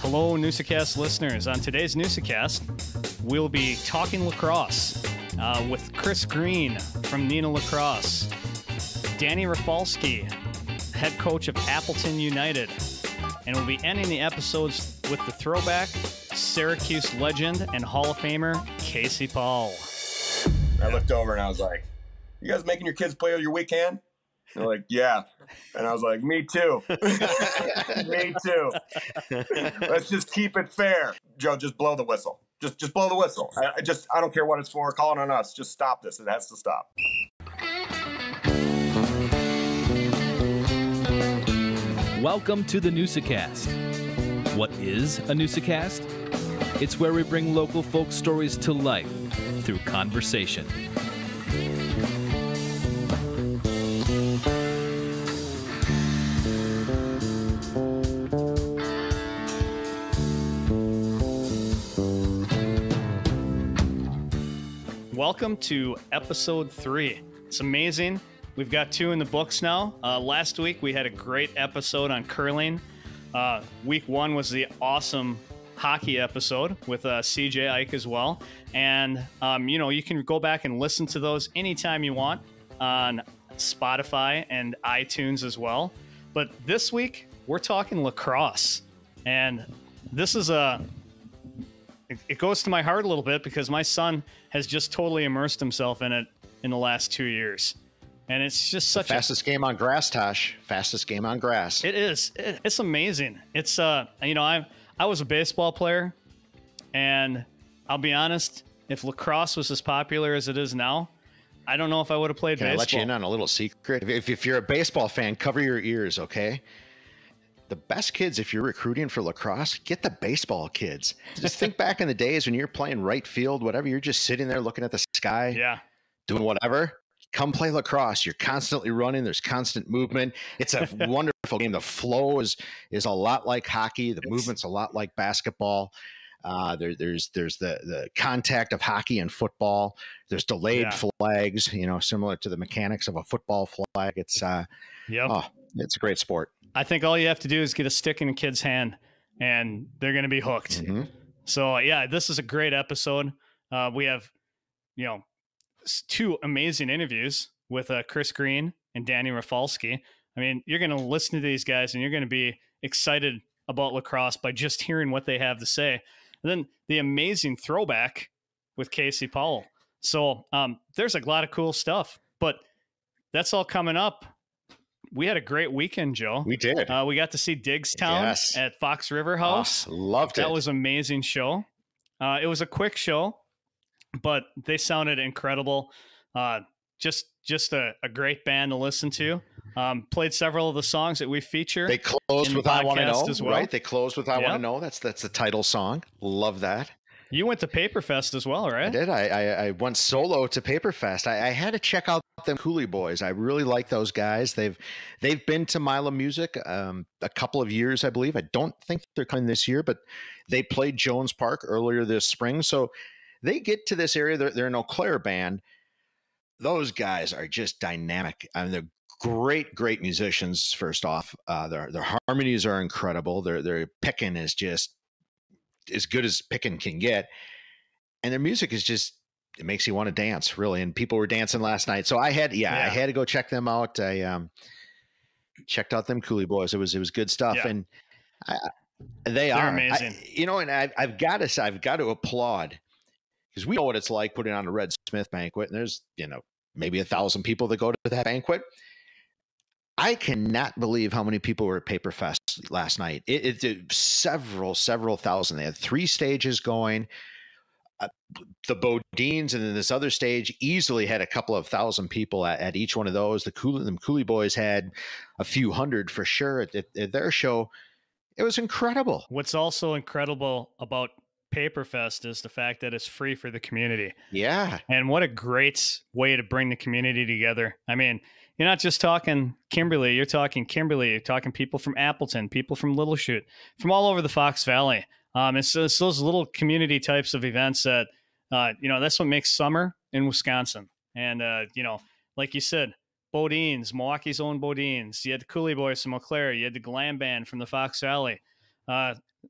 Hello, Newsa-Cast listeners. On today's Newsa-Cast, we'll be talking lacrosse with Chris Green from Neenah Lacrosse, Danny Rafalski, head coach of Appleton United, and we'll be ending the episodes with the throwback, Syracuse legend and Hall of Famer, Casey Powell. I looked over and I was like, "You guys making your kids play with your weak hand?" They're like, "Yeah." And I was like, "Me too." Me too. Let's just keep it fair. Joe, just blow the whistle. Just blow the whistle. I don't care what it's for. Call it on us. Just stop this. It has to stop. Welcome to the Newsa-Cast. What is a Newsa-Cast? It's where we bring local folk stories to life through conversation. Welcome to episode 3. It's amazing. We've got 2 in the books now. Last week we had a great episode on curling. Week 1 was the awesome hockey episode with CJ Ike as well. And, you can go back and listen to those anytime you want on Spotify and iTunes as well. But this week we're talking lacrosse. And this is it goes to my heart a little bit because my son has just totally immersed himself in it in the last 2 years. And it's just such fastest game on grass, Tosh. Fastest game on grass. It is. It's amazing. It's I was a baseball player, and I'll be honest, if lacrosse was as popular as it is now, I don't know if I would have played baseball. Can I let you in on a little secret? If you're a baseball fan, cover your ears, okay? The best kids, if you're recruiting for lacrosse, get the baseball kids. Just think back in the days when you're playing right field, whatever, you're just sitting there looking at the sky, doing whatever. Come play lacrosse. You're constantly running. There's constant movement. It's a wonderful game. The flow is a lot like hockey. The movement's a lot like basketball. There's the contact of hockey and football. There's delayed flags, similar to the mechanics of a football flag. It's it's a great sport. I think all you have to do is get a stick in a kid's hand, and they're going to be hooked. Mm-hmm. So, this is a great episode. We have, 2 amazing interviews with Chris Green and Danny Rafalski. I mean, you're going to listen to these guys, and you're going to be excited about lacrosse by just hearing what they have to say. And then the amazing throwback with Casey Powell. So there's a lot of cool stuff, but that's all coming up. We had a great weekend, Joe. We did. We got to see Diggstown at Fox River House. Loved it. That was an amazing show. It was a quick show, but they sounded incredible. Just a great band to listen to. Played several of the songs that we feature. They closed with "I Want to Know," as well. Right? They closed with "I Want to Know." That's the title song. Love that. You went to Paperfest as well, right? I did. I went solo to Paperfest. I had to check out them Cooley Boys. I really like those guys. They've been to Mila Music a couple of years, I believe. I don't think they're coming this year, but they played Jones Park earlier this spring. So they get to this area. They're an Eau Claire band. Those guys are just dynamic. I mean, they're great musicians. First off, their harmonies are incredible. Their picking is just as good as picking can get, and their music is just, it makes you want to dance, really. And people were dancing last night, so I had to go check them out. I checked out them Cooley Boys. It was good stuff, and they're amazing. And I've got to applaud, because we know what it's like putting on a Red Smith Banquet, and there's maybe 1,000 people that go to that banquet. I cannot believe how many people were at Paperfest last night. It did several thousand. They had 3 stages going. The Bodines, and then this other stage easily had a couple of thousand people at each one of those. The Cooley Boys had a few hundred for sure at their show. It was incredible. What's also incredible about Paperfest is the fact that it's free for the community. Yeah. And what a great way to bring the community together. I mean, you're not just talking Kimberly, you're talking people from Appleton, people from Little Chute, from all over the Fox Valley. It's those little community types of events that, that's what makes summer in Wisconsin. And, like you said, Bodines, Milwaukee's own Bodines. You had the Cooley Boys from Eau Claire. You had the Glam Band from the Fox Valley.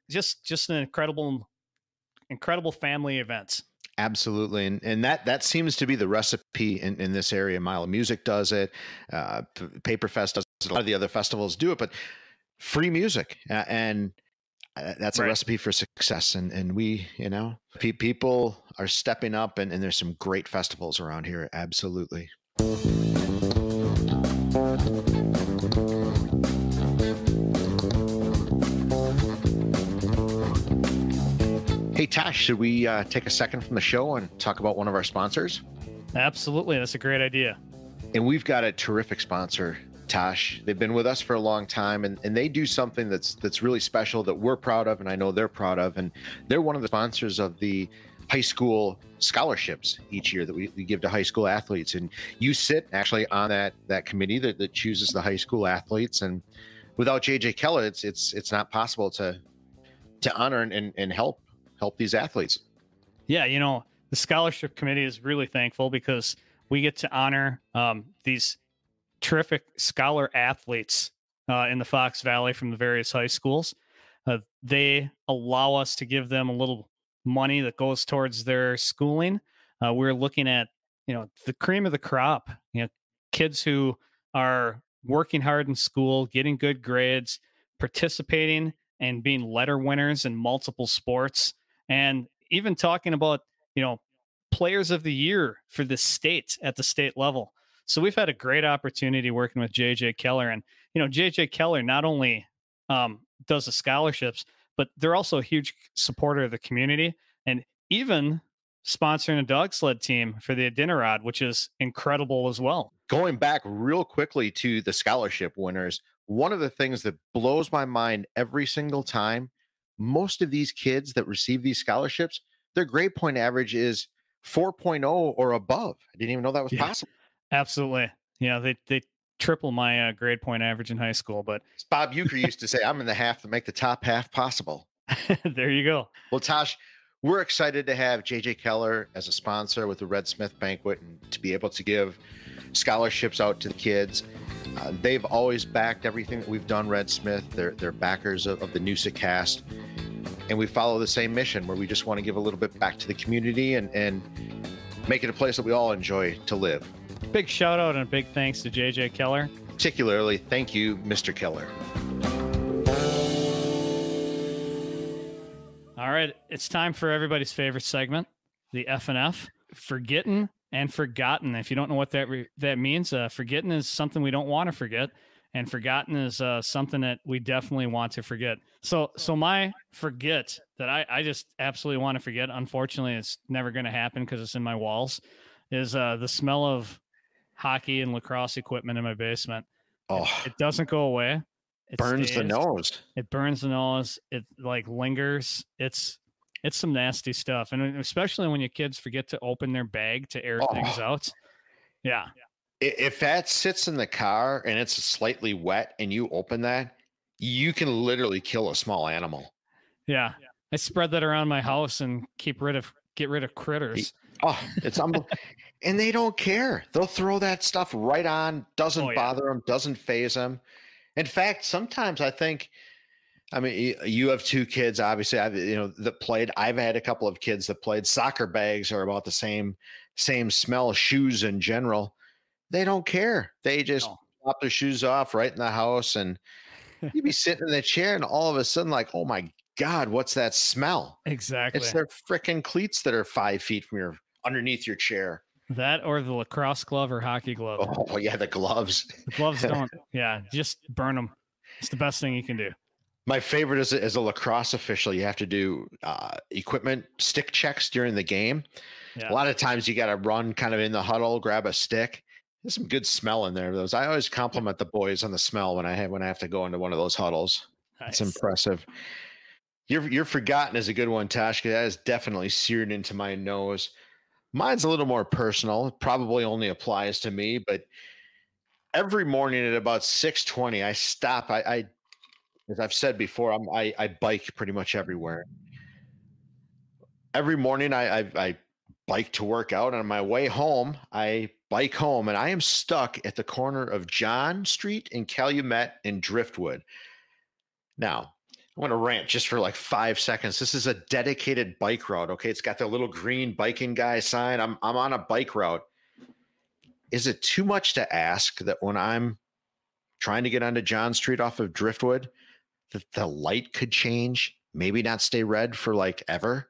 Just an incredible family event. Absolutely. And that seems to be the recipe in this area. Milo Music does it. Paperfest does it. A lot of the other festivals do it, but free music. And that's a recipe for success. And we, people are stepping up and there's some great festivals around here. Absolutely. Hey, Tosh, should we take a second from the show and talk about one of our sponsors? Absolutely. That's a great idea. And we've got a terrific sponsor, Tosh. They've been with us for a long time, and they do something that's really special that we're proud of, and I know they're proud of. And they're one of the sponsors of the high school scholarships each year that we give to high school athletes. And you sit actually on that committee that chooses the high school athletes. And without JJ Keller, it's not possible to honor and help these athletes. Yeah, the scholarship committee is really thankful because we get to honor these terrific scholar athletes in the Fox Valley from the various high schools. They allow us to give them a little money that goes towards their schooling. We're looking at, the cream of the crop, kids who are working hard in school, getting good grades, participating and being letter winners in multiple sports, and even talking about, players of the year for the state at the state level. So we've had a great opportunity working with JJ Keller, and, JJ Keller not only does the scholarships, but they're also a huge supporter of the community and even sponsoring a dog sled team for the Iditarod, which is incredible as well. Going back real quickly to the scholarship winners, one of the things that blows my mind every single time, most of these kids that receive these scholarships, their grade point average is 4.0 or above. I didn't even know that was possible. Absolutely. Yeah, they triple my grade point average in high school. But Bob Euchre used to say, I'm in the half to make the top half possible. There you go. Well, Tosh, we're excited to have JJ Keller as a sponsor with the Red Smith Banquet and to be able to give scholarships out to the kids. They've always backed everything that we've done, Red Smith. They're backers of the Newsa-Cast. And we follow the same mission where we just want to give a little bit back to the community and make it a place that we all enjoy to live. Big shout out and a big thanks to JJ Keller. Particularly, thank you, Mr. Keller. All right, it's time for everybody's favorite segment, the F&F, Forgetting and Forgotten. If you don't know what that means, forgetting is something we don't want to forget, and forgotten is something that we definitely want to forget. So my forget that I just absolutely want to forget, unfortunately it's never going to happen because it's in my walls, is the smell of hockey and lacrosse equipment in my basement. Oh, it doesn't go away. It burns stays. the nose. It burns the nose. It lingers. It's some nasty stuff. And especially when your kids forget to open their bag to air things out. Yeah. If that sits in the car and it's slightly wet and you open that, you can literally kill a small animal. Yeah. I spread that around my house and get rid of critters. Oh, it's unbelievable. And they don't care. They'll throw that stuff right on. Doesn't bother them. Doesn't faze them. In fact, sometimes I think, you have two kids, obviously, that played. I've had a couple of kids that played. Soccer bags are about the same smell. Shoes in general, they don't care. They just pop their shoes off right in the house, and you'd be sitting in the chair, and all of a sudden, like, oh my God, what's that smell? Exactly. It's their freaking cleats that are 5 feet from underneath your chair. That or the lacrosse glove or hockey glove. Oh yeah, the gloves. The gloves don't. Yeah, just burn them. It's the best thing you can do. My favorite is as a lacrosse official, you have to do equipment stick checks during the game. Yeah. A lot of times you got to run kind of in the huddle, grab a stick. There's some good smell in there. I always compliment the boys on the smell when I have to go into one of those huddles. Nice. It's impressive. Your forgotten is a good one, Tosh. That is definitely seared into my nose. Mine's a little more personal. It probably only applies to me, but every morning at about 6:20, I stop. I as I've said before, I bike pretty much everywhere. Every morning I bike to work out, and on my way home, I bike home, and I am stuck at the corner of John Street and Calumet and Driftwood. Now, I want to rant just for like 5 seconds. This is a dedicated bike route. Okay. It's got the little green biking guy sign. I'm on a bike route. Is it too much to ask that when I'm trying to get onto John Street off of Driftwood, that the light could change, maybe not stay red for like ever?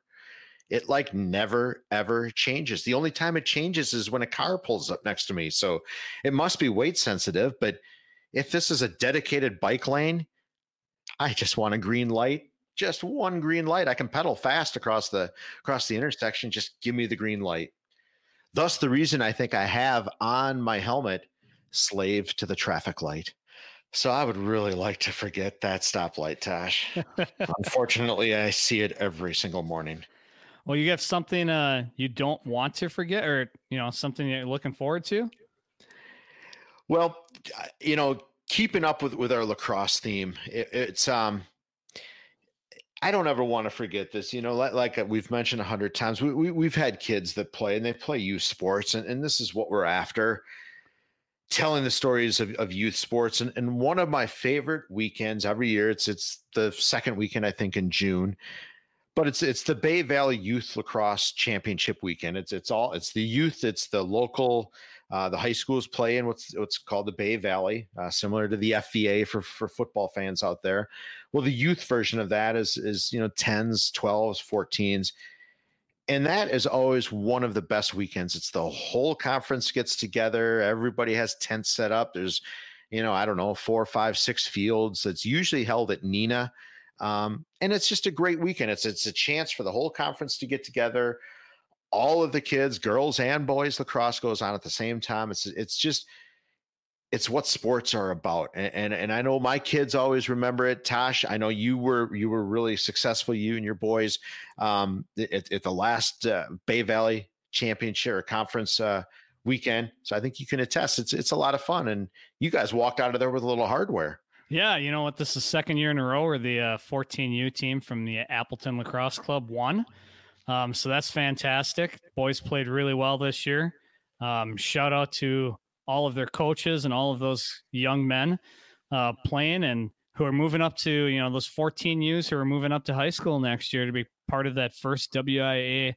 It like never, ever changes. The only time it changes is when a car pulls up next to me. So it must be weight sensitive. But if this is a dedicated bike lane, I just want a green light, just one green light. I can pedal fast across the intersection. Just give me the green light. Thus, the reason I think I have on my helmet, slave to the traffic light. So I would really like to forget that stoplight, Tosh. Unfortunately, I see it every single morning. Well, you have something you don't want to forget, or something you're looking forward to? Well, keeping up with our lacrosse theme, it's I don't ever want to forget this. Like we've mentioned 100 times, we've had kids that play and they play youth sports, and this is what we're after. Telling the stories of youth sports. And one of my favorite weekends every year, it's the second weekend, I think, in June, but it's the Bay Valley Youth Lacrosse Championship weekend. It's the youth, it's the local, the high schools play in what's called the Bay Valley, similar to the FVA for football fans out there. Well, the youth version of that is 10s, 12s, 14s. And that is always one of the best weekends. It's the whole conference gets together. Everybody has tents set up. There's, 4, 5, 6 fields. That's usually held at Neenah. And it's just a great weekend. It's a chance for the whole conference to get together. All of the kids, girls and boys, lacrosse goes on at the same time. It's what sports are about. And I know my kids always remember it. Tosh, I know you were really successful, you and your boys, at the last Bay Valley Championship or conference weekend. So I think you can attest it's a lot of fun. And you guys walked out of there with a little hardware. Yeah, you know what? This is the second year in a row where the 14U team from the Appleton Lacrosse Club won. So that's fantastic. Boys played really well this year. Shout out to all of their coaches and all of those young men playing and who are moving up to, those 14Us who are moving up to high school next year to be part of that first WIA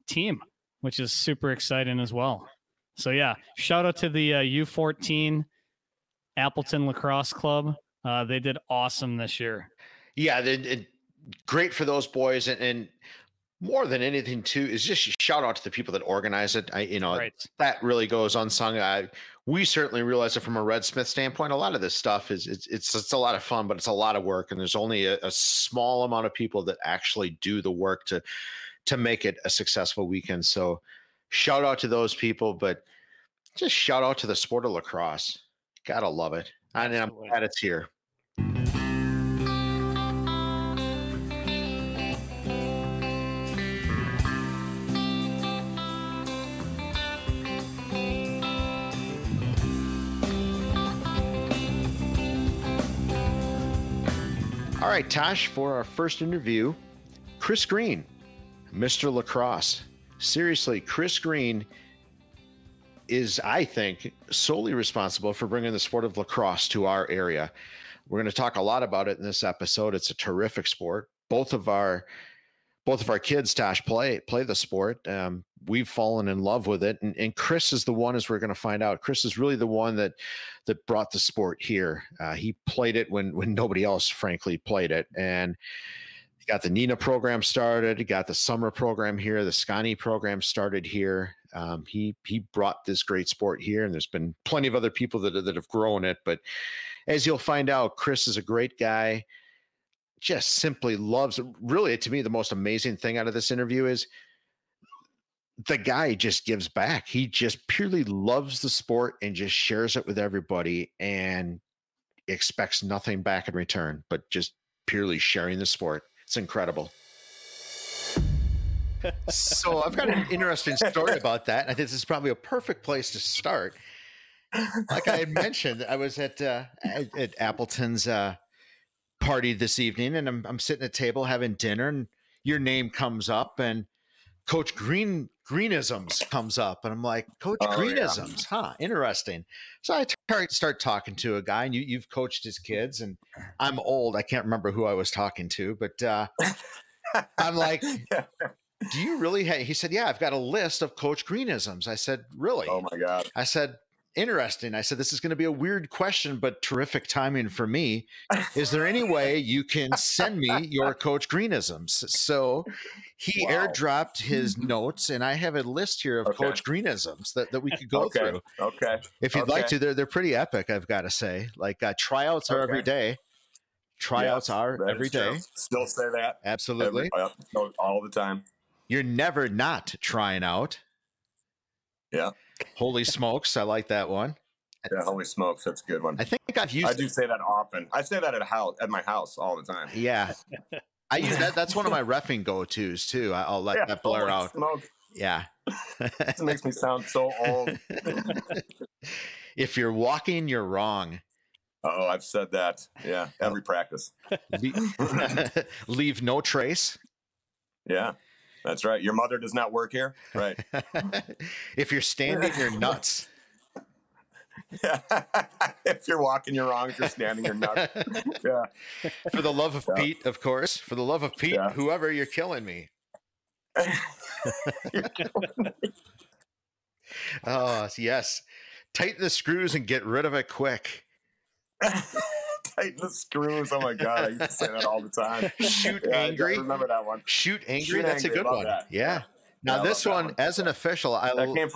team, which is super exciting as well. So yeah, shout out to the U14 Appleton Lacrosse Club. They did awesome this year. Yeah, great for those boys. And more than anything too is just shout out to the people that organize it. Right. That really goes unsung. We certainly realize it from a Red Smith standpoint. A lot of this stuff it's a lot of fun, but it's a lot of work, and there's only a small amount of people that actually do the work to make it a successful weekend. So shout out to those people, but just shout out to the sport of lacrosse. Gotta love it. And I'm glad it's here. All right, Tosh, for our first interview, Chris Green, Mr. Lacrosse. Seriously, Chris Green is, I think, solely responsible for bringing the sport of lacrosse to our area. We're going to talk a lot about it in this episode. It's a terrific sport. Both of our kids, Tosh, play the sport. We've fallen in love with it. And Chris is the one, as we're going to find out, Chris is really the one that brought the sport here. He played it when nobody else, frankly, played it. And he got the Neenah program started. He got the summer program here. The Sconnie program started here. He brought this great sport here, and there's been plenty of other people that have grown it. But as you'll find out, Chris is a great guy. Just simply loves, really, to me, the most amazing thing out of this interview is the guy just gives back. He just purely loves the sport and just shares it with everybody and expects nothing back in return, but just purely sharing the sport. It's incredible. So I've got an interesting story about that. And I think this is probably a perfect place to start. Like I had mentioned, I was at Appleton's party this evening, and I'm sitting at a table having dinner, and your name comes up, and Coach Greenisms comes up, and I'm like, Coach Greenisms, huh? Interesting. So I start talking to a guy, and you've coached his kids, and I'm old. I can't remember who I was talking to, but I'm like, do you really he said, yeah, I've got a list of Coach Greenisms. I said, really? Oh my God. I said, interesting. I said, this is going to be a weird question, but terrific timing for me. Is there any way you can send me your Coach Greenisms? So he airdropped his notes, and I have a list here of Coach Greenisms that we could go through. Okay. If you'd like to, they're pretty epic, I've got to say. Like tryouts are every day. Tryouts are every day. True. Still say that. Absolutely. All the time. You're never not trying out. Yeah. Holy smokes, I like that one. Yeah, holy smokes, that's a good one. I think I've used. I do say that often. I say that at my house all the time. Yeah, I use that. That's one of my reffing go-tos too. I'll let that blur out. Smoke. Yeah, it makes me sound so old. If you're walking, you're wrong. Oh, I've said that. Yeah, every practice. Leave no trace. Yeah. That's right. Your mother does not work here. Right. If you're standing, you're nuts. If you're walking, you're wrong. If you're standing, you're nuts. Yeah. For the love of Pete, of course. For the love of Pete, whoever, you're killing me. Oh, yes. Tighten the screws and get rid of it quick. Tighten the screws. Oh my God, I used to say that all the time. Shoot angry. I remember that one. Shoot angry. That's a good one. That. Yeah. Now this one, as an official, that came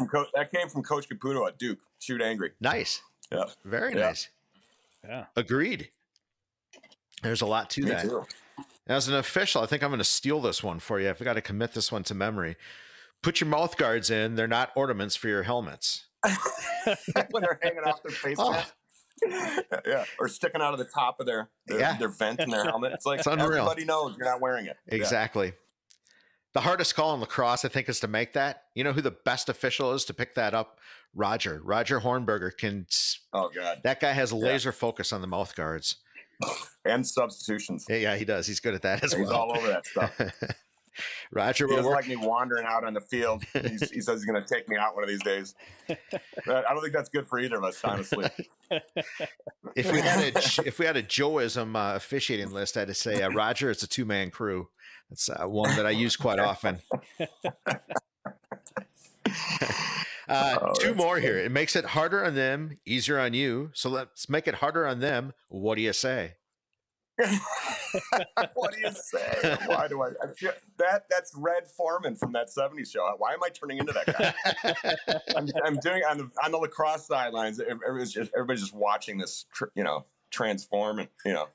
from Coach Caputo at Duke. Shoot angry. Nice. Yeah. Very nice. Yeah. Agreed. There's a lot to that. Too. As an official, I think I'm going to steal this one for you. I've got to commit this one to memory. Put your mouth guards in. They're not ornaments for your helmets. When they're hanging off their face mask. Yeah, or sticking out of the top of their vent in their helmet. It's like it's everybody knows you're not wearing it. Exactly. Yeah. The hardest call in lacrosse, I think, is to make that. You know who the best official is to pick that up? Roger Hornberger can. Oh God, that guy has laser focus on the mouth guards and substitutions. Yeah, he does. He's good at that as well. He's all over that stuff. Roger, he doesn't like me wandering out on the field. He says he's going to take me out one of these days. I don't think that's good for either of us, honestly. If we had a Joeism officiating list, I'd say Roger, it's a 2-man crew. That's one that I use quite often. Two more here. It makes it harder on them, easier on you. So let's make it harder on them. What do you say? What do you say? Why do I that's Red Foreman from that 70s show. Why am I turning into that guy? I'm doing on the lacrosse sidelines. Everybody's just watching this, transform and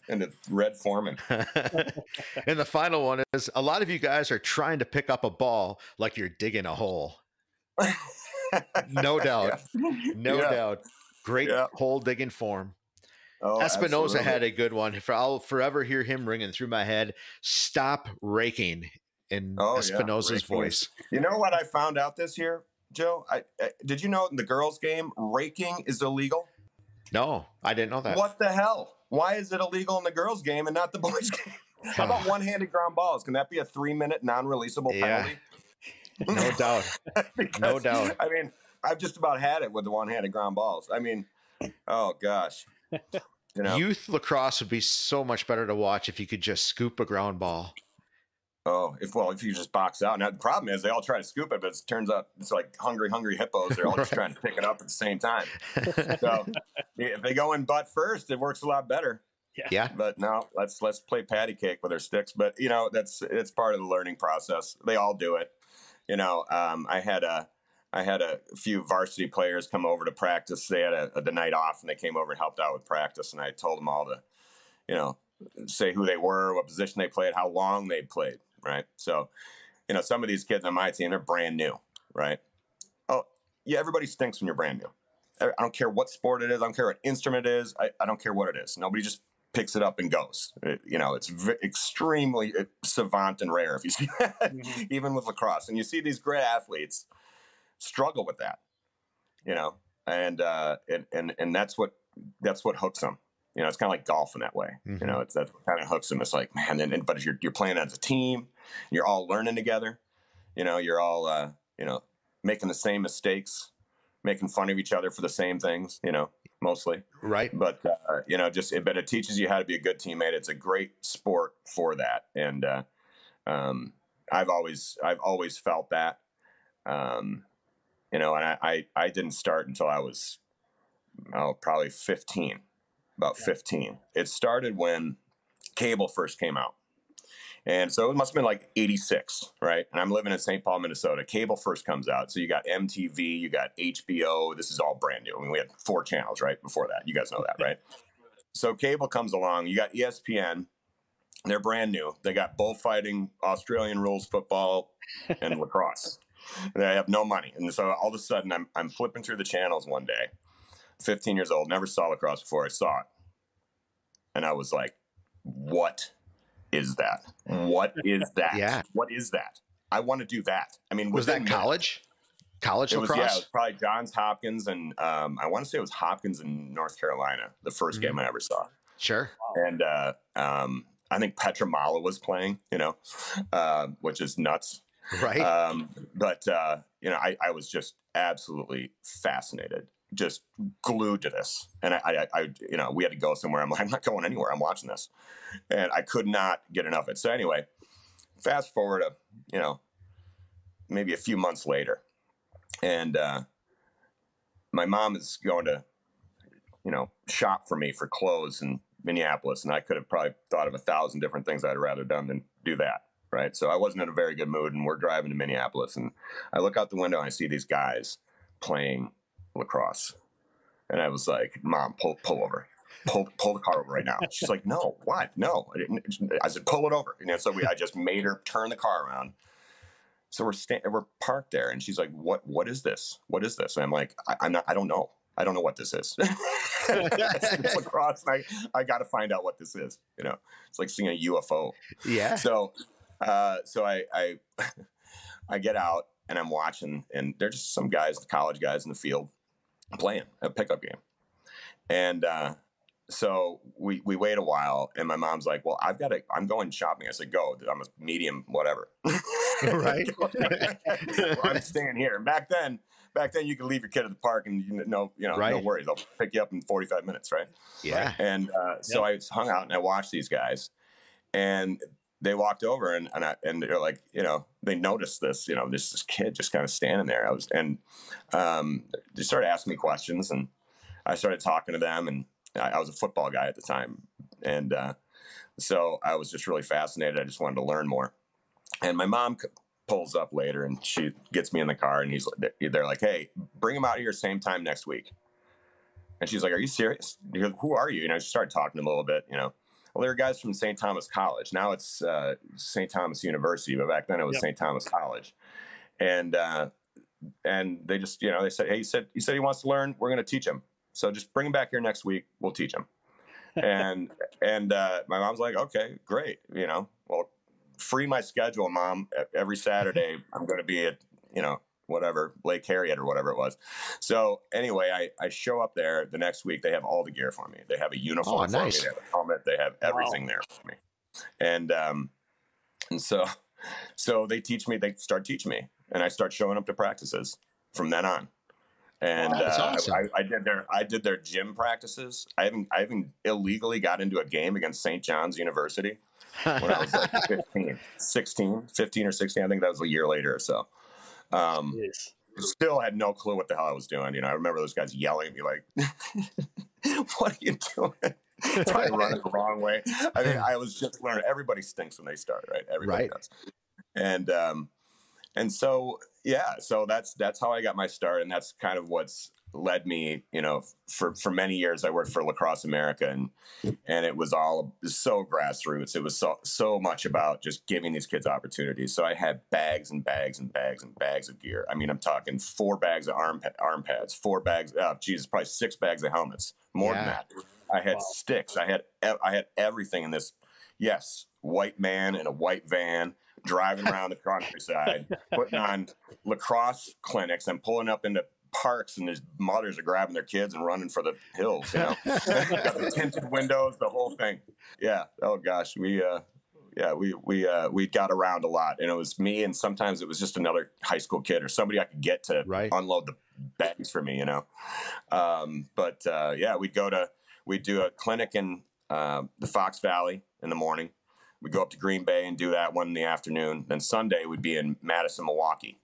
into Red Foreman. And the final one is, a lot of you guys are trying to pick up a ball like you're digging a hole. No doubt. No doubt. Great hole digging form. Oh, Espinoza had a good one. I'll forever hear him ringing through my head. Stop raking in Espinoza's voice. You know what I found out this year, Joe? Did you know in the girls' game, raking is illegal? No, I didn't know that. What the hell? Why is it illegal in the girls' game and not the boys' game? How about one-handed ground balls? Can that be a 3-minute non-releasable penalty? No doubt. No doubt. I mean, I've just about had it with the one-handed ground balls. I mean, oh gosh. Youth lacrosse would be so much better to watch if you could just scoop a ground ball. Oh, if you just box out. Now the problem is they all try to scoop it, but it turns out it's like hungry hippos. They're all just trying to pick it up at the same time. So if they go in butt first, it works a lot better. Yeah. But no, let's play patty cake with our sticks. But it's part of the learning process. They all do it. I had a few varsity players come over to practice. They had the night off, and they came over and helped out with practice. And I told them all to, say who they were, what position they played, how long they played, right? So, some of these kids on my team, they're brand new, right? Oh, yeah, everybody stinks when you're brand new. I don't care what sport it is. I don't care what instrument it is. I don't care what it is. Nobody just picks it up and goes. It's extremely savant and rare if you see that, even with lacrosse. And you see these great athletes struggle with that, and that's what hooks them. It's kind of like golf in that way. Mm-hmm. That's what kind of hooks them. It's like, man, but you're playing as a team, you're all learning together. You're all making the same mistakes, making fun of each other for the same things. mostly. Right. But, but it teaches you how to be a good teammate. It's a great sport for that. And I've always felt that, and I didn't start until I was probably 15, about 15. It started when cable first came out. And so it must have been like 86, right? And I'm living in St. Paul, Minnesota. Cable first comes out. So you got MTV, you got HBO. This is all brand new. I mean, we had 4 channels, right? Before that. You guys know that, right? So cable comes along. You got ESPN. They're brand new. They got bullfighting, Australian rules football, and lacrosse. They have no money. And so all of a sudden, I'm flipping through the channels one day, 15 years old, never saw lacrosse before. I saw it. And I was like, what is that? What is that? Yeah. What is that? I want to do that. I mean, was that college? College lacrosse? It was probably Johns Hopkins, and I want to say it was Hopkins in North Carolina, the first game I ever saw. Sure. And I think Petramala was playing, which is nuts. Right. I was just absolutely fascinated, just glued to this. And I we had to go somewhere. I'm like, I'm not going anywhere. I'm watching this. And I could not get enough of it. So anyway, fast forward to, maybe a few months later. And my mom is going to, shop for me for clothes in Minneapolis. And I could have probably thought of 1,000 different things I'd rather done than do that. Right. So I wasn't in a very good mood, and we're driving to Minneapolis, and I look out the window and I see these guys playing lacrosse. And I was like, Mom, pull over. Pull the car over right now. She's like, no, what? No. I said, pull it over. So I just made her turn the car around. So we're parked there, and she's like, what is this? What is this? And I'm like, I don't know. I don't know what this is. It's lacrosse, and I got to find out what this is. It's like seeing a UFO. Yeah. So I get out, and I'm watching, and they're just some guys, the college guys in the field, playing a pickup game. And so we wait a while, and my mom's like, well, I'm going shopping. I said, go. I'm a medium, whatever. Right. Well, I'm staying here. And back then you could leave your kid at the park, and no worries. I'll pick you up in 45 minutes. Right. Yeah. And so I hung out and I watched these guys, and they walked over, and they're like, they noticed this, this kid just kind of standing there. They started asking me questions, and I started talking to them, and I was a football guy at the time. And so I was just really fascinated. I just wanted to learn more. And my mom pulls up later, and she gets me in the car, and they're like, hey, bring him out here same time next week. And she's like, are you serious? Goes, who are you? She started talking to him a little bit, Well, there were guys from St. Thomas College. Now it's St. Thomas University, but back then it was St. Thomas College. And they just, they said, hey, he said he wants to learn. We're going to teach him. So just bring him back here next week. We'll teach him. And my mom's like, okay, great. Well, free my schedule, Mom. Every Saturday I'm going to be at, whatever, Lake Harriet or whatever it was. So anyway, I show up there the next week. They have all the gear for me. They have a uniform for me. They have a helmet. They have everything there for me. And so they start teaching me, and I start showing up to practices from then on. And that's awesome. I did their gym practices. I even illegally got into a game against St. John's University when I was like 15 or 16. I think that was a year later or so. Still had no clue what the hell I was doing. I remember those guys yelling at me like, what are you doing? Probably running the wrong way. I mean, I was just learning. Everybody stinks when they start, right? Everybody does. And so, so that's how I got my start. And that's kind of what's led me, for many years I worked for Lacrosse America, and it was so grassroots. It was so much about just giving these kids opportunities. So I had bags and bags and bags and bags of gear. I mean, I'm talking 4 bags of arm pads, 4 bags, probably 6 bags of helmets, more than that. I had sticks. I had everything in this. Yes. White man in a white van driving around the countryside, putting on lacrosse clinics and pulling up into parks, and these mothers are grabbing their kids and running for the hills, Got the tinted windows, the whole thing. Yeah. Oh gosh. We got around a lot, and it was me, and sometimes it was just another high school kid or somebody I could get to unload the bags for me, yeah, we'd do a clinic in the Fox Valley in the morning. We'd go up to Green Bay and do that one in the afternoon. Then Sunday we'd be in Madison, Milwaukee.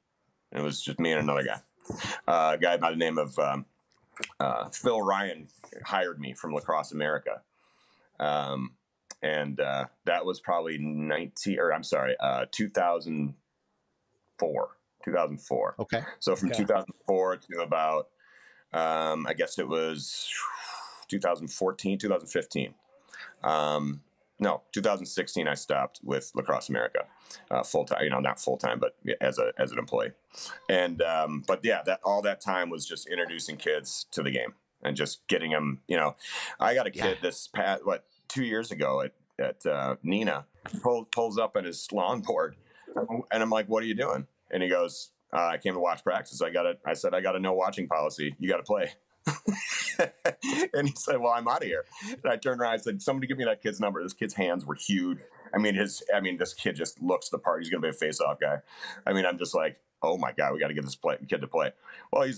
And it was just me and another guy. A guy by the name of Phil Ryan hired me from Lacrosse America. That was probably 2004. Okay. So from 2004 to about, I guess it was 2014, 2015. No, 2016, I stopped with Lacrosse America, full time. Not full time, but as an employee. And all that time was just introducing kids to the game and just getting them. I got a kid this past 2 years ago at Neenah pulls up on his longboard, and I'm like, "What are you doing?" And he goes, "I came to watch practice. I said I got a no watching policy. You got to play." And he said, "Well, I'm out of here." And I turned around. I said, "Somebody give me that kid's number." This kid's hands were huge. This kid just looks the part. He's going to be a face-off guy. I'm just like, oh my God, we got to get this kid to play. Well, he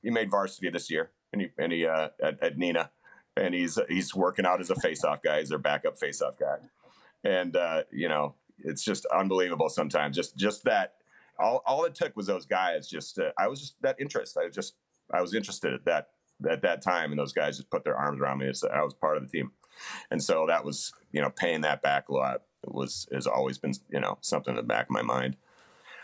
made varsity this year, and he at Neenah, and he's working out as a face-off guy. He's their backup face-off guy, and it's just unbelievable sometimes. Just that all it took was those guys. I was just that interest. I was interested at that time, and those guys just put their arms around me. I was part of the team. And so that was, paying that back a lot has always been, something in the back of my mind.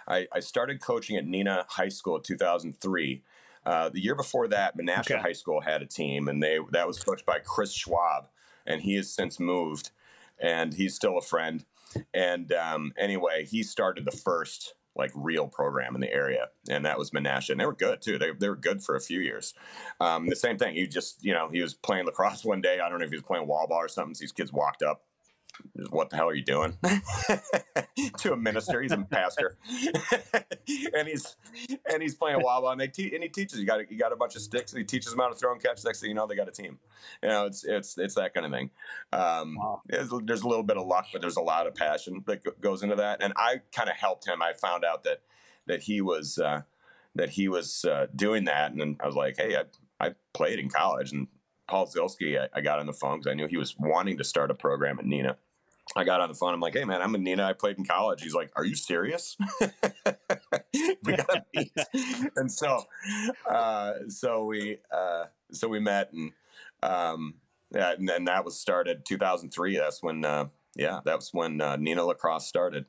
I started coaching at Neenah High School in 2003. The year before that, Menasha High School had a team, and that was coached by Chris Schwab, and he has since moved, and he's still a friend. And anyway, he started the first real program in the area, and that was Menasha, and they were good too. They were good for a few years. The same thing. He just he was playing lacrosse one day. I don't know if he was playing wall ball or something. So these kids walked up. What the hell are you doing? To a minister. He's a pastor, and he's playing wall ball, and he teaches. You got a bunch of sticks, and he teaches them how to throw and catch. Next thing you know, they got a team. It's that kind of thing. Wow. There's a little bit of luck, but there's a lot of passion that goes into that. And I kind of helped him. I found out that he was doing that, and I was like, hey, I played in college, and Paul Zilski, I got on the phone because I knew he was wanting to start a program at Neenah. I got on the phone. I'm like, hey, man, I'm in Neenah. I played in college. He's like, are you serious? We got to meet. And so we met, and then that was started 2003. That's when Neenah Lacrosse started.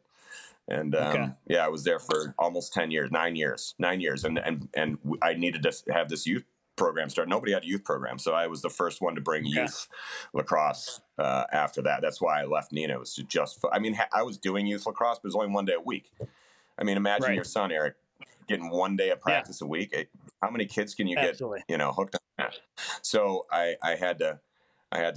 And I was there for almost 9 years. And I needed to have this youth program started. Nobody had a youth program, so I was the first one to bring youth lacrosse after that. That's why I left Neenah. It was I was doing youth lacrosse, but it was only one day a week. Imagine your son, Eric, getting 1 day of practice a week. How many kids can you get hooked on that? So I had to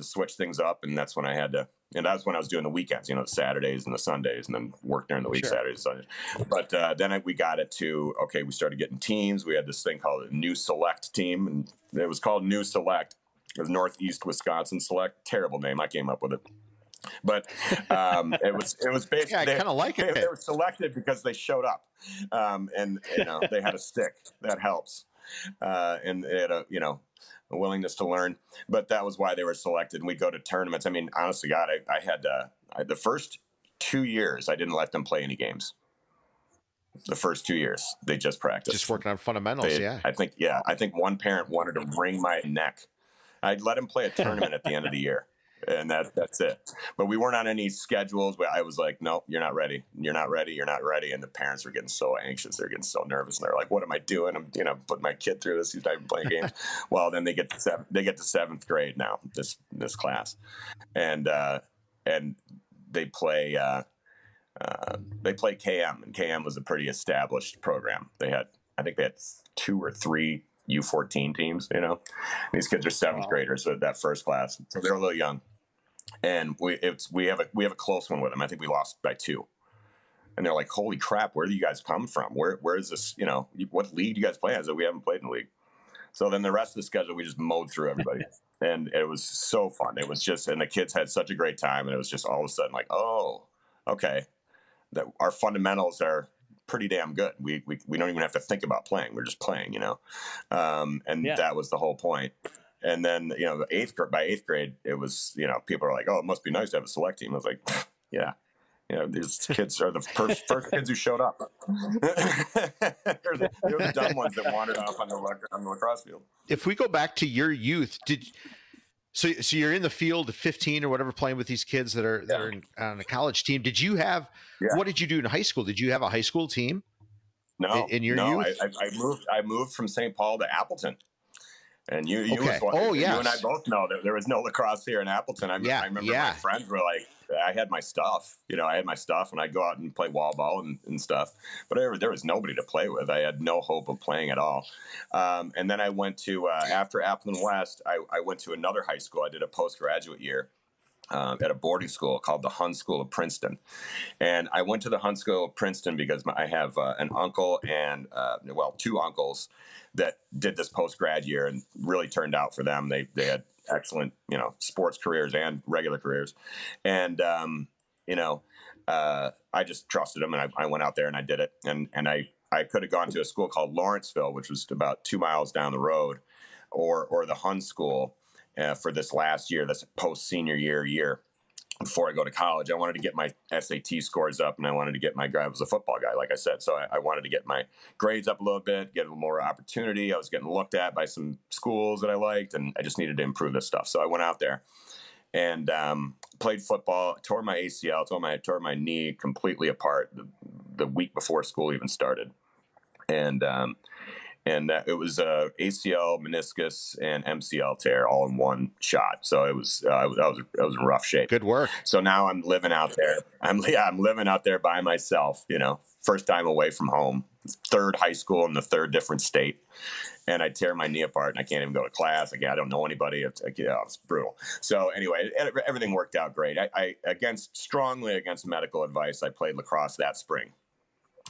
switch things up, and that's when I had to. And that was when I was doing the weekends, the Saturdays and the Sundays, and then work during the week, Saturdays and Sundays. But then we got it to, we started getting teams. We had this thing called a New Select team, and it was called New Select. It was Northeast Wisconsin Select. Terrible name. I came up with it. But it was basically, I kind of like it. They were selected because they showed up, and they had a stick. That helps, and they had a willingness to learn, but that was why they were selected. And we'd go to tournaments. Honestly, God, I had the first 2 years, I didn't let them play any games. The first 2 years, they just practiced. Just working on fundamentals, I think one parent wanted to wring my neck. I'd let him play a tournament at the end of the year, and that's it. But we weren't on any schedules. I was like, no, you're not ready. You're not ready. You're not ready. And the parents were getting so anxious. They're getting so nervous. And they're like, what am I doing? I'm, putting my kid through this. He's not even playing games. Well, then they get to seventh grade now, this class. And they play KM, and KM was a pretty established program. I think they had 2 or 3 U14 teams, These kids are seventh graders, so that first class. So they're a little young. And we have a close one with them. I think we lost by 2. And they're like, holy crap, where do you guys come from? Where is this, what league do you guys play in? I said, we haven't played in the league. So then the rest of the schedule, we just mowed through everybody. And it was so fun. It was just, and the kids had such a great time. And it was just all of a sudden like, oh, okay, that our fundamentals are pretty damn good. We don't even have to think about playing. We're just playing, you know? That was the whole point. And then, you know, by eighth grade, it was, you know, people are like, oh, it must be nice to have a select team. I was like, yeah. You know, these kids are the first kids who showed up. They're the dumb ones that wandered off on the lacrosse field. If we go back to your youth, so you're in the field at 15 or whatever, playing with these kids that are on a college team. Did you have what did you do in high school? Did you have a high school team? No, in your youth? I moved from St. Paul to Appleton. And you and I both know that there was no lacrosse here in Appleton. I remember my friends were like, I had my stuff, you know, and I'd go out and play wall ball and stuff, but there was nobody to play with. I had no hope of playing at all. And then I went to, after Appleton West, I went to another high school. I did a postgraduate year at a boarding school called the Hun School of Princeton. And I went to the Hun School of Princeton because I have an uncle and, two uncles that did this post-grad year and really turned out for them. They had excellent, you know, sports careers and regular careers. And, I just trusted them, and I went out there and I did it. And I could have gone to a school called Lawrenceville, which was about 2 miles down the road, or the Hun School for this last year, this post-senior year. Before I go to college, I wanted to get my SAT scores up, and I wanted to get I was a football guy, like I said. So I wanted to get my grades up a little bit, get a little more opportunity. I was getting looked at by some schools that I liked, and I just needed to improve this stuff. So I went out there and played football, tore my ACL, tore my knee completely apart the week before school even started. And it was ACL, meniscus, and MCL tear all in one shot. So it was I was in rough shape. Good work. So now I'm living out there. I'm living out there by myself. You know, first time away from home, third high school in the third different state, and I tear my knee apart, and I can't even go to class. I don't know anybody. It's brutal. So anyway, everything worked out great. I strongly against medical advice, I played lacrosse that spring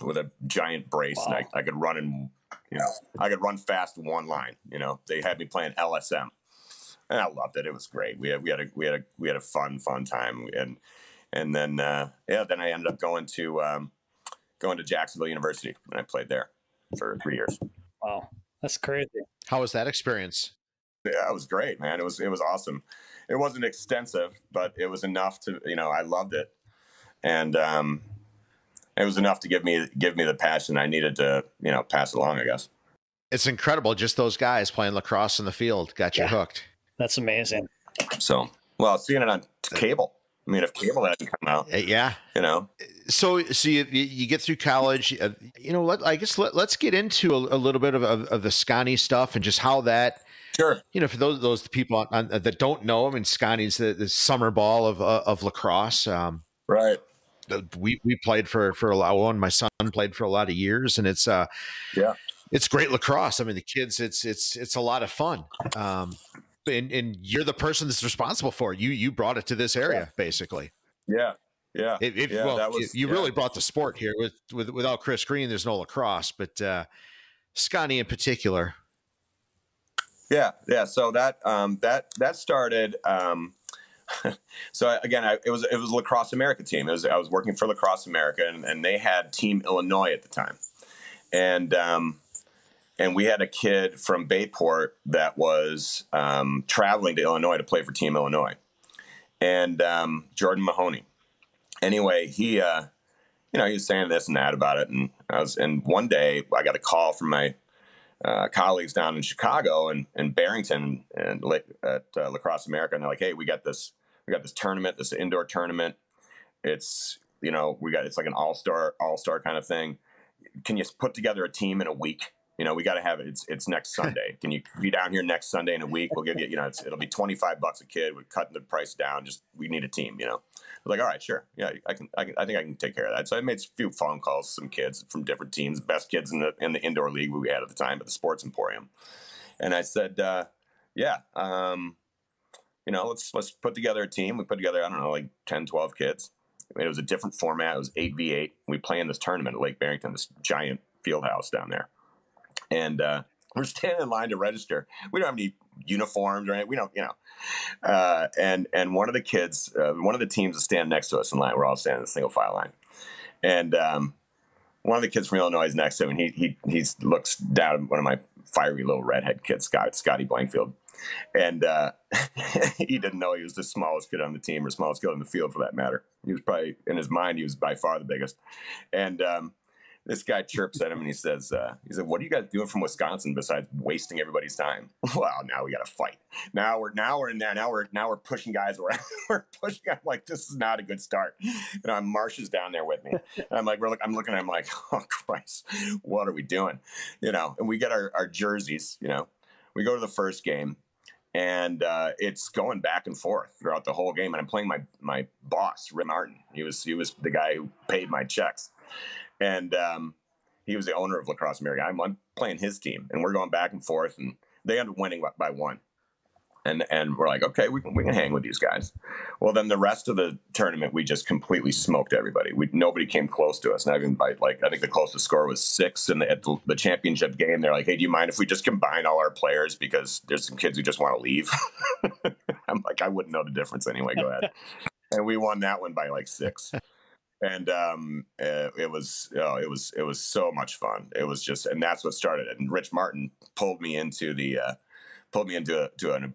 with a giant brace, and I could run in. You know, I could run fast in one line. You know, they had me playing LSM, and I loved it. It was great. We had a fun time, and then then I ended up going to Jacksonville University, and I played there for 3 years. Wow, that's crazy. How was that experience? Yeah, it was great, man. It was awesome. It wasn't extensive, but it was enough to, you know, I loved it, and it was enough to give me the passion I needed to, you know, pass along, I guess. It's incredible. Just those guys playing lacrosse in the field got you hooked. That's amazing. So, well, seeing it on cable. I mean, if cable hadn't come out, you know. So you get through college. You know, let's get into a little bit of the Sconnie stuff and just how that. Sure. You know, for those people that don't know, I mean, Sconnie's the summer ball of lacrosse. Right. We played for a lot. My son played for a lot of years, and it's great lacrosse. I mean, the kids, it's a lot of fun. And you're the person that's responsible for it. You brought it to this area, basically. Yeah. You really brought the sport here. Without Chris Green, there's no lacrosse, but Sconnie in particular. Yeah. So that started. So again, it was a Lacrosse America team. I was working for Lacrosse America, and they had Team Illinois at the time, and we had a kid from Bayport that was traveling to Illinois to play for Team Illinois, and Jordan Mahoney. Anyway, he was saying this and that about it, and one day I got a call from my colleagues down in Chicago and Barrington and at Lacrosse America, and they're like, "Hey, we got this tournament, this indoor tournament. It's it's like an all-star kind of thing. Can you put together a team in a week? You know, we got to have it. It's next Sunday. Can you be down here next Sunday in a week? We'll give you, it'll be $25 a kid. We're cutting the price down. Just, we need a team, you know." I was like, all right, sure. Yeah, I think I can take care of that. So I made a few phone calls to some kids from different teams, best kids in the indoor league we had at the time, at the Sports Emporium. And I said, let's put together a team. We put together, I don't know, like 10, 12 kids. I mean, it was a different format. It was 8v8. We play in this tournament at Lake Barrington, this giant field house down there. And we're standing in line to register. We don't have any uniforms or anything. We don't, and one of the kids, one of the teams is standing next to us in line. We're all standing in a single file line. And one of the kids from Illinois is next to him, and he looks down at one of my fiery little redhead kids, Scotty Blankfield. And he didn't know he was the smallest kid on the team, or smallest kid on the field for that matter. He was probably, in his mind, he was by far the biggest. And this guy chirps at him and he said, "What are you guys doing from Wisconsin besides wasting everybody's time?" Well, now we got to fight. Now we're in there. Now we're pushing guys around. We're pushing. I'm like, this is not a good start. And Marsh is down there with me. And I'm like, I'm looking at him like, oh Christ, what are we doing? And we get our jerseys. We go to the first game. And it's going back and forth throughout the whole game. And I'm playing my boss, Rim Martin. He was the guy who paid my checks. And he was the owner of Lacrosse America. I'm playing his team. And we're going back and forth. And they end up winning by 1. And we're like, okay, we can hang with these guys. Well, then the rest of the tournament, we just completely smoked everybody. Nobody came close to us. Not even by, I think the closest score was 6. And at the championship game, they're like, hey, do you mind if we just combine all our players? Because there's some kids who just want to leave. I'm like, I wouldn't know the difference anyway. Go ahead. And we won that one by 6. And it was so much fun. It was just, and that's what started it. And Rich Martin pulled me into a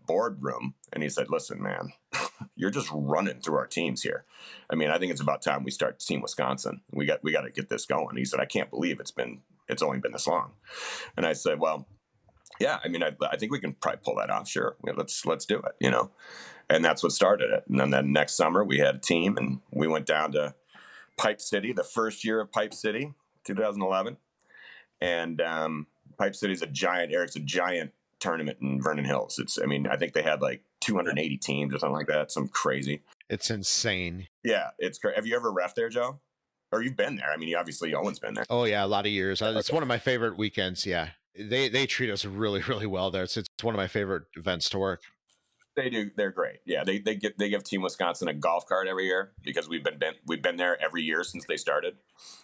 boardroom, and he said, "Listen, man, you're just running through our teams here. I mean, I think it's about time we start Team Wisconsin. We got to get this going." He said, "I can't believe it's only been this long." And I said, "Well, yeah, I mean, I think we can probably pull that off. Sure, let's do it, And that's what started it. And then next summer we had a team, and we went down to Pipe City, the first year of Pipe City, 2011. And Pipe City is a giant tournament in Vernon Hills. I think they had 280 teams or something like that. Some crazy. It's insane. Yeah, it's great. Have you ever reffed there, Joe? Or you've been there? I mean, obviously Owen's been there. Oh yeah, a lot of years. It's one of my favorite weekends. Yeah, they treat us really, really well there. It's one of my favorite events to work. They do. They're great. Yeah, they give Team Wisconsin a golf cart every year because we've been there every year since they started,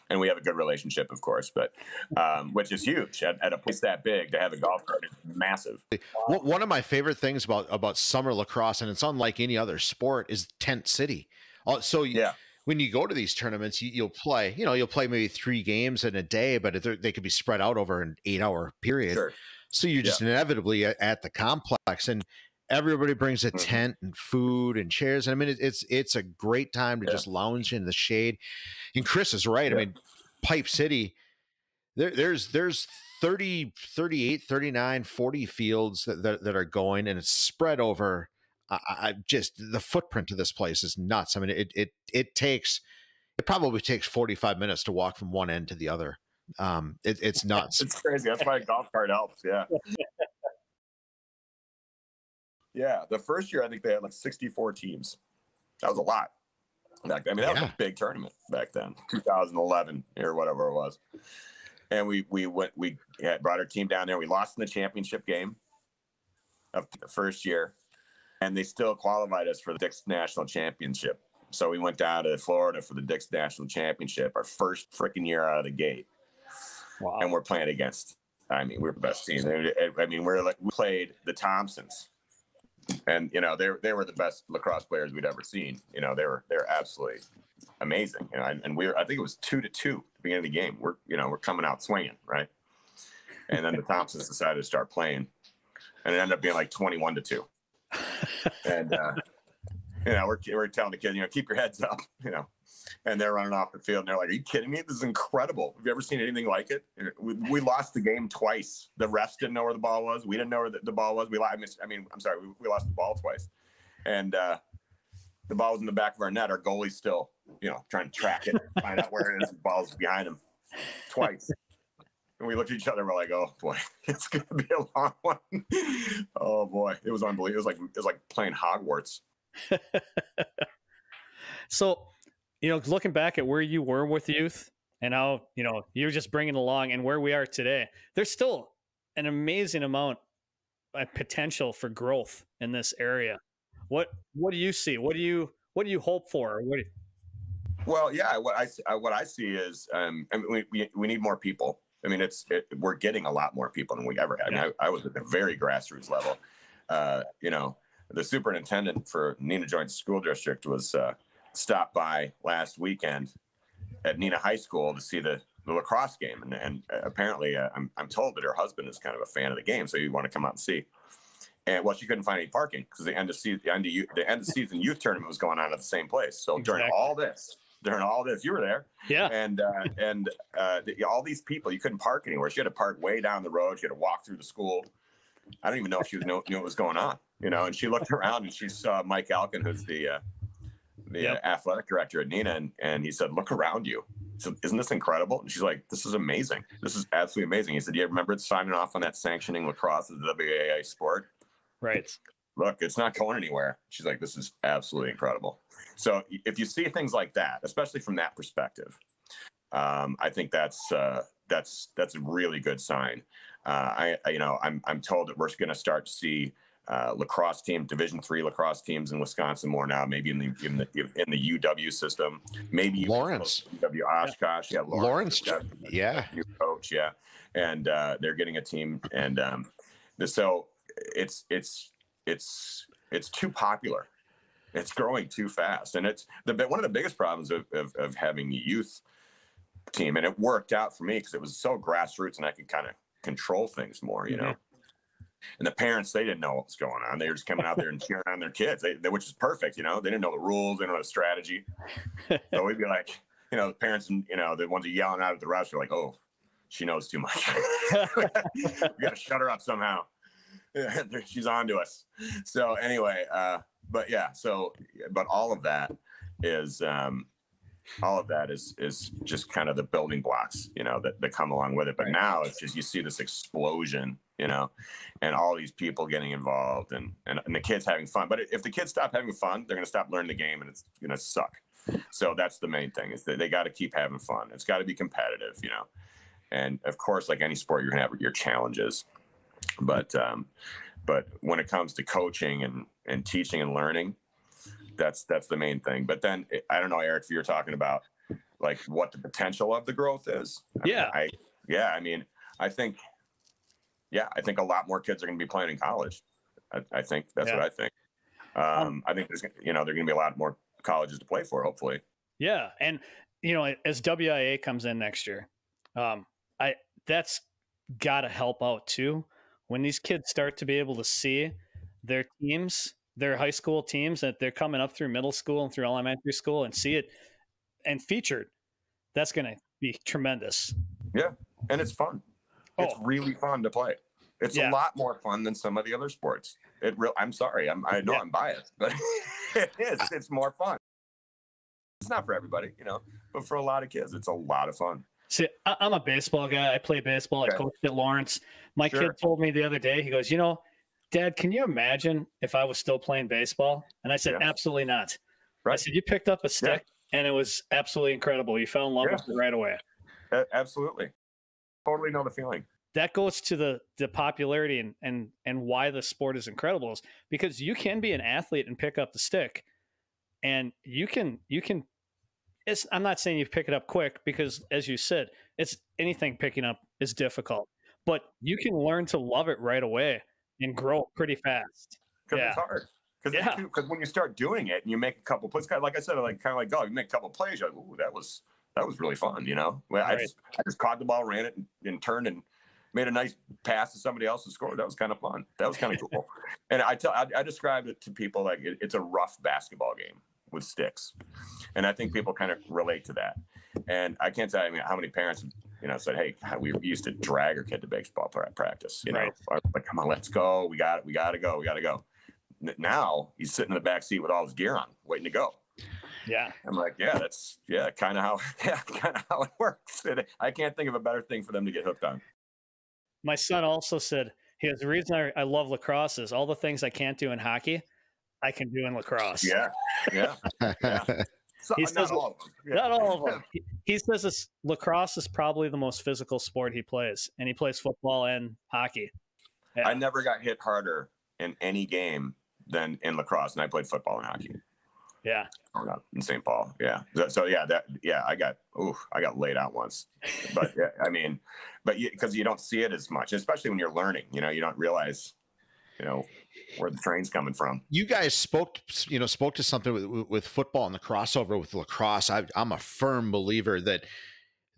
and we have a good relationship, of course. But which is huge at a place that big to have a golf cart is massive. One of my favorite things about summer lacrosse, and it's unlike any other sport, is tent city. So yeah. When you go to these tournaments, you'll play maybe 3 games in a day, but they could be spread out over an 8-hour period. Sure. So you're just inevitably at the complex, and everybody brings a tent and food and chairs. And I mean, it's a great time to just lounge in the shade. And Chris is right. Yeah. I mean, Pipe City, there's 30, 38, 39, 40 fields that are going, and it's spread over. Just the footprint of this place is nuts. I mean, it probably takes 45 minutes to walk from one end to the other. It's nuts. It's crazy. That's why a golf cart helps. Yeah. Yeah, the first year I think they had 64 teams. That was a lot. That was a big tournament back then, 2011 or whatever it was. And we brought our team down there. We lost in the championship game of the first year, and they still qualified us for the Dix National Championship. So we went down to Florida for the Dix National Championship, our first freaking year out of the gate. Wow. And we're playing against, we're the best team. We played the Thompsons. And they were the best lacrosse players we'd ever seen. They're absolutely amazing. And I think it was 2-2 at the beginning of the game. We're coming out swinging, right? And then the Thompsons decided to start playing, and it ended up being 21-2. And we're telling the kids, keep your heads up, And they're running off the field, and they're like, "Are you kidding me? This is incredible. Have you ever seen anything like it?" We lost the game twice. The refs didn't know where the ball was. We didn't know where the ball was. We lost the ball twice. And the ball was in the back of our net. Our goalie's still, trying to track it, find out where it is. The ball's behind him twice. And we looked at each other. We're like, "Oh boy, it's going to be a long one." Oh boy, it was unbelievable. It was like playing Hogwarts. So, looking back at where you were with youth and how, you're just bringing along and where we are today, there's still an amazing amount of potential for growth in this area. What do you see? What do you hope for? Well, yeah, what I see is, we need more people. We're getting a lot more people than we ever had. I was at the very grassroots level. The superintendent for Neenah Joint School District was stopped by last weekend at Neenah High School to see the the lacrosse game, and apparently I'm told that her husband is kind of a fan of the game, so you want to come out and see. And well, she couldn't find any parking because the end of season youth tournament was going on at the same place. So during all this, you were there. Yeah. And all these people, you couldn't park anywhere. She had to park way down the road. She had to walk through the school. I don't even know if she knew what was going on, and she looked around and she saw Mike Alkin, who's the athletic director at Neenah, and he said, "Look around you." So isn't this incredible? And she's like, "This is amazing. This is absolutely amazing." He said, "Do you remember signing off on that sanctioning lacrosse as a WAA sport?" Right. Look, it's not going anywhere. She's like, "This is absolutely incredible." So if you see things like that, especially from that perspective, I think that's a really good sign. I'm told that we're going to start to see lacrosse team, Division III lacrosse teams in Wisconsin more now. Maybe in the UW system. Maybe Lawrence, UW Oshkosh, yeah, Lawrence, yeah, new coach, yeah, and they're getting a team, and so it's too popular. It's growing too fast, and it's one of the biggest problems of having a youth team. And it worked out for me because it was so grassroots, and I could kind of control things more, And the parents, they didn't know what was going on. They were just coming out there and cheering on their kids, which is perfect. They didn't know the rules, they didn't know the strategy. So we'd be like, the parents, and the ones who are yelling out at the refs are like, "Oh, she knows too much. We got to shut her up somehow. She's on to us." So anyway, but all of that is just kind of the building blocks, that come along with it. But now it's just, you see this explosion, and all these people getting involved and the kids having fun. But if the kids stop having fun, they're going to stop learning the game, and it's going to suck. So that's the main thing, is that they got to keep having fun. It's got to be competitive, and of course, like any sport, you're going to have your challenges. But when it comes to coaching and teaching and learning, that's the main thing. But then I don't know, Eric, if you're talking about like what the potential of the growth is. I think a lot more kids are going to be playing in college. I think that's what I think. I think there's there are going to be a lot more colleges to play for, hopefully. Yeah, and as WIA comes in next year, that's got to help out too. When these kids start to be able to see their teams, their high school teams that they're coming up through middle school and through elementary school, and see it and featured, that's going to be tremendous. Yeah, and it's fun. It's really fun to play. It's a lot more fun than some of the other sports. I'm sorry. I know I'm biased, but it is. It's more fun. It's not for everybody, but for a lot of kids, it's a lot of fun. See, I'm a baseball guy. I play baseball. I coached at Lawrence. My kid told me the other day, he goes, "Dad, can you imagine if I was still playing baseball?" And I said, "Absolutely not." Right. I said, "You picked up a stick and it was absolutely incredible. You fell in love with it right away." Absolutely. Totally know the feeling. That goes to the popularity and why the sport is incredible, is because you can be an athlete and pick up the stick, and you can I'm not saying you pick it up quick, because as you said, it's anything picking up is difficult, but you can learn to love it right away and grow pretty fast. Because it's hard. Because when you start doing it and you make a couple plays, like I said, kind of like golf, you make a couple plays, you're like, "Ooh, that was really fun," I just caught the ball, ran it, and turned and made a nice pass to somebody else and scored. That was kind of fun. That was kind of cool. And I described it to people like it's a rough basketball game with sticks, and I think people kind of relate to that. And I can't tell you how many parents said, "Hey, we used to drag our kid to baseball practice. Like, come on, let's go. We got to go. Now he's sitting in the back seat with all his gear on, waiting to go." Yeah. I'm like, that's kind of how it works. I can't think of a better thing for them to get hooked on. My son also said, the reason I love lacrosse is all the things I can't do in hockey, I can do in lacrosse. Yeah. So, not all of them. Yeah. Not all of them. He says lacrosse is probably the most physical sport he plays, and he plays football and hockey. Yeah. I never got hit harder in any game than in lacrosse, and I played football and hockey. Yeah. In St. Paul. Yeah. So I got laid out once, but because you don't see it as much, especially when you're learning, you don't realize, where the train's coming from. You guys spoke to something with football and the crossover with lacrosse. I'm a firm believer that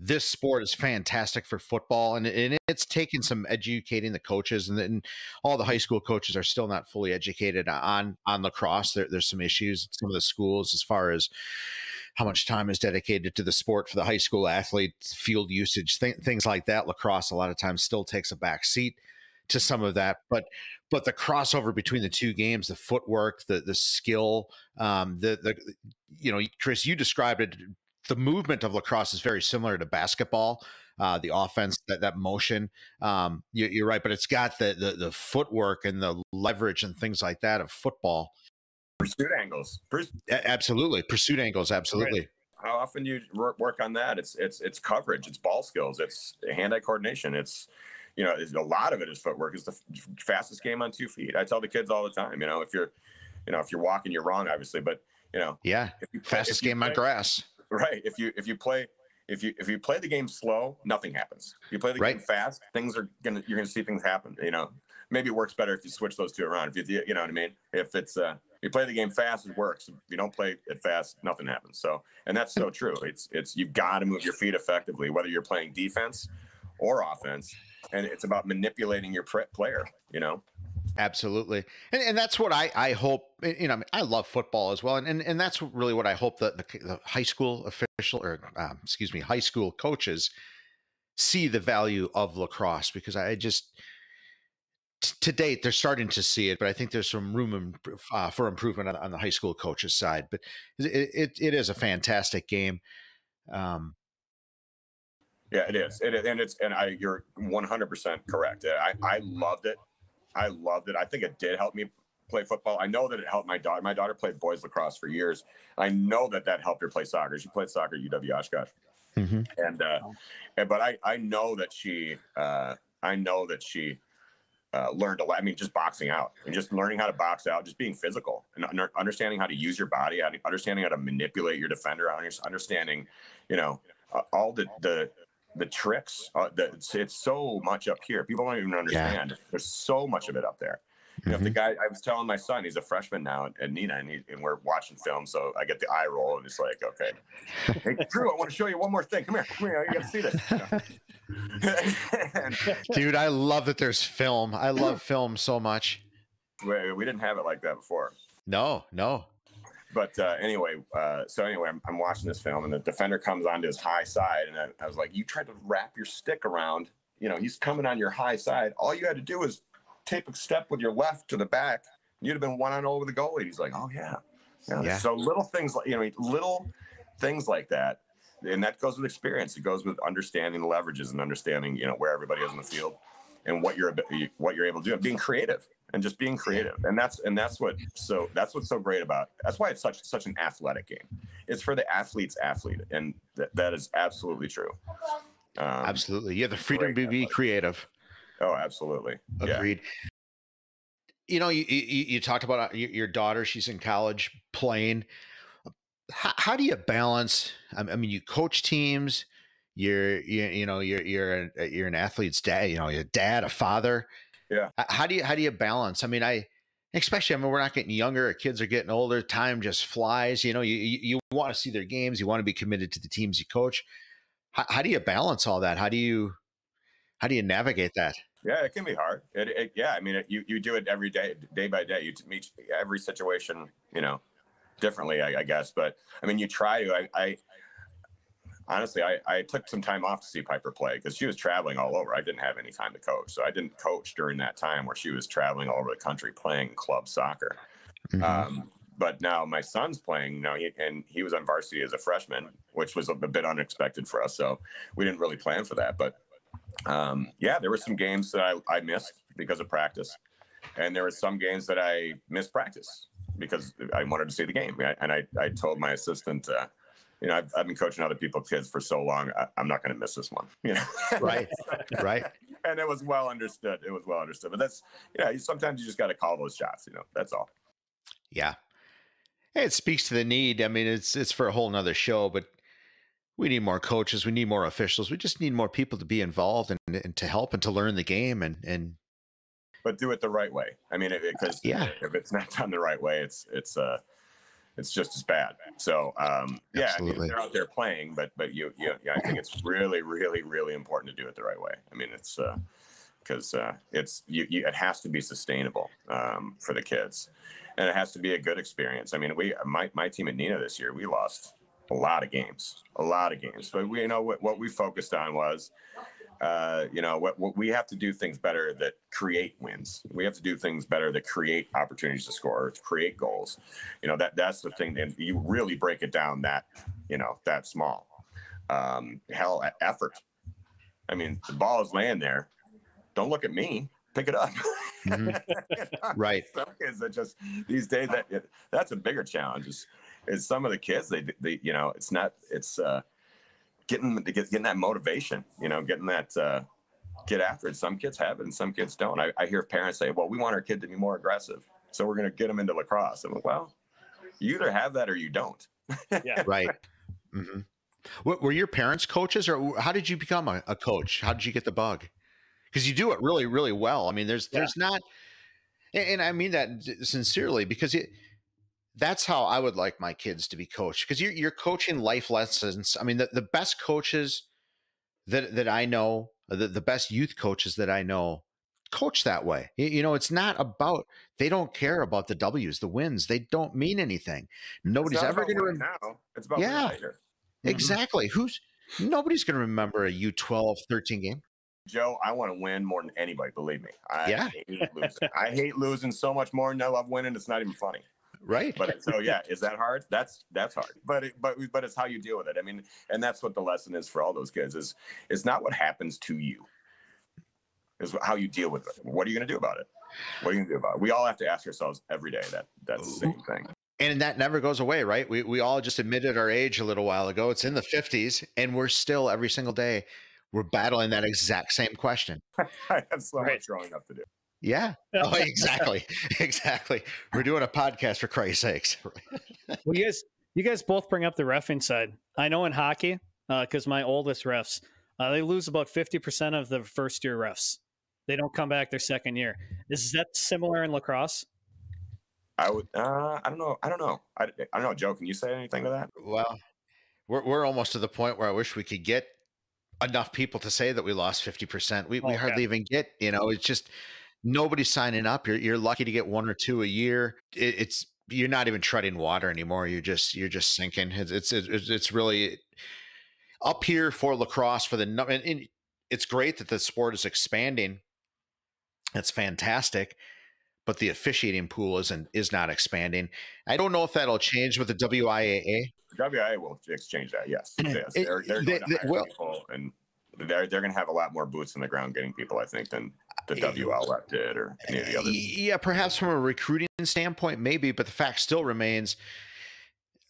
this sport is fantastic for football, and it's taken some educating the coaches, and then all the high school coaches are still not fully educated on lacrosse. There's some issues at some of the schools as far as how much time is dedicated to the sport for the high school athletes, field usage, things like that. Lacrosse a lot of times still takes a back seat to some of that, but the crossover between the two games, the footwork, the skill, Chris, you described it. The movement of lacrosse is very similar to basketball. The offense, that motion, you're right, but it's got the footwork and the leverage and things like that of football. Pursuit angles. Absolutely. Pursuit angles. Absolutely. Right. How often do you work on that? It's coverage, it's ball skills, it's hand-eye coordination. It's, a lot of it is footwork. It's the fastest game on 2 feet. I tell the kids all the time, if you're walking, you're wrong, obviously, but fastest game on grass. Right. If you play the game slow, nothing happens. If you play the game fast, you're gonna see things happen. Maybe it works better if you switch those two around. If you know what I mean? If it's you play the game fast, it works. If you don't play it fast, nothing happens. So, and that's so true. It's you've got to move your feet effectively, whether you're playing defense or offense, and it's about manipulating your player. Absolutely. And that's what I hope, I love football as well. And that's really what I hope that the high school high school coaches see the value of lacrosse, because I just, to date, they're starting to see it, but I think there's some room for improvement on the high school coaches side, but it is a fantastic game. Yeah, it is. You're 100% correct. I loved it. I think it did help me play football. I know that it helped my daughter. My daughter played boys lacrosse for years. I know that helped her play soccer. She played soccer at UW Oshkosh. Mm-hmm. But I know that she learned a lot. I mean, just boxing out and just learning how to box out, just being physical and understanding how to use your body, understanding how to manipulate your defender, understanding, all the tricks. It's so much up here. People don't even understand. Yeah. There's so much of it up there. If the guy, I was telling my son, he's a freshman now at Neenah, and we're watching film, so I get the eye roll, and it's like, okay, hey, Drew, I want to show you one more thing. Come here, you got to see this. Dude, I love that there's film. I love film so much. We didn't have it like that before. No. But anyway, I'm watching this film, and the defender comes onto his high side, and I was like, you tried to wrap your stick around, he's coming on your high side. All you had to do is take a step with your left to the back. You'd have been 1-on over the goalie. He's like, oh yeah. So little things like that, and that goes with experience. It goes with understanding the leverages and understanding, where everybody is in the field and what you're able to do, and being creative. And just being creative, and that's what's so great about it. That's why it's such an athletic game. It's for the athlete's athlete, and that is absolutely true. Absolutely, you have the freedom to be creative. Oh, absolutely. Agreed. Yeah. You talked about your daughter. She's in college playing. How do you balance? I mean, you coach teams. You're an athlete's dad. You're a dad, a father. Yeah. How do you balance? I mean, we're not getting younger. Our kids are getting older. Time just flies. You want to see their games. You want to be committed to the teams you coach. How do you balance all that? How do you navigate that? Yeah, it can be hard. I mean, you do it every day by day. You meet every situation, differently, I guess. But I mean, you try to. Honestly, I took some time off to see Piper play because she was traveling all over. I didn't have any time to coach. So I didn't coach during that time where she was traveling all over the country playing club soccer. Mm-hmm. But now my son's playing, and he was on varsity as a freshman, which was a bit unexpected for us. So we didn't really plan for that. But there were some games that I missed because of practice. And there were some games that I missed practice because I wanted to see the game. And I told my assistant, I've been coaching other people's kids for so long. I'm not going to miss this one. Right. And it was well understood. But that's, sometimes you just got to call those shots. That's all. Yeah. It speaks to the need. I mean, it's for a whole nother show, but we need more coaches. We need more officials. We just need more people to be involved and to help and to learn the game and. But do it the right way. I mean, because if it's not done the right way, it's it's just as bad. So yeah, I mean, Absolutely. they're out there playing, but yeah, I think it's really, really, really important to do it the right way. I mean, it's because it has to be sustainable for the kids, and it has to be a good experience. I mean, my team at Neenah this year, we lost a lot of games, but we, what we focused on was, what we have to do things better that create wins. We have to do things better that create opportunities to score, to create goals. That's the thing. And you really break it down that small. Effort. I mean, the ball is laying there. Don't look at me. Pick it up. Mm-hmm. Right. Some kids that just these days that's a bigger challenge. Is some of the kids they it's getting that motivation. Getting that get after it. Some kids have it and some kids don't. I hear parents say, "Well, we want our kid to be more aggressive, so we're going to get them into lacrosse." I'm like, well, you either have that or you don't. Yeah. Right. Mm-hmm. Were your parents coaches, or how did you become a coach? How did you get the bug? Because you do it really, really well. I mean, there's not, and I mean that sincerely, because that's how I would like my kids to be coached. Because you're coaching life lessons. I mean, the best coaches that I know, the best youth coaches that I know, coach that way. It's not about, they don't care about the W's, the wins. They don't mean anything. Nobody's ever going to remember. It's about winning later. Exactly. Nobody's going to remember a U12, 13 game. Joe, I want to win more than anybody. Believe me. I hate losing. I hate losing so much more than I love winning. It's not even funny. Right. But so yeah, is that hard? That's hard. But it's how you deal with it. I mean, and that's what the lesson is for all those kids is not what happens to you. Is how you deal with it. What are you going to do about it? What are you going to do about it? We all have to ask ourselves every day that's the same thing. And that never goes away, right? We all just admitted our age a little while ago. It's in the 50s, and we're still every single day we're battling that exact same question. I have so much growing up to do. Yeah. Oh, exactly. Exactly. We're doing a podcast, for Christ's sakes. Well, you guys both bring up the reffing side. I know in hockey, because my oldest refs, they lose about 50% of the first year refs. They don't come back their second year. Is that similar in lacrosse? I would. I don't know. I don't know. Joe, can you say anything to that? Well, we're almost to the point where I wish we could get enough people to say that we lost 50%. We hardly even get. It's just nobody's signing up. You're lucky to get one or two a year. You're not even treading water anymore. You're just sinking. It's really up here for lacrosse for and it's great that the sport is expanding. That's fantastic. But the officiating pool is not expanding. I don't know if that'll change with the WIAA. WIAA will change that. Yes, they're going to hire people, and they're going to have a lot more boots on the ground getting people, I think, than the WLF did or any of the others. Yeah, perhaps from a recruiting standpoint, maybe, but the fact still remains.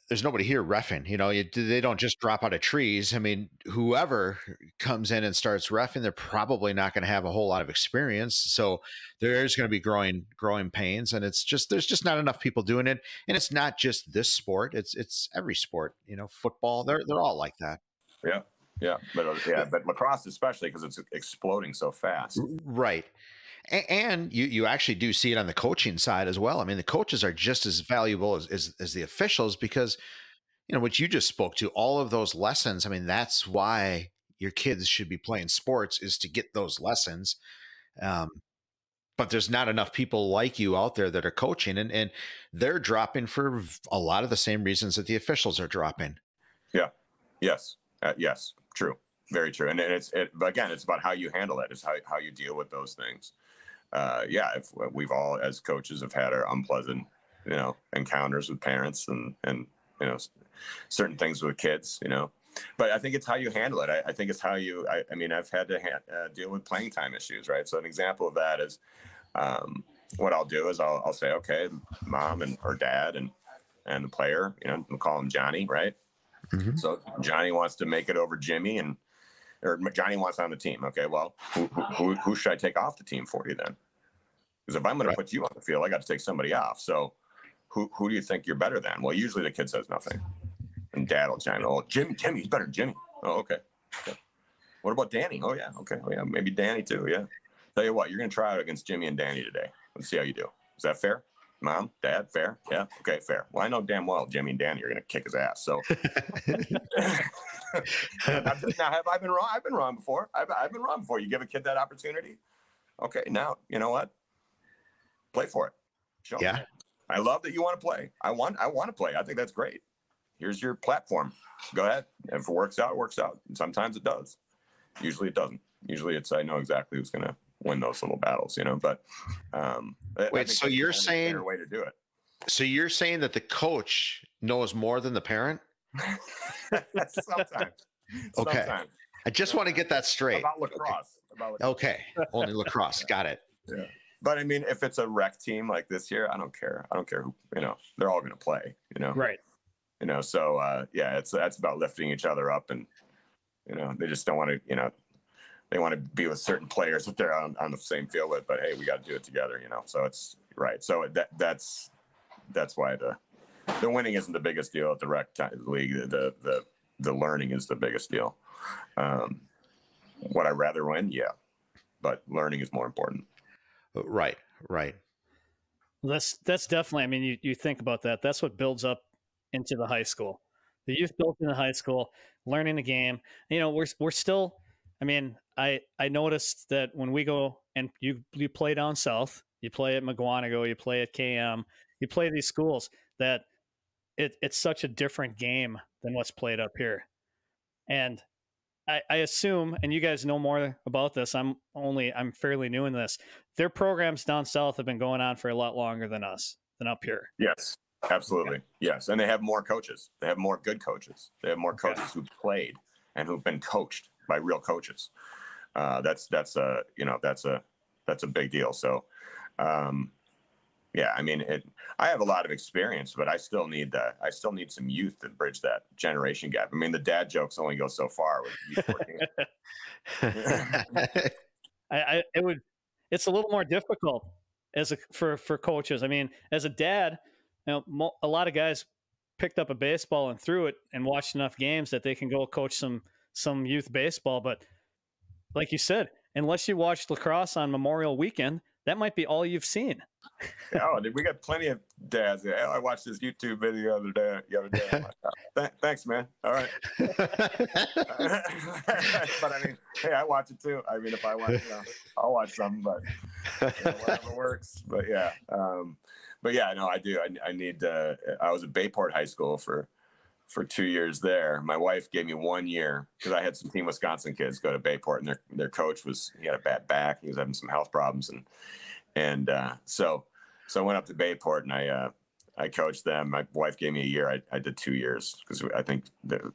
There's nobody here reffing. They don't just drop out of trees. I mean, whoever comes in and starts reffing, they're probably not going to have a whole lot of experience. So there's going to be growing pains, and there's just not enough people doing it. And it's not just this sport; it's every sport. Football, they're all like that. Yeah, but lacrosse especially because it's exploding so fast. Right. And you actually do see it on the coaching side as well. I mean, the coaches are just as valuable as the officials because, what you just spoke to, all of those lessons. I mean, that's why your kids should be playing sports, is to get those lessons. But there's not enough people like you out there that are coaching, and they're dropping for a lot of the same reasons that the officials are dropping. Yeah. Yes. Yes. True. Very true. And but again, it's about how you handle it. It's how you deal with those things. If we've all, as coaches, have had our unpleasant, encounters with parents and certain things with kids, but I think it's how you handle it. I think it's how you, I mean, I've had to deal with playing time issues, right? So an example of that is, what I'll do is I'll say, okay, mom or dad and the player, we'll call him Johnny, right? Mm-hmm. So Johnny wants to make it over Jimmy or Johnny wants on the team. Okay, well, who should I take off the team for you then? Because if I'm going to put you on the field, I got to take somebody off. So who do you think you're better than? Well, usually the kid says nothing. And dad will chime in, oh, Jimmy's better than Jimmy. Oh, okay. What about Danny? Oh, yeah. Okay. Oh, yeah. Maybe Danny too. Yeah. Tell you what, you're going to try out against Jimmy and Danny today. Let's see how you do. Is that fair? Mom, Dad, fair? Yeah, okay, fair. Well, I know damn well Jimmy and Danny are going to kick his ass. So now, have I been wrong? I've been wrong before. I've been wrong before. You give a kid that opportunity. Okay, now you know what? Play for it. Show me. I love that you want to play. I want to play. I think that's great. Here's your platform. Go ahead. If it works out, it works out. And sometimes it does. Usually it doesn't. Usually it's I know exactly who's going to win those little battles, you know. But wait, so you're saying a way to do it. So you're saying that the coach knows more than the parent? Sometimes. Okay. Sometimes. I just want to get that straight. About lacrosse. Okay. Only lacrosse. Got it. Yeah. But I mean, if it's a rec team like this year, I don't care. I don't care who, you know, they're all going to play, you know? Right. You know, so that's about lifting each other up, and, you know, they just don't want to, you know, they want to be with certain players that they're on the same field with, but hey, we got to do it together, you know? So it's right. So that's why the winning isn't the biggest deal at the rec league. The learning is the biggest deal. Would I rather win? Yeah. But learning is more important. Right. That's definitely, I mean, you think about that. That's what builds up into the high school. The youth built in the high school, learning the game. You know, we're still, I mean, I noticed that when we go and you play down south, you play at McGuanago, you play at KM, you play these schools, that it's such a different game than what's played up here. And I assume, and you guys know more about this, I'm fairly new in this, their programs down south have been going on for a lot longer than us, than up here. Yes, absolutely. Okay. Yes. And they have more coaches. They have more good coaches. They have more coaches who've played and who've been coached by real coaches. That's a big deal. So, yeah, I mean, I have a lot of experience, but I still need some youth to bridge that generation gap. I mean, the dad jokes only go so far with youth 14. It's a little more difficult for coaches. I mean, as a dad, you know, a lot of guys picked up a baseball and threw it and watched enough games that they can go coach some youth baseball. But like you said, unless you watched lacrosse on Memorial Weekend, that might be all you've seen. We got plenty of dads. I watched this YouTube video the other day. I'm like, thanks, man. All right. But I mean, hey, I watch it too. I mean, if I want, you know, I'll watch something, but whatever works. But yeah, no, I do. I need. I was at Bayport High School for 2 years there. My wife gave me 1 year because I had some Team Wisconsin kids go to Bayport, and their coach he had a bad back. He was having some health problems, and so I went up to Bayport and I coached them. My wife gave me a year. I did 2 years because I think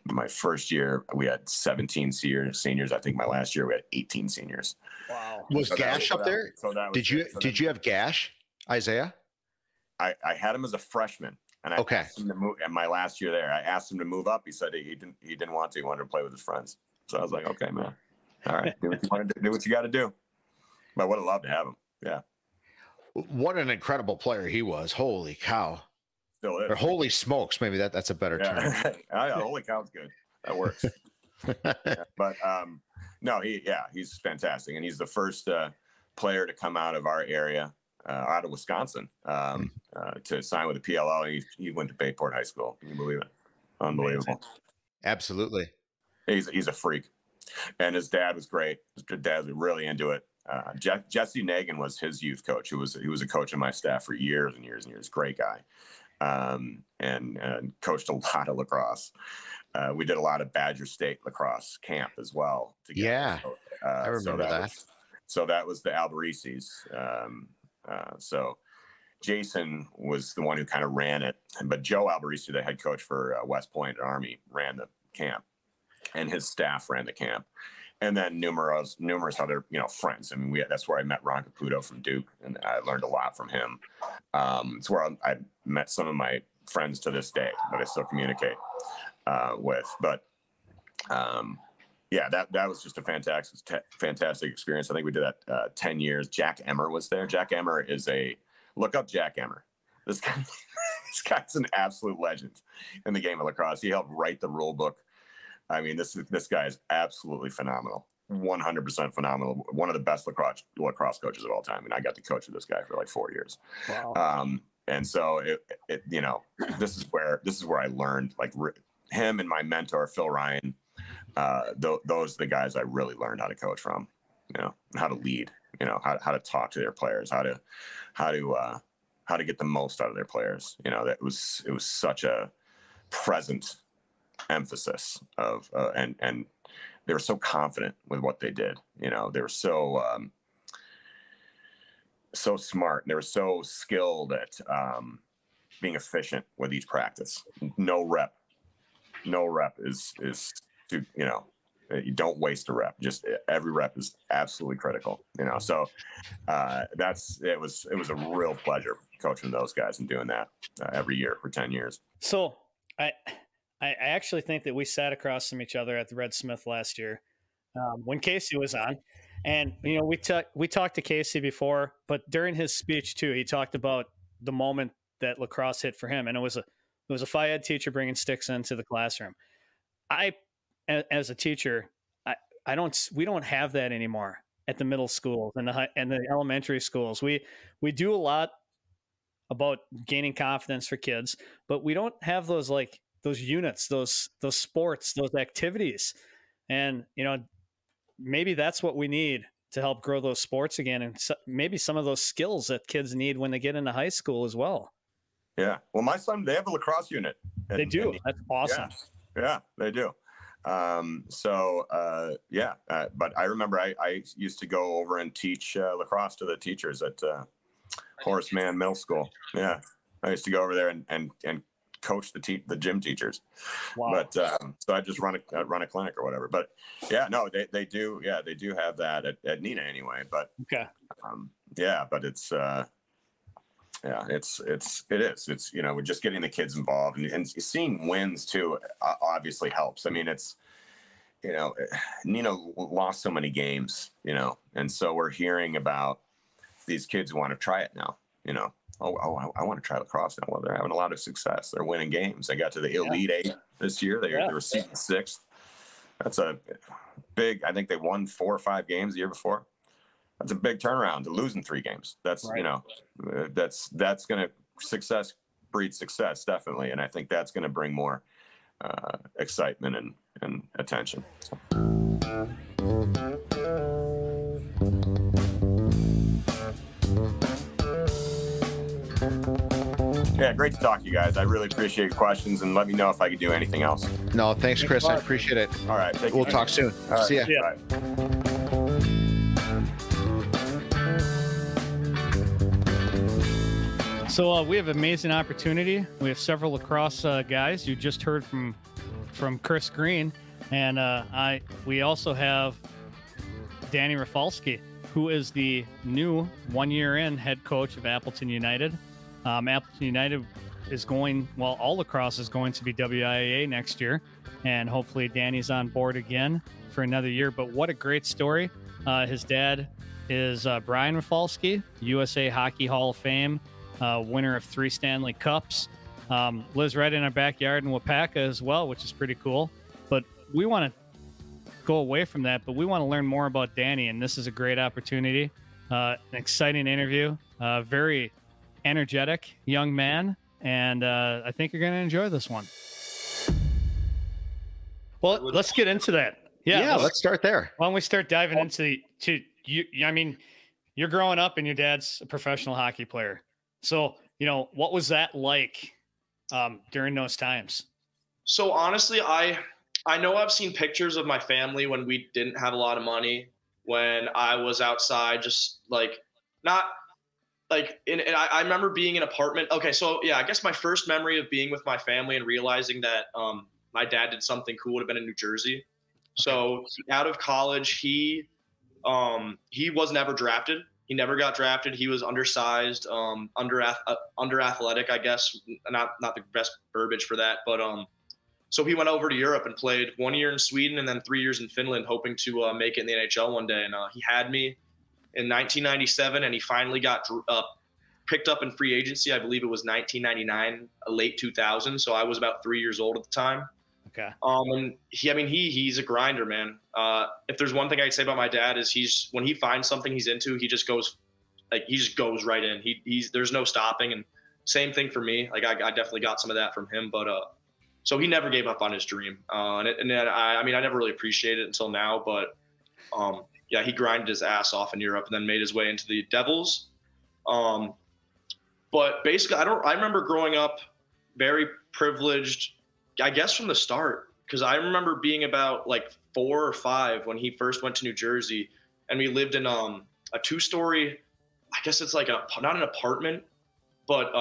my first year we had 17 seniors. I think my last year we had 18 seniors. Wow. Was Gash up there? Did you have Gash, Isaiah? I had him as a freshman. And I asked him to move. And my last year there, I asked him to move up. He said he didn't want to. He wanted to play with his friends. So I was like, okay, man. All right, do what you want to do. What you got to do. But I would have loved to have him. Yeah. What an incredible player he was. Holy cow. Still is. Or holy smokes. Maybe that's a better term. Holy cow's good. That works. But no, he's fantastic. And he's the first player to come out of our area. Out of Wisconsin to sign with the PLL. He went to Bayport High School. Can you believe it? Unbelievable. Absolutely. He's a freak. And his dad was great. His dad was really into it. Jesse Nagin was his youth coach. He was a coach on my staff for years and years and years. Great guy. And coached a lot of lacrosse. We did a lot of Badger State lacrosse camp as well together. Yeah. I remember that. So that was the Alberices. So Jason was the one who kind of ran it, but Joe Alberisi, the head coach for West Point Army, ran the camp, and his staff ran the camp, and then numerous other friends. I mean, that's where I met Ron Caputo from Duke, and I learned a lot from him. It's where I met some of my friends to this day that I still communicate with. But yeah, that was just a fantastic experience. I think we did that 10 years. Jack Emmer was there. Jack Emmer look up Jack Emmer. This guy's an absolute legend in the game of lacrosse. He helped write the rule book. I mean, this guy is absolutely phenomenal. 100% phenomenal. One of the best lacrosse coaches of all time. And I got to coach with this guy for like 4 years. Wow. And so you know, this is where I learned, like, him and my mentor, Phil Ryan. Those are the guys I really learned how to coach from, you know, how to lead, you know, how to talk to their players, how to get the most out of their players. You know, it was such a present emphasis of, and they were so confident with what they did. You know, they were so smart. They were so skilled at being efficient with each practice. No rep is to, you know, you don't waste a rep. Just every rep is absolutely critical, you know? So it was a real pleasure coaching those guys and doing that every year for 10 years. So I actually think that we sat across from each other at the Red Smith last year when Casey was on. And, you know, we talked to Casey before, but during his speech too, he talked about the moment that lacrosse hit for him. And it was a Phi Ed teacher bringing sticks into the classroom. As a teacher, we don't have that anymore at the middle schools and the elementary schools. We do a lot about gaining confidence for kids, but we don't have those units, those sports, those activities. And, you know, maybe that's what we need to help grow those sports again, and maybe some of those skills that kids need when they get into high school as well. Yeah. Well, my son, they have a lacrosse unit. They do. That's awesome. Yeah, they do. But I remember I used to go over and teach lacrosse to the teachers at Horace Mann Middle School. Yeah. I used to go over there and coach the gym teachers. Wow. But so I just run a clinic or whatever. But yeah, no, they do. Yeah, they do have that at Neenah anyway. But okay. But it's it's, you know, we're just getting the kids involved, and seeing wins too obviously helps. I mean, it's, you know, Neenah lost so many games, you know, and so we're hearing about these kids who want to try it now, you know. I want to try lacrosse now. Well, they're having a lot of success. They're winning games. They got to the Elite Eight this year. They were seeded 6th. That's a big, I think they won 4 or 5 games the year before. That's a big turnaround to losing 3 games. That's right. You know, that's going to success breeds success, definitely. And I think that's going to bring more excitement and attention. So. Yeah, great to talk to you guys. I really appreciate your questions, and let me know if I could do anything else. No, thanks, Chris. I appreciate it. All right. We'll talk soon. All right. See ya. Yeah. So we have an amazing opportunity. We have several lacrosse guys. You just heard from Chris Green, and we also have Danny Rafalski, who is the new 1-year-in head coach of Appleton United. Appleton United is all lacrosse is going to be WIAA next year, and hopefully Danny's on board again for another year. But what a great story. His dad is Brian Rafalski, USA Hockey Hall of Fame, winner of 3 Stanley Cups. Lives right in our backyard in Wapaka as well, which is pretty cool. But we want to go away from that, but we want to learn more about Danny, and this is a great opportunity. An exciting interview, very energetic young man, and I think you're going to enjoy this one. Well, let's get into that. Yeah, let's start there. Why don't we start diving into you? I mean, you're growing up and your dad's a professional hockey player. So, you know, what was that like during those times? So honestly, I know I've seen pictures of my family when we didn't have a lot of money, when I was outside, just like not like I remember being in an apartment. Okay, so yeah, I guess my first memory of being with my family and realizing that my dad did something cool would have been in New Jersey. So out of college, he was never drafted. He never got drafted. He was undersized, under athletic, I guess. Not the best verbiage for that, but so he went over to Europe and played 1 year in Sweden and then 3 years in Finland, hoping to make it in the NHL one day. And he had me in 1997, and he finally got picked up in free agency. I believe it was 1999, late 2000. So I was about 3 years old at the time. Okay. And he's a grinder, man. If there's one thing I'd say about my dad is when he finds something he's into, he just goes right in. There's no stopping. And same thing for me. Like I definitely got some of that from him, but so he never gave up on his dream. I never really appreciated it until now, but yeah, he grinded his ass off in Europe and then made his way into the Devils. But basically, I remember growing up very privileged, I guess from the start, because I remember being about like 4 or 5 when he first went to New Jersey, and we lived in a 2-story, I guess it's like not an apartment, but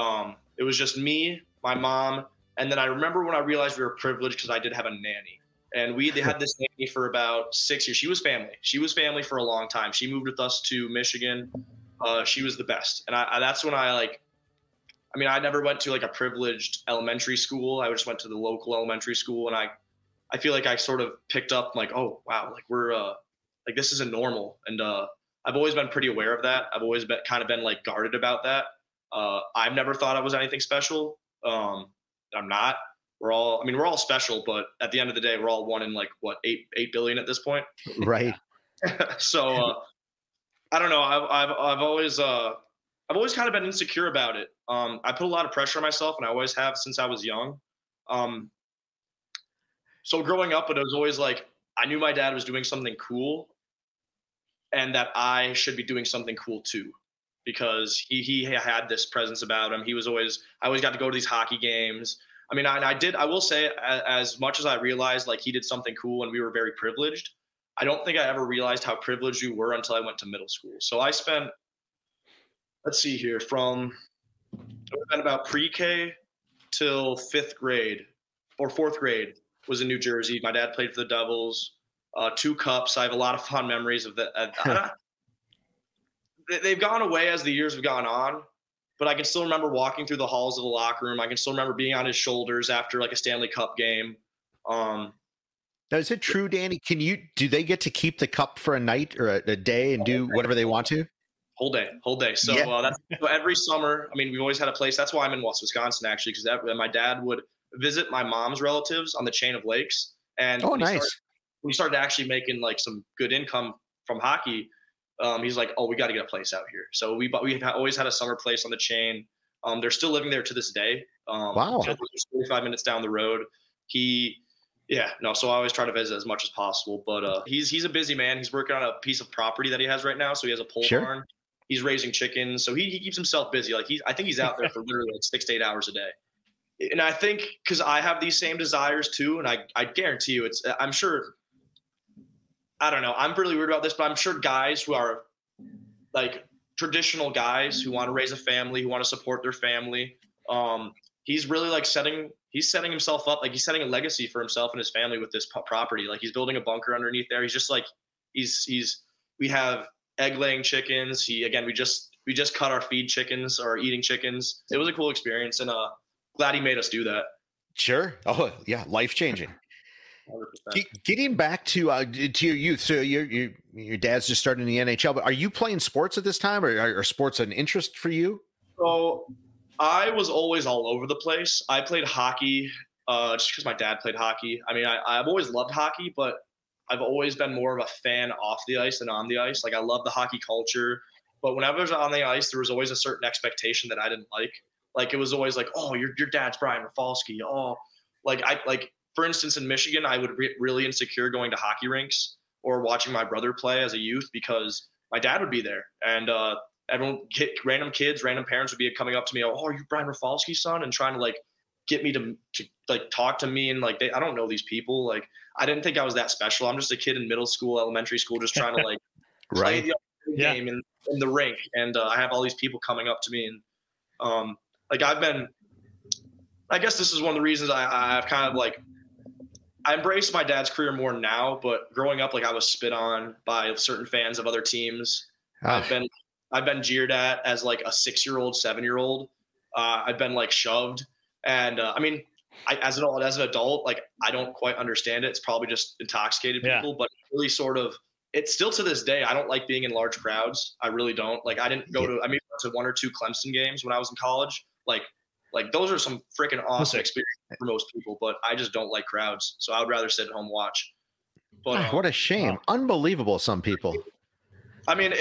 it was just me, my mom, and then I remember when I realized we were privileged because I did have a nanny. And they had this nanny for about 6 years. She was family. She was family for a long time. She moved with us to Michigan. She was the best. And that's when I never went to like a privileged elementary school. I just went to the local elementary school, and I feel like I sort of picked up like, oh wow, like we're like this isn't normal. And I've always been pretty aware of that. I've always been like guarded about that. I've never thought I was anything special. I'm not. We're all special, but at the end of the day, we're all one in like what 8 billion at this point. Right. So I don't know. I've always kind of been insecure about it. I put a lot of pressure on myself, and I always have since I was young. So growing up, it was always like I knew my dad was doing something cool, and that I should be doing something cool too, because he had this presence about him. I always got to go to these hockey games. I mean, I will say, as much as I realized like he did something cool and we were very privileged, I don't think I ever realized how privileged we were until I went to middle school. So I spent, let's see here, from about pre-K till 5th grade or 4th grade was in New Jersey. My dad played for the Devils, 2 cups. I have a lot of fond memories of that. They've gone away as the years have gone on, but I can still remember walking through the halls of the locker room. I can still remember being on his shoulders after like a Stanley Cup game. Now, is it true, Danny? Do they get to keep the cup for a night or a day and do whatever they want to? Whole day. So yeah. So every summer, I mean, we've always had a place. That's why I'm in Wisconsin, actually, because my dad would visit my mom's relatives on the chain of lakes. And nice. When he started actually making like some good income from hockey, he's like, oh, we got to get a place out here. So we always had a summer place on the chain. They're still living there to this day. Wow. 45 minutes down the road. So I always try to visit as much as possible. But he's a busy man. He's working on a piece of property that he has right now. So he has a pole barn. He's raising chickens. So he keeps himself busy. Like I think he's out there for literally like 6 to 8 hours a day. And I think because I have these same desires too, and I guarantee you I'm sure, I don't know, I'm really weird about this, but I'm sure guys who are like traditional guys who want to raise a family, who want to support their family, he's really like setting himself up, like he's setting a legacy for himself and his family with this property. Like he's building a bunker underneath there. He's just like, we have egg laying chickens. We just cut our feed chickens or eating chickens. It was a cool experience, and glad he made us do that. Sure. Oh yeah. Life-changing. 100%. Getting back to your youth. So your dad's just starting in the NHL, but are you playing sports at this time, or are sports an interest for you? So I was always all over the place. I played hockey just because my dad played hockey. I mean, I've always loved hockey, but I've always been more of a fan off the ice than on the ice. Like I love the hockey culture, but whenever I was on the ice, there was always a certain expectation that I didn't like. Like it was always like, oh, your dad's Brian Rafalski. Oh, for instance, in Michigan, I would really insecure going to hockey rinks or watching my brother play as a youth because my dad would be there, and random parents would be coming up to me, oh, are you Brian Rafalski's son, and trying to like get me to like talk to me, and like I don't know these people. Like I didn't think I was that special. I'm just a kid in middle school, elementary school, just trying to like play the game in the rink, and I have all these people coming up to me, and I guess this is one of the reasons I've kind of like. I embrace my dad's career more now, but growing up, like I was spit on by certain fans of other teams. I've been jeered at as like a 6-year-old, 7-year-old. I've been like shoved, and as an adult, like I don't quite understand it. It's probably just intoxicated people, but really sort of. It's still to this day. I don't like being in large crowds. I really don't. Like I didn't go to. I maybe went to 1 or 2 Clemson games when I was in college. Like those are some freaking awesome experiences for most people, but I just don't like crowds. So I would rather sit at home and watch. But what a shame. Unbelievable. Some people. I mean,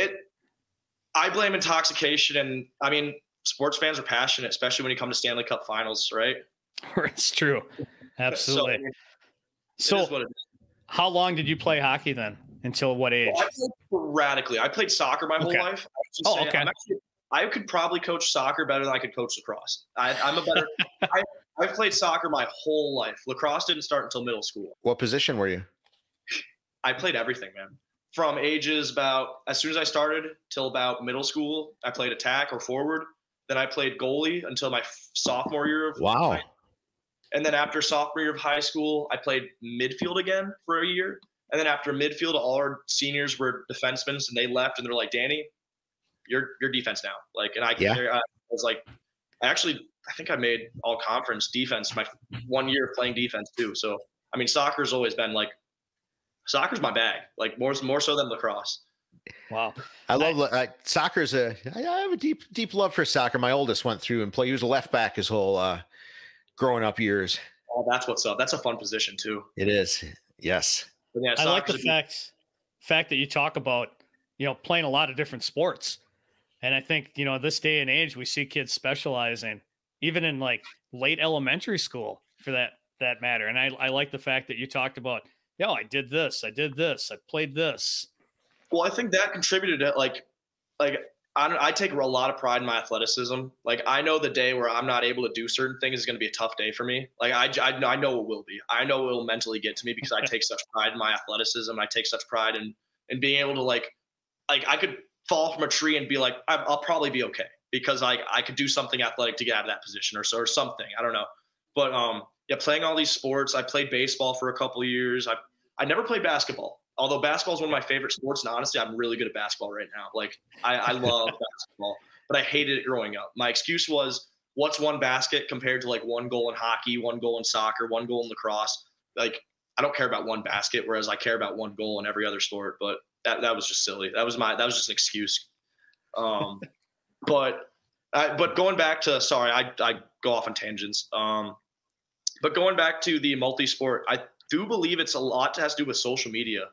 I blame intoxication. And I mean, sports fans are passionate, especially when you come to Stanley Cup finals, right? It's true. Absolutely. So, so how long did you play hockey then? Until what age? Well, I played sporadically. I played soccer my whole life. Okay. I could probably coach soccer better than I could coach lacrosse. I'm a better. I've played soccer my whole life. Lacrosse didn't start until middle school. What position were you? I played everything, man. From ages about as soon as I started till about middle school, I played attack or forward. Then I played goalie until my sophomore year of wow. And then after sophomore year of high school, I played midfield again for a year. And then after midfield, all our seniors were defensemen, and they left, and they're like, "Danny, you're defense now." Like, and I was like, I think I made all conference defense my 1 year of playing defense too. So I mean, soccer's always been like, soccer's my bag, like more so than lacrosse. Wow. I love soccer's I have a deep love for soccer. My oldest went through and played. He was a left back his whole growing up years. Oh, that's what's up. That's a fun position too. It is. Yes. But yeah, I like the fact that you talk about, playing a lot of different sports. And I think, this day and age, we see kids specializing even in like late elementary school for that matter. And I like the fact that you talked about, I did this, I played this. Well, I think that contributed to I take a lot of pride in my athleticism. Like, I know the day where I'm not able to do certain things is going to be a tough day for me. Like, I know it will be. I know it will mentally get to me because I take such pride in my athleticism. I take such pride in being able to like I could fall from a tree and be like, I'll probably be okay because I could do something athletic to get out of that position or something. I don't know. But playing all these sports. I played baseball for a couple of years. I never played basketball. Although basketball is one of my favorite sports, and honestly, I'm really good at basketball right now. Like, I love basketball, but I hated it growing up. My excuse was, what's one basket compared to like one goal in hockey, one goal in soccer, one goal in lacrosse? Like, I don't care about one basket, whereas I care about one goal in every other sport. But that was just silly. That was just an excuse. But going back to, sorry, I go off on tangents. But going back to the multi-sport, I do believe it's a lot has to do with social media.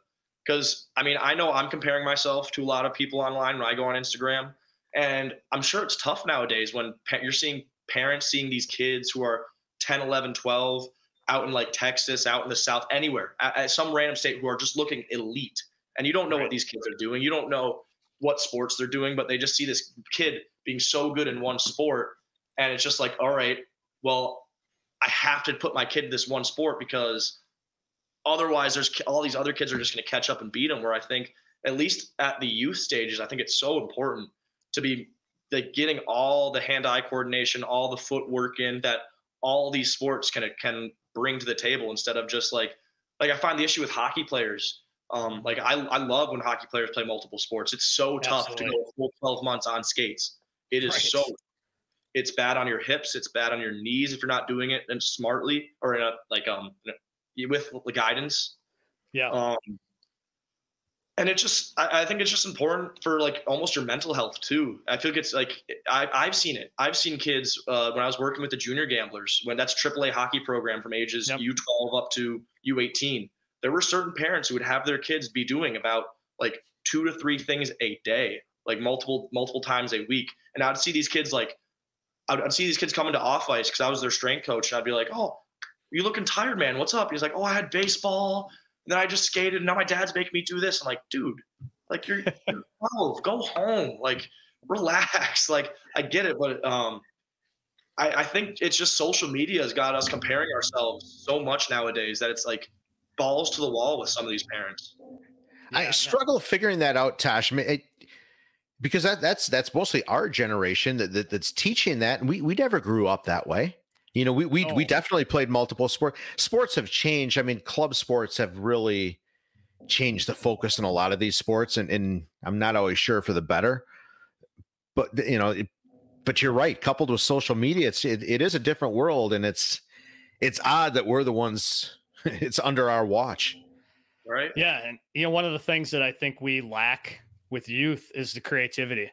Because, I mean, I know I'm comparing myself to a lot of people online when I go on Instagram. And I'm sure it's tough nowadays when you're seeing parents seeing these kids who are 10, 11, 12 out in like Texas, out in the South, anywhere, at some random state who are just looking elite. And you don't know what these kids are doing. You don't know what sports they're doing, but they just see this kid being so good in one sport. And it's just like, all right, well, I have to put my kid in this one sport because otherwise there's all these other kids are just going to catch up and beat them. Where I think, at least at the youth stages, I think it's so important to be like getting all the hand-eye coordination, all the footwork in that all these sports can bring to the table, instead of just like I find the issue with hockey players. I love when hockey players play multiple sports. It's so tough to go a full 12 months on skates. It is it's bad on your hips. It's bad on your knees if you're not doing it and smartly or in a with the guidance. Yeah. And it's just, I think it's just important for like almost your mental health too. I feel like it's like, I've seen it. I've seen kids when I was working with the junior gamblers, when that's AAA hockey program from ages U12 up to U18. There were certain parents who would have their kids be doing about like 2 to 3 things a day, like multiple times a week. And I'd see these kids I'd see these kids coming to off ice because I was their strength coach. And I'd be like, "Oh, you looking tired, man. What's up?" He's like, "Oh, I had baseball. And then I just skated. And now my dad's making me do this." I'm like, "Dude, like you're 12. Go home. Like, relax." Like, I get it. But I think it's just social media has got us comparing ourselves so much nowadays that it's like balls to the wall with some of these parents. I struggle figuring that out, Tosh. I mean, because that's mostly our generation that's teaching that, and we never grew up that way. We definitely played multiple sports. Sports have changed. I mean, club sports have really changed the focus in a lot of these sports, and I'm not always sure for the better. But but you're right. Coupled with social media, it is a different world, and it's odd that we're the ones. It's under our watch, right? Yeah, and one of the things that I think we lack with youth is the creativity.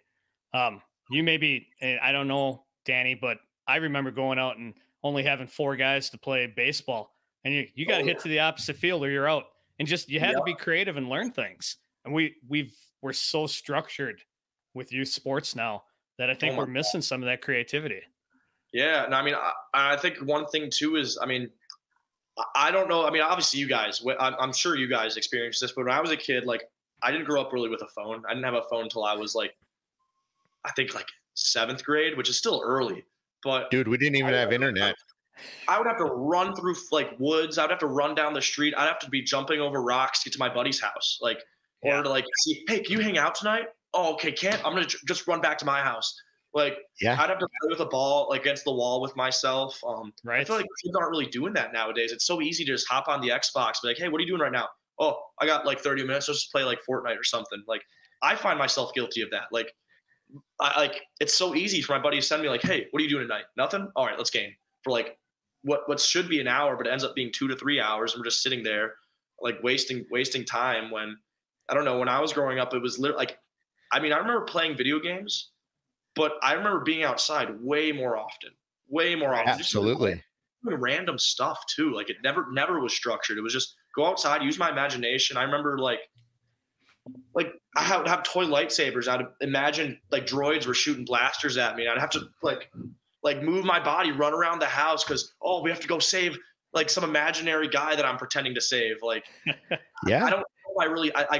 You maybe, I don't know, Danny, but I remember going out and only having 4 guys to play baseball, and you got to hit to the opposite field or you're out, and just you had to be creative and learn things. And we're so structured with youth sports now that I think we're missing some of that creativity. Yeah. And I mean, I think one thing too is, I mean, I don't know. I mean, obviously you guys, I'm sure you guys experienced this, but when I was a kid, like I didn't grow up really with a phone. I didn't have a phone until I was like, I think like 7th grade, which is still early, but dude, we didn't even have internet. I would have to run through like woods. I'd have to run down the street. I'd have to be jumping over rocks to get to my buddy's house. Like, or to like see, hey, can you hang out tonight? Oh, okay. Can't, I'm going to just run back to my house. Like, I'd have to play with a ball like against the wall with myself. Right. I feel like kids aren't really doing that nowadays. It's so easy to just hop on the Xbox, be like, hey, what are you doing right now? Oh, I got like 30 minutes. Let's just play like Fortnite or something. Like, I find myself guilty of that. Like, it's so easy for my buddy to send me like, hey, what are you doing tonight? Nothing? All right, let's game. For like what should be an hour, but it ends up being 2 to 3 hours. And we're just sitting there like wasting time when, I don't know, when I was growing up, it was literally like, I mean, I remember playing video games, but I remember being outside way more often. Absolutely. Just doing random stuff too. Like it never was structured. It was just go outside, use my imagination. I remember like I would have toy lightsabers. I'd imagine like droids were shooting blasters at me. And I'd have to like move my body, run around the house because, oh, we have to go save like some imaginary guy that I'm pretending to save. Like, yeah, I don't know.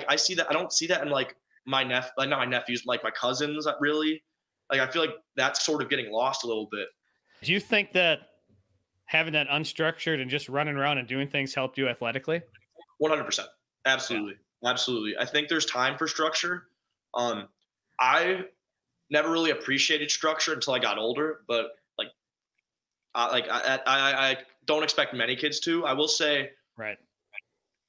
I see that. I don't see that in like not my nephews, like my cousins really. Like, I feel like that's sort of getting lost a little bit. Do you think that having that unstructured and just running around and doing things helped you athletically? 100%. Absolutely. Yeah. Absolutely. I think there's time for structure. I never really appreciated structure until I got older, but I don't expect many kids to. I will say, right.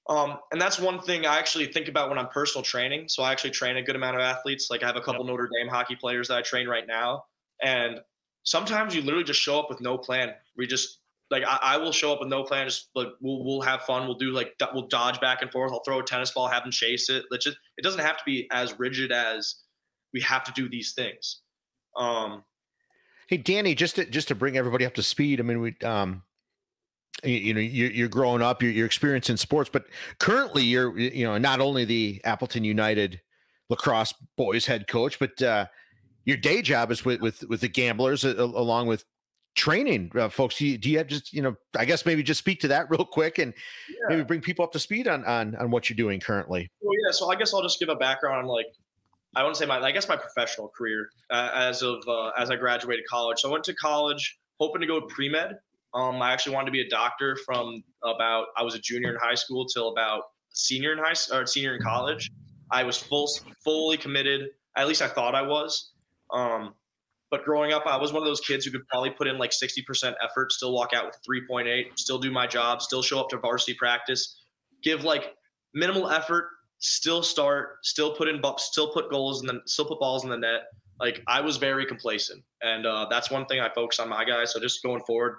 And that's one thing I actually think about when I'm personal training. So I actually train a good amount of athletes. Like I have a couple Notre Dame hockey players that I train right now. And sometimes you literally just show up with no plan. We just like, I will show up with no plan. Just like, we'll have fun. We'll do like, we'll dodge back and forth. I'll throw a tennis ball, have them chase it. It doesn't have to be as rigid as we have to do these things. Hey, Danny, just to bring everybody up to speed. I mean, you're growing up, you're experiencing sports, but currently you're, not only the Appleton United lacrosse boys head coach, but your day job is with the Gamblers along with training folks. Do you have just, I guess maybe just speak to that real quick and maybe bring people up to speed on what you're doing currently. Well, yeah. So I guess I'll just give a background on like, I wouldn't say my professional career as I graduated college. So I went to college hoping to go pre-med. I actually wanted to be a doctor from I was a junior in high school till about senior in college. I was fully committed. At least I thought I was. But growing up, I was one of those kids who could probably put in like 60% effort, still walk out with a 3.8, still do my job, still show up to varsity practice, give like minimal effort, still start, still put goals and then still put balls in the net. Like I was very complacent, and that's one thing I focus on my guys. So just going forward,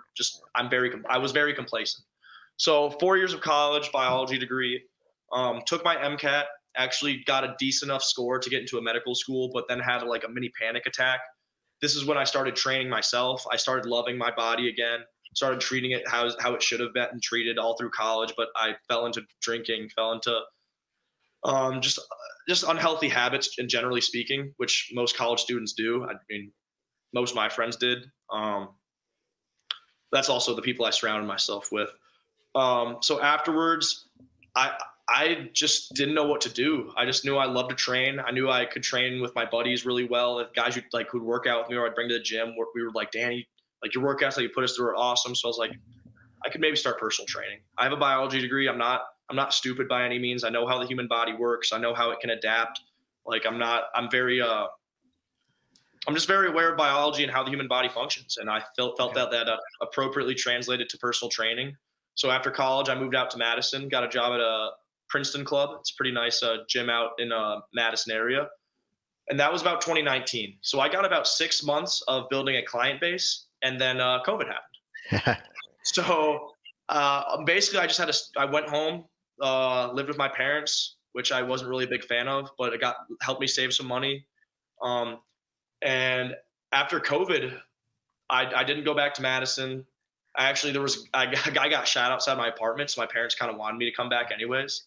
I was very complacent. So 4 years of college, biology degree, took my MCAT, actually got a decent enough score to get into a medical school, but then had like a mini panic attack. This is when I started training myself. I started loving my body again, started treating it how it should have been treated all through college, but I fell into drinking, fell into just unhealthy habits, and generally speaking, which most college students do. I mean, most of my friends did. That's also the people I surrounded myself with. So afterwards, I just didn't know what to do. I just knew I loved to train. I knew I could train with my buddies really well. The guys who'd work out with me or I'd bring to the gym. We were like, Danny, like your workouts that you put us through are awesome. So I was like, I could maybe start personal training. I have a biology degree. I'm not stupid by any means. I know how the human body works. I know how it can adapt. Like I'm just very aware of biology and how the human body functions. And I felt that appropriately translated to personal training. So after college, I moved out to Madison, got a job at a Princeton club. It's a pretty nice gym out in Madison area. And that was about 2019. So I got about 6 months of building a client base, and then COVID happened. So basically I went home, lived with my parents, which I wasn't really a big fan of, but it helped me save some money. And after COVID, I didn't go back to Madison. Actually, I got shot outside my apartment, so my parents kind of wanted me to come back anyways.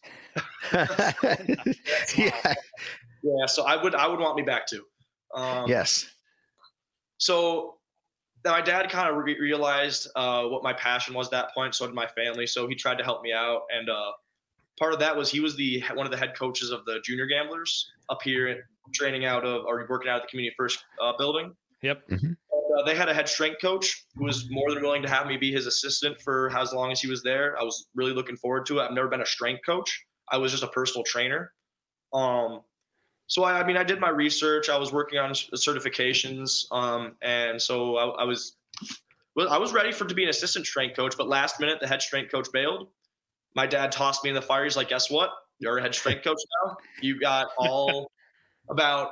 Yeah. So I would want me back too. Yes. So my dad kind of realized what my passion was at that point. So did my family. So he tried to help me out. And part of that was he was one of the head coaches of the junior gamblers up here, training out of or working out at the community first building. Yep. And, they had a head strength coach who was more than willing to have me be his assistant for as long as he was there. I was really looking forward to it. I've never been a strength coach. I was just a personal trainer. So I did my research. I was working on certifications, and so I was ready to be an assistant strength coach. But last minute, the head strength coach bailed. My dad tossed me in the fire. He's like, "Guess what? You're a head strength coach now. You got all about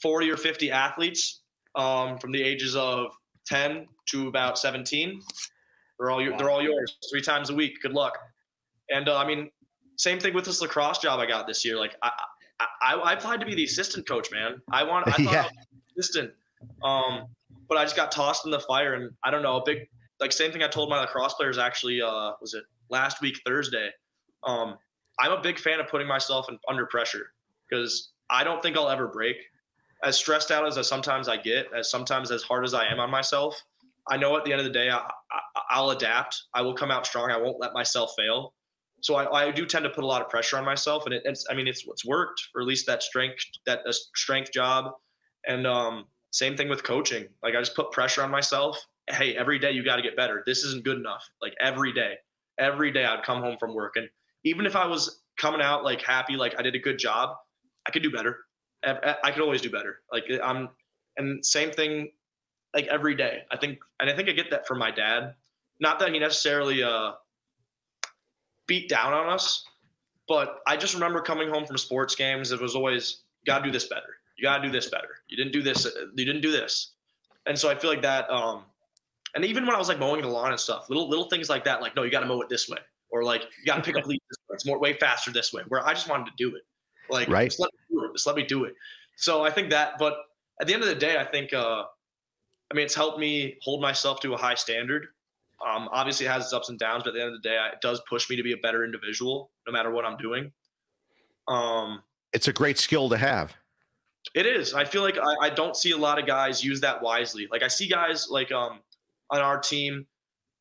40 or 50 athletes from the ages of 10 to about 17. They're all yours 3 times a week. Good luck." And same thing with this lacrosse job I got this year. Like I applied to be the assistant coach, man. I thought I was assistant. But I just got tossed in the fire, and I don't know, same thing I told my lacrosse players actually, was it last week, Thursday. I'm a big fan of putting myself under pressure because I don't think I'll ever break. As stressed out as sometimes I get, as hard as I am on myself, I know at the end of the day, I'll adapt. I will come out strong. I won't let myself fail. So I do tend to put a lot of pressure on myself, and it's worked, or at least that strength job. And same thing with coaching. Like I just put pressure on myself. Hey, every day you got to get better. This isn't good enough. Like every day I'd come home from work, and even if I was coming out like happy, like I did a good job, I could do better. I could always do better. And same thing, like every day. I think I get that from my dad. Not that he necessarily beat down on us, but I just remember coming home from sports games. It was always, you gotta do this better. You gotta do this better. You didn't do this. You didn't do this. And so I feel like that. And even when I was like mowing the lawn and stuff, little things like that, like, no, you got to mow it this way, or like you got to pick up leaves this way. It's way faster this way. Where I just wanted to do it. Like, right. Just let me do it. So I think that, but at the end of the day, I think, it's helped me hold myself to a high standard. Obviously it has its ups and downs, but at the end of the day, it does push me to be a better individual no matter what I'm doing. It's a great skill to have. It is. I feel like I don't see a lot of guys use that wisely. Like I see guys like, on our team,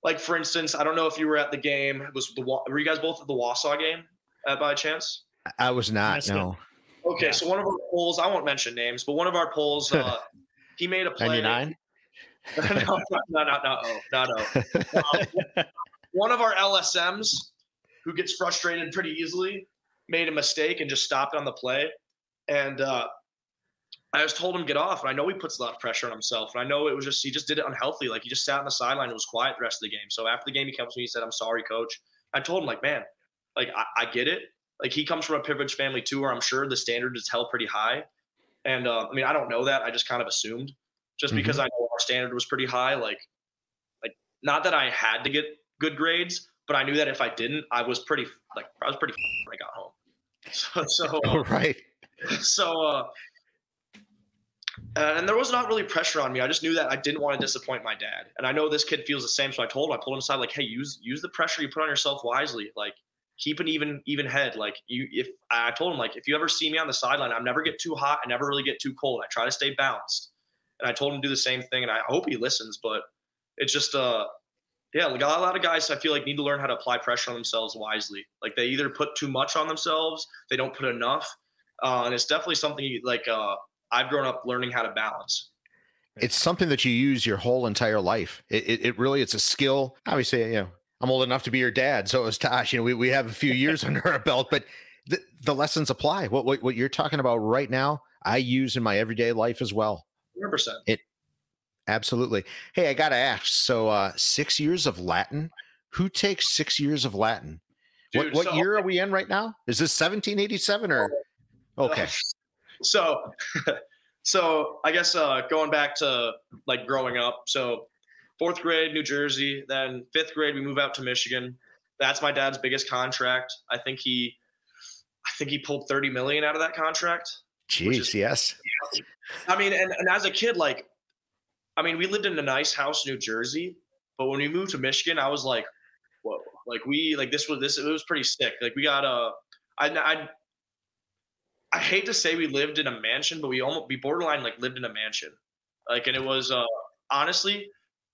like for instance, I don't know if you were at the game. Were you guys both at the Wausau game by chance? I was not. No. Okay. Yeah. So one of our polls, I won't mention names, but one of our polls, he made a play. 99? No. One of our LSMs, who gets frustrated pretty easily, made a mistake and just stopped on the play. And I just told him get off. And I know he puts a lot of pressure on himself. And I know he just did it unhealthy. Like he just sat on the sideline and was quiet the rest of the game. So after the game, he comes to me, he said, "I'm sorry, coach." I told him like, man, like I get it. Like he comes from a privileged family too, where I'm sure the standard is held pretty high. And I don't know that. I just kind of assumed just because I know our standard was pretty high. Like not that I had to get good grades, but I knew that if I didn't, I was pretty when I got home. So right. So, and there was not really pressure on me. I just knew that I didn't want to disappoint my dad. And I know this kid feels the same. So I pulled him aside, like, hey, use the pressure you put on yourself wisely. Like keep an even head. Like I told him, like, if you ever see me on the sideline, I never get too hot. I never really get too cold. I try to stay balanced. And I told him to do the same thing. And I hope he listens, but it's just, like a lot of guys I feel like need to learn how to apply pressure on themselves wisely. Like they either put too much on themselves, they don't put enough. And it's definitely something like I've grown up learning how to balance. It's something that you use your whole entire life. It really, it's a skill. Obviously, I'm old enough to be your dad. So is Tosh. We have a few years under our belt, but the lessons apply. What you're talking about right now, I use in my everyday life as well. 100%. Absolutely. Hey, I got to ask. So 6 years of Latin. Who takes 6 years of Latin? Dude, what year are we in right now? Is this 1787 or? Okay. So I guess going back to like growing up. So 4th grade, New Jersey. Then 5th grade, we move out to Michigan. That's my dad's biggest contract. I think he pulled $30 million out of that contract. Jeez, yes. And as a kid, we lived in a nice house in New Jersey, but when we moved to Michigan, I was like, whoa, it was pretty sick. Like we got I hate to say we lived in a mansion, but we borderline like lived in a mansion. Like, and it was honestly,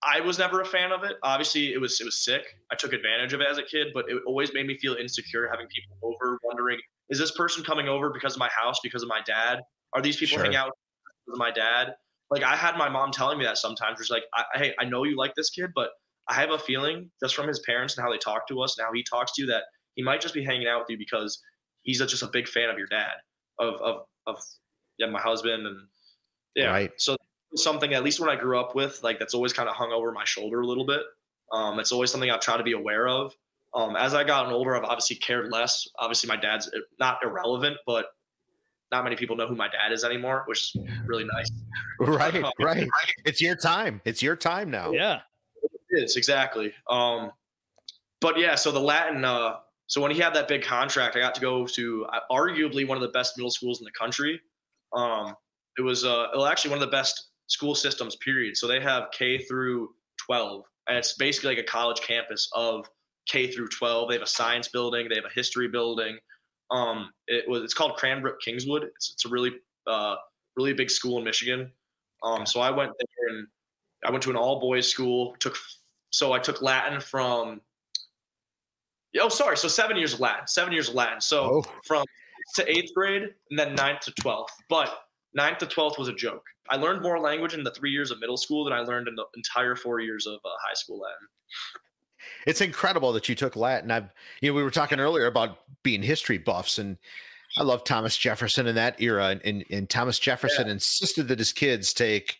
I was never a fan of it. Obviously, it was sick. I took advantage of it as a kid, but it always made me feel insecure having people over, wondering, is this person coming over because of my house, because of my dad? Are these people hanging out because of my dad? Like, I had my mom telling me that sometimes. She's like, hey, I know you like this kid, but I have a feeling just from his parents and how they talk to us and how he talks to you that he might just be hanging out with you because he's just a big fan of your dad, of my husband. And yeah. Right. So something, at least when I grew up with, like, that's always kind of hung over my shoulder a little bit. It's always something I've tried to be aware of. As I gotten older, I've obviously cared less. Obviously my dad's not irrelevant, but not many people know who my dad is anymore, which is really nice. Right. It's your time. It's your time now. Yeah. It is, exactly. But yeah, so the Latin, so when he had that big contract, I got to go to arguably one of the best middle schools in the country. It was actually one of the best school systems, period. So they have K through 12, and it's basically like a college campus of K through 12. They have a science building. They have a history building. It's called Cranbrook Kingswood. It's a really big school in Michigan. So I went there and I went to an all boys school. I took Latin from, so 7 years of Latin. So from 6th to 8th grade and then 9th to 12th. But 9th to 12th was a joke. I learned more language in the 3 years of middle school than I learned in the entire 4 years of high school Latin. It's incredible that you took Latin. We were talking earlier about being history buffs, and I love Thomas Jefferson in that era. And Thomas Jefferson insisted that his kids take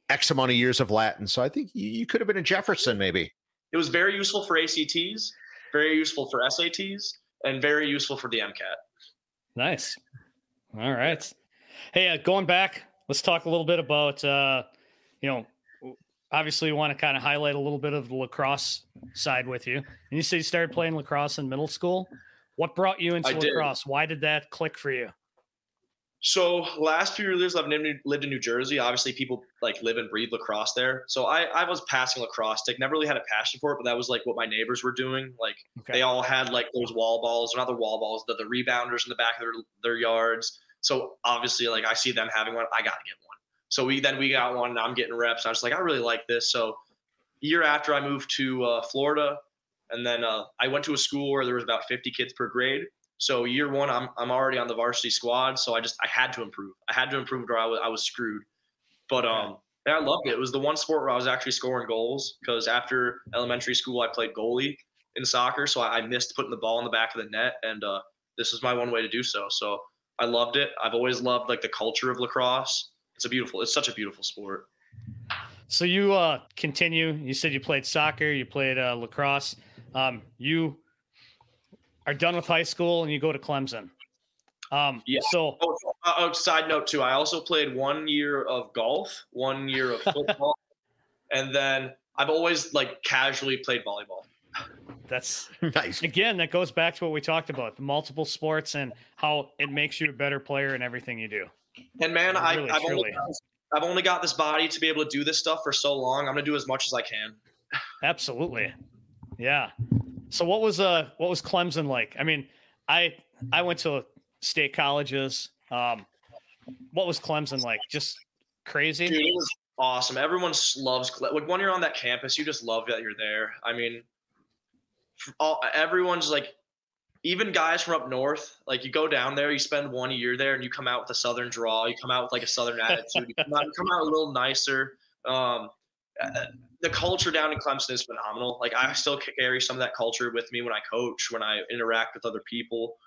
X amount of years of Latin. So I think you could have been a Jefferson, maybe. It was very useful for ACTs, very useful for SATs, and very useful for the MCAT. Nice. All right. Hey, going back, let's talk a little bit about, obviously you want to kind of highlight a little bit of the lacrosse side with you. And you said you started playing lacrosse in middle school. What brought you into lacrosse? Why did that click for you? So last few years I've lived in New Jersey. Obviously people like live and breathe lacrosse there. So I was passing lacrosse stick, never really had a passion for it, but that was like what my neighbors were doing. Like they all had like those wall balls, or not the wall balls, the rebounders in the back of their yards. So obviously like I see them having one, I got to get one. So we got one and I'm getting reps. I was like, I really like this. So year after I moved to Florida, and then I went to a school where there was about 50 kids per grade. So year one, I'm already on the varsity squad. So I had to improve. I had to improve or I was screwed. But I loved it. It was the one sport where I was actually scoring goals, because after elementary school, I played goalie in soccer. So I missed putting the ball in the back of the net. And this was my one way to do so. So I loved it. I've always loved like the culture of lacrosse. It's such a beautiful sport. So you continue, you said you played soccer, you played lacrosse. You are done with high school and you go to Clemson. Yeah. So side note too, I also played 1 year of golf, 1 year of football, and then I've always like casually played volleyball. That's nice. Again, that goes back to what we talked about, the multiple sports and how it makes you a better player in everything you do. And man, really, I've only got this body to be able to do this stuff for so long. I'm going to do as much as I can. Absolutely. Yeah. So what was Clemson like? I mean, I went to state colleges. What was Clemson like? Just crazy? Dude, it was awesome. Everyone loves like when you're on that campus, you just love that you're there. I mean, everyone's like, even guys from up north, like you go down there, you spend 1 year there and you come out with a Southern draw, you come out with like a Southern attitude, you come out a little nicer. The culture down in Clemson is phenomenal. Like I still carry some of that culture with me when I coach, when I interact with other people.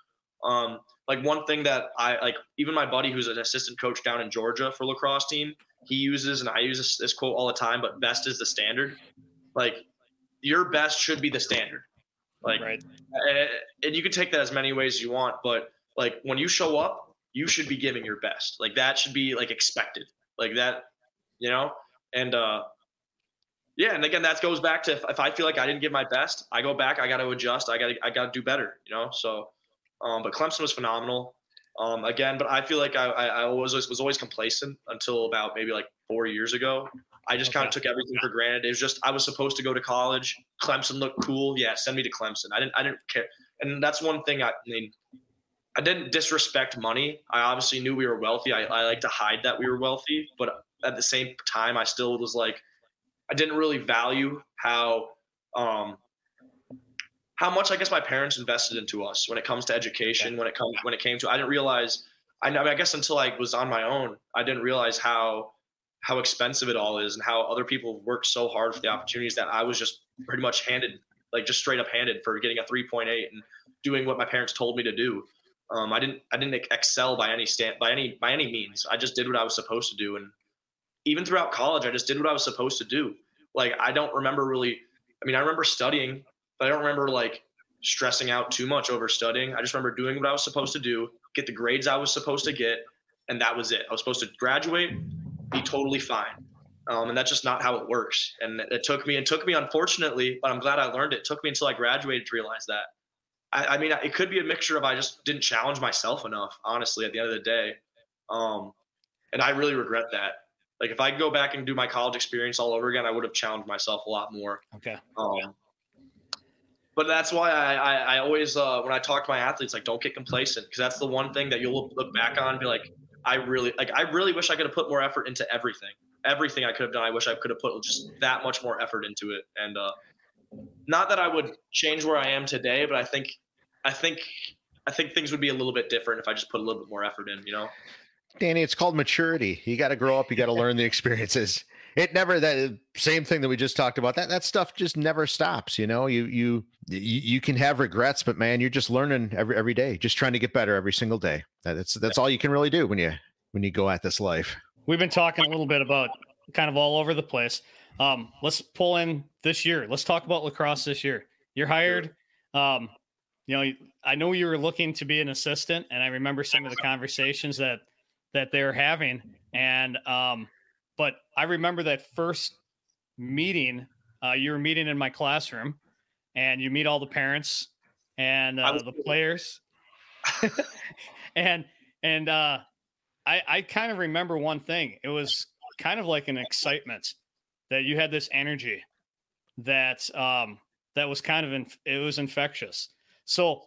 Like one thing that I like, even my buddy who's an assistant coach down in Georgia for lacrosse team, he uses, and I use this quote all the time, but best is the standard. Like your best should be the standard. Like, right. And you can take that as many ways as you want, but like when you show up, you should be giving your best. Like that should be like expected, like that, and yeah. And again, that goes back to if I feel like I didn't give my best, I go back, I got to adjust. I got to do better, So, but Clemson was phenomenal. Again, but I feel like I was always complacent until about maybe like 4 years ago. I just kind of took everything for granted. It was just, I was supposed to go to college. Clemson looked cool. Yeah. Send me to Clemson. I didn't care. And that's one thing. I I didn't disrespect money. I obviously knew we were wealthy. I like to hide that we were wealthy, but at the same time, I still was like, I didn't really value how much I guess my parents invested into us when it comes to education. When it came to, I didn't realize. I guess until I was on my own, I didn't realize how expensive it all is and how other people worked so hard for the opportunities that I was just pretty much handed, like just straight up handed for getting a 3.8 and doing what my parents told me to do. I didn't excel by any means. I just did what I was supposed to do, and even throughout college, I just did what I was supposed to do. Like I don't remember really. I mean, I remember studying, but I don't remember like stressing out too much over studying. I just remember doing what I was supposed to do, get the grades I was supposed to get, and that was it. I was supposed to graduate, be totally fine. And that's just not how it works. And it took me, unfortunately, but I'm glad I learned it. It took me until I graduated to realize that. I mean, it could be a mixture of I just didn't challenge myself enough, honestly, at the end of the day. And I really regret that. Like, if I could go back and do my college experience all over again, I would have challenged myself a lot more. Okay. But that's why I always, when I talk to my athletes, like, don't get complacent, because that's the one thing that you'll look back on and be like, I really wish I could have put more effort into everything. Everything I could have done, I wish I could have put just that much more effort into it. And not that I would change where I am today, but I think things would be a little bit different if I just put a little bit more effort in, you know? Danny, it's called maturity. You got to grow up. You got to learn the experiences. It never, that same thing that we just talked about, that stuff just never stops. You know, you can have regrets, but man, you're just learning every day, just trying to get better every single day. That's all you can really do when you go at this life. We've been talking a little bit about kind of all over the place. Let's pull in this year. Let's talk about lacrosse this year. You're hired. You know, I know you were looking to be an assistant, and I remember some of the conversations that they're having. And, but I remember that first meeting, you were meeting in my classroom, and you meet all the parents and the players. and I kind of remember one thing. It was kind of like an excitement that you had, this energy that was kind of, it was infectious. So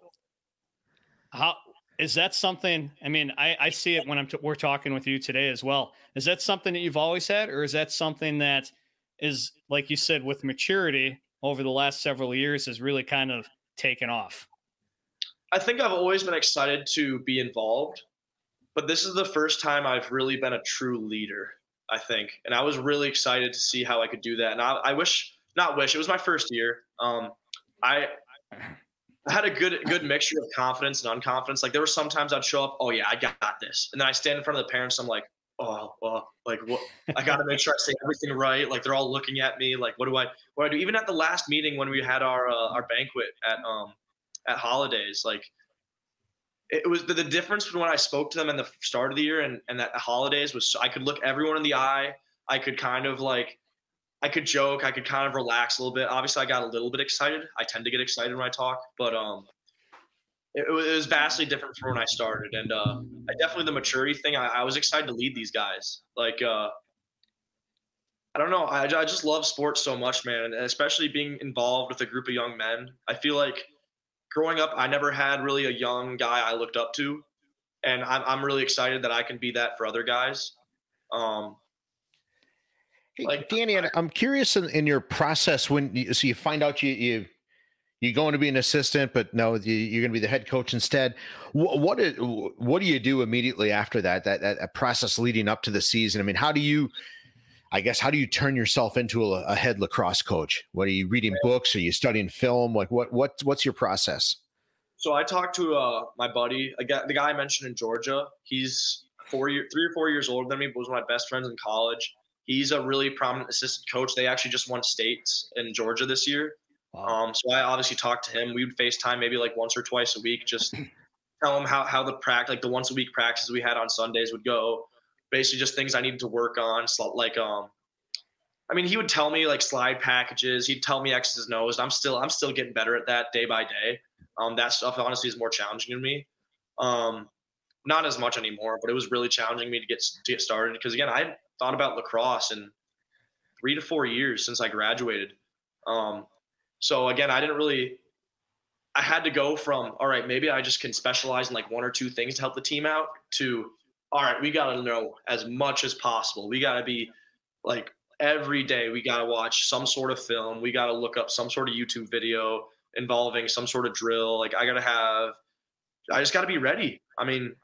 how is that something? I mean, I see it when we're talking with you today as well. Is that something that you've always had, or is that something that is, like you said, with maturity over the last several years, has really kind of taken off? I think I've always been excited to be involved, but this is the first time I've really been a true leader, I think. And I was really excited to see how I could do that. And it was my first year. I had a good mixture of confidence and unconfidence. Like, there were some times I'd show up, oh yeah, I got this. And then I stand in front of the parents. I'm like, oh, well, like, what? I got to make sure I say everything right. Like, they're all looking at me. Like, what do I do? Even at the last meeting when we had our banquet at Holidays, like, it was the difference between when I spoke to them in the start of the year and at Holidays was I could look everyone in the eye. I could kind of I could joke. I could kind of relax a little bit. Obviously, I got a little bit excited. I tend to get excited when I talk, but it was vastly different from when I started. And definitely the maturity thing, I was excited to lead these guys. Like, I don't know. I just love sports so much, man, and especially being involved with a group of young men. I feel like growing up, I never had really a young guy I looked up to, and I'm really excited that I can be that for other guys. Hey, Danny, I'm curious in your process when you find out you're going to be an assistant, but no, you're going to be the head coach instead. What do you do immediately after that process leading up to the season? I mean, how do you turn yourself into a head lacrosse coach? What are you reading books? Are you studying film? Like what's your process? So I talked to my buddy, the guy I mentioned in Georgia. He's 3 or 4 years older than me, but was one of my best friends in college. He's a really prominent assistant coach. They actually just won states in Georgia this year. Wow. So I obviously talked to him. We would FaceTime maybe like once or twice a week, just tell him how the practice, like the once a week practices we had on Sundays would go. Basically just things I needed to work on. So like, I mean, he would tell me like slide packages. He'd tell me X's and O's. I'm still getting better at that day by day. That stuff honestly is more challenging to me. Not as much anymore, but it was really challenging me to get started. Because again, I thought about lacrosse in 3 to 4 years since I graduated. So again, I didn't really I had to go from, all right, maybe I just can specialize in like one or two things to help the team out, to, all right, we got to know as much as possible. We got to be like, every day we got to watch some sort of film. We got to look up some sort of YouTube video involving some sort of drill. Like I just got to be ready. I mean,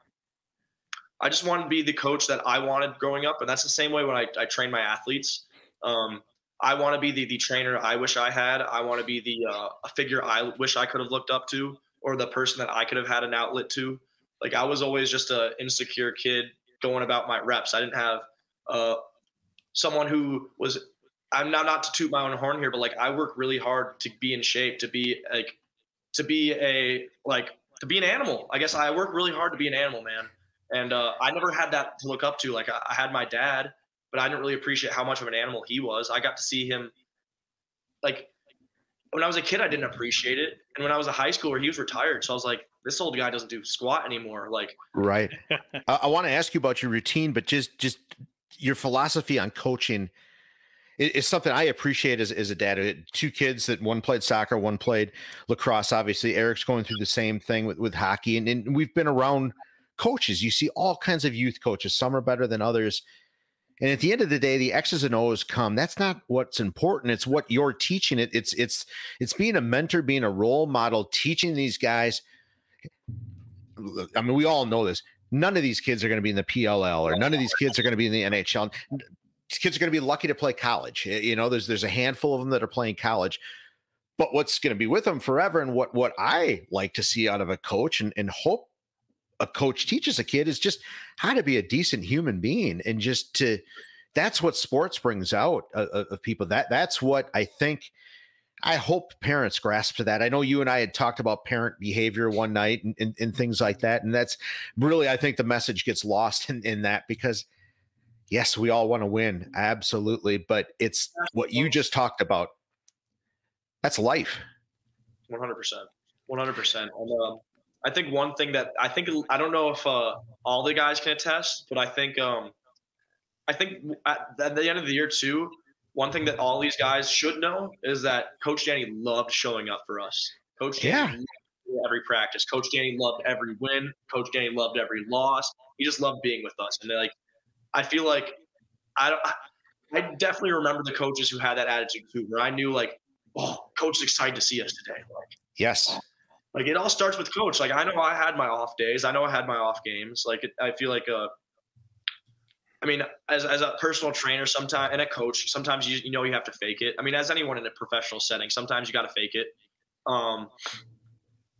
I just wanted to be the coach that I wanted growing up. And that's the same way when I train my athletes. I want to be the trainer I wish I had. I want to be the a figure I wish I could have looked up to, or the person that I could have had an outlet to. Like I was always just an insecure kid going about my reps. I didn't have someone who was, I'm not to toot my own horn here, but like I work really hard to be in shape, to be an animal. I guess I work really hard to be an animal, man. And I never had that to look up to. Like I had my dad, but I didn't really appreciate how much of an animal he was. I got to see him, like when I was a kid, I didn't appreciate it. And when I was a high schooler, he was retired. So I was like, this old guy doesn't do squat anymore. Like, right. I want to ask you about your routine, but just your philosophy on coaching is something I appreciate as a dad. I had two kids that one played soccer, one played lacrosse. Obviously Eric's going through the same thing with hockey. And we've been around coaches. You see all kinds of youth coaches. Some are better than others. And at the end of the day, the X's and O's come. That's not what's important. It's what you're teaching it. It's being a mentor, being a role model, teaching these guys. I mean, we all know this. None of these kids are going to be in the PLL, or none of these kids are going to be in the NHL. These kids are going to be lucky to play college. You know, there's a handful of them that are playing college. But what's going to be with them forever, and what I like to see out of a coach and hope a coach teaches a kid, is just how to be a decent human being, and that's what sports brings out of people. That's what I hope parents grasp to that. I know you and I had talked about parent behavior one night and things like that. And that's really, I think the message gets lost in that, because yes, we all want to win. Absolutely. But it's what you just talked about. That's life. 100%. 100%. And I think one thing that I don't know if all the guys can attest, but I think at the end of the year too, one thing that all these guys should know is that Coach Danny loved showing up for us. Coach Danny loved every practice. Coach Danny loved every win. Coach Danny loved every loss. He just loved being with us. And like, I feel like I definitely remember the coaches who had that attitude too, where I knew like, oh, Coach is excited to see us today. Like, yes. Like it all starts with Coach. Like I know I had my off days. I know I had my off games. Like I feel like I mean, as a personal trainer, sometimes, and a coach, sometimes you know you have to fake it. I mean, as anyone in a professional setting, sometimes you got to fake it.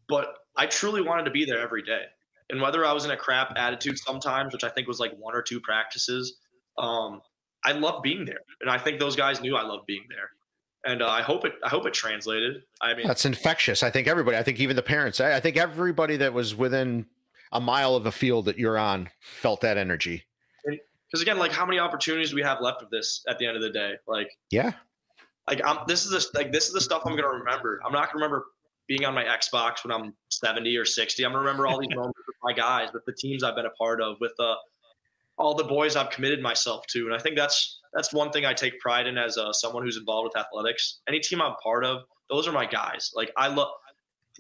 But I truly wanted to be there every day. And whether I was in a crap attitude sometimes, which I think was like one or two practices, I loved being there. And I think those guys knew I loved being there. And I hope it translated. I mean, that's infectious. I think everybody, I think even the parents, I think everybody that was within a mile of the field that you're on felt that energy. Because again, like how many opportunities do we have left of this at the end of the day? Like, yeah, like this is the stuff I'm gonna remember. I'm not gonna remember being on my Xbox when I'm 70 or 60. I'm gonna remember all these moments with my guys, with the teams I've been a part of, with all the boys I've committed myself to. And I think that's one thing I take pride in as someone who's involved with athletics. Any team I'm part of, those are my guys. Like I love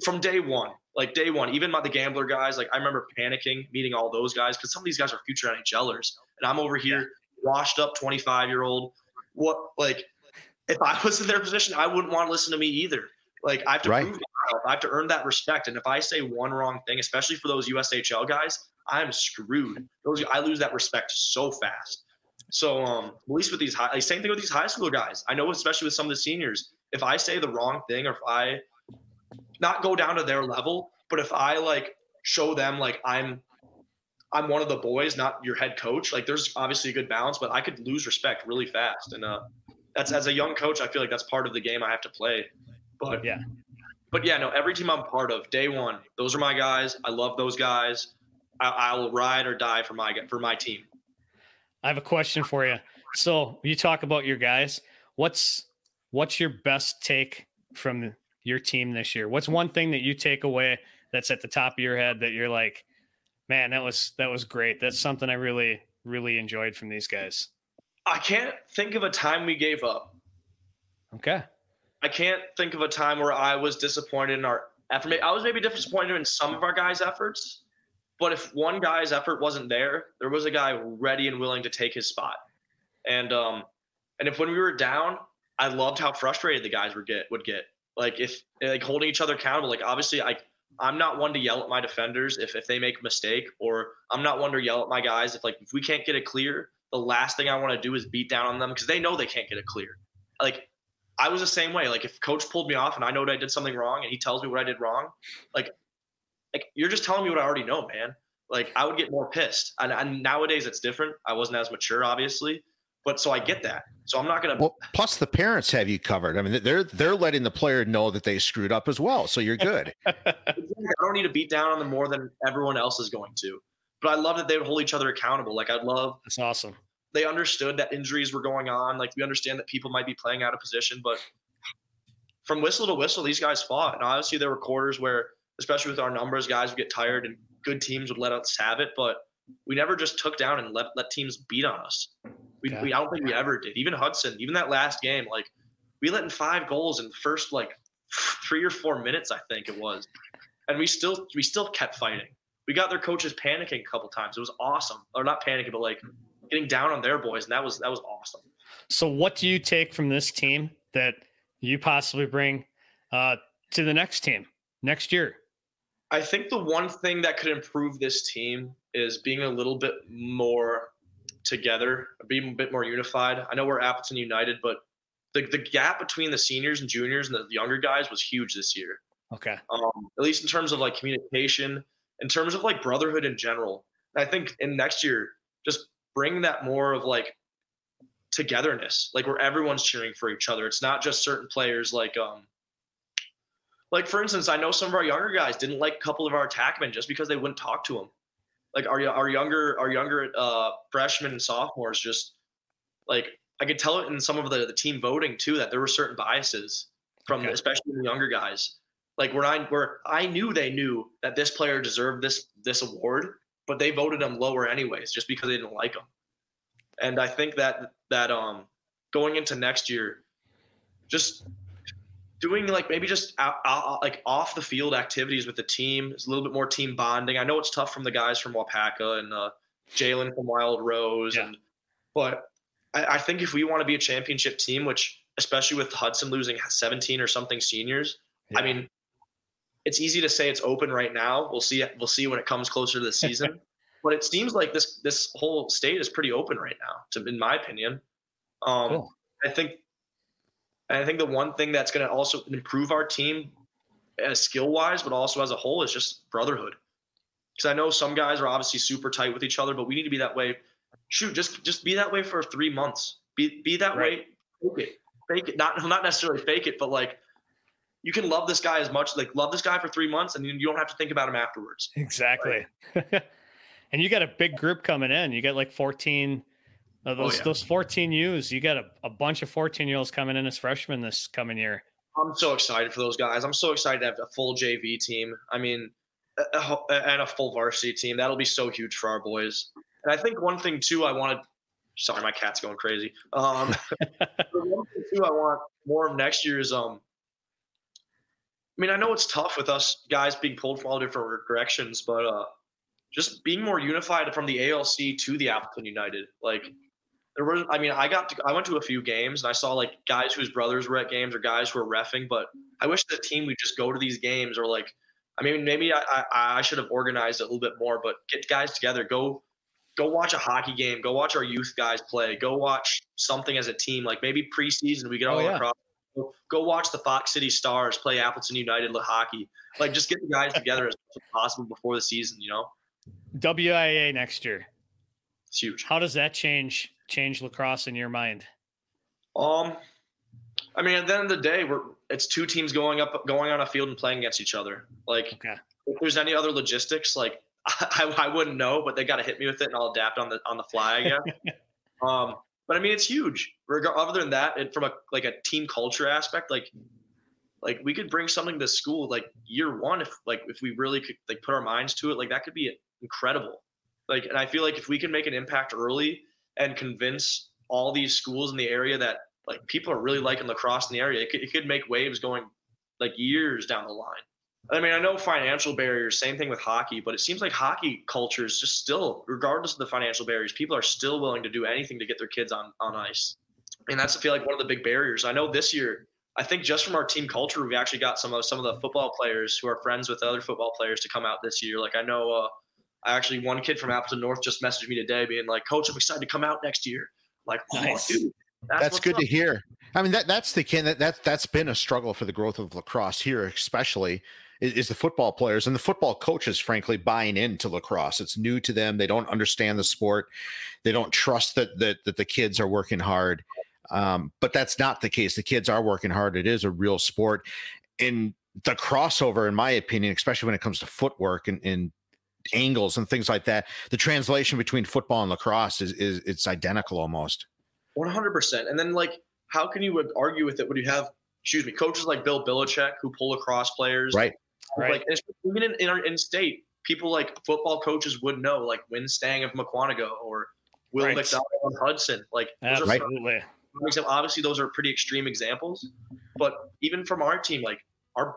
from day one, even the gambler guys. Like I remember panicking meeting all those guys, because some of these guys are future NHLers. And I'm over here, washed up 25-year-old. What, like, if I was in their position, I wouldn't want to listen to me either. Like, I have to prove myself. I have to earn that respect. And if I say one wrong thing, especially for those USHL guys, I'm screwed. I lose that respect so fast. So, at least with same thing with these high school guys. I know, especially with some of the seniors, if I say the wrong thing, or if I not go down to their level, but if I like show them like I'm one of the boys, not your head coach. Like there's obviously a good balance, but I could lose respect really fast. And that's, as a young coach, I feel like that's part of the game I have to play. But no, every team I'm part of, day one, those are my guys. I love those guys. I will ride or die for my team. I have a question for you. So you talk about your guys. What's your best take from your team this year? What's one thing that you take away that's at the top of your head that you're like, man, that was great. That's something I really, really enjoyed from these guys? I can't think of a time we gave up. Okay. I can't think of a time where I was disappointed in our after I was maybe disappointed in some of our guys' efforts, but if one guy's effort wasn't there, there was a guy ready and willing to take his spot. And if when we were down, I loved how frustrated the guys would get. Like if like holding each other accountable. Like obviously, I'm not one to yell at my defenders if they make a mistake, or I'm not one to yell at my guys if we can't get it clear. The last thing I want to do is beat down on them because they know they can't get it clear. Like I was the same way. Like if coach pulled me off and I know that I did something wrong and he tells me what I did wrong, like you're just telling me what I already know, man. Like I would get more pissed. And nowadays it's different. I wasn't as mature, obviously, but so I get that. So I'm not gonna. Well, plus the parents have you covered. I mean, they're letting the player know that they screwed up as well, so you're good. I don't need to beat down on them more than everyone else is going to. But I love that they would hold each other accountable. Like That's awesome. They understood that injuries were going on. Like we understand that people might be playing out of position, but from whistle to whistle, these guys fought. And obviously there were quarters where, especially with our numbers, guys would get tired and good teams would let us have it. But we never just took down and let teams beat on us. I don't think we ever did. Even Hudson, even that last game, like we let in 5 goals in the first 3 or 4 minutes, I think it was. And we still kept fighting. We got their coaches panicking a couple times. It was awesome. Or not panicking, but getting down on their boys. And that was awesome. So what do you take from this team that you possibly bring to the next team next year? I think the one thing that could improve this team is being a little bit more together, being a bit more unified. I know we're Appleton United, but the gap between the seniors and juniors and the younger guys was huge this year. Okay. At least in terms of communication, in terms of brotherhood in general. And I think in next year, just bring that more of togetherness, where everyone's cheering for each other. It's not just certain players. For instance, I know some of our younger guys didn't like a couple of our attackmen just because they wouldn't talk to them. Our younger freshmen and sophomores just I could tell it in some of the team voting too that there were certain biases from especially the younger guys. Where I knew they knew that this player deserved this award, but they voted him lower anyways just because they didn't like him. And I think that going into next year, just doing maybe just off the field activities with the team is a little bit more team bonding. I know it's tough from the guys from Wapaka and Jalen from Wild Rose, but I think if we want to be a championship team, which especially with Hudson losing 17 or something seniors, I mean, it's easy to say it's open right now. We'll see when it comes closer to the season. But it seems like this whole state is pretty open right now, in my opinion. Cool. I think the one thing that's going to also improve our team as skill-wise, but also as a whole, is just brotherhood. Because I know some guys are obviously super tight with each other, but we need to be that way. Shoot, just be that way for 3 months. Be that way. Fake it. Not necessarily fake it, but you can love this guy as much, love this guy for 3 months, and you don't have to think about him afterwards. Exactly. Right? And you got a big group coming in. You got 14 those 14 U's. You got a bunch of 14-year-olds coming in as freshmen this coming year. I'm so excited for those guys. I'm so excited to have a full JV team. I mean, and a full varsity team. That'll be so huge for our boys. And I think one thing too, sorry, my cat's going crazy. The one thing too I want more of next year is, I mean, I know it's tough with us guys being pulled from all different directions, but just being more unified from the ALC to the Appleton United. I went to a few games and I saw guys whose brothers were at games or guys who were reffing, but I wish the team would just go to these games, or maybe I should have organized it a little bit more, but get guys together, go watch a hockey game, go watch our youth guys play, go watch something as a team, maybe preseason we get all across. Go watch the Fox City Stars play Appleton United hockey. Just get the guys together as much as possible before the season, WIA next year. It's huge. How does that change lacrosse in your mind? I mean, at the end of the day, it's 2 teams going on a field and playing against each other. If there's any other logistics, I wouldn't know, but they got to hit me with it and I'll adapt on the fly, I guess. But I mean, it's huge. Other than that, from a team culture aspect, we could bring something to school year one if we really could put our minds to it. That could be incredible. And I feel if we can make an impact early and convince all these schools in the area that people are really liking lacrosse in the area, it could make waves going years down the line. I mean, I know financial barriers, same thing with hockey, but it seems like hockey culture is just still, regardless of the financial barriers, people are still willing to do anything to get their kids on ice. And that's, I feel like, one of the big barriers. I know this year, I think just from our team culture, we actually got some of the football players who are friends with other football players to come out this year. Like I know, one kid from Appleton North just messaged me today being like, "Coach, I'm excited to come out next year." Like, nice. Dude, that's good to hear. I mean, that's the kid that's been a struggle for the growth of lacrosse here, especially is the football players and the football coaches, frankly, buying into lacrosse. It's new to them. They don't understand the sport. They don't trust that the kids are working hard. But that's not the case. The kids are working hard. It is a real sport. And the crossover, in my opinion, especially when it comes to footwork and angles and things like that, the translation between football and lacrosse is it's identical almost. 100%. And then, like, how can you argue with it when you have, coaches like Bill Belichick who pull lacrosse players? Right. Like, even in state, people like football coaches would know, like Win Stang of McQuantigo or Will McDonald of Hudson. Like, absolutely. Obviously, those are pretty extreme examples. But even from our team, like, our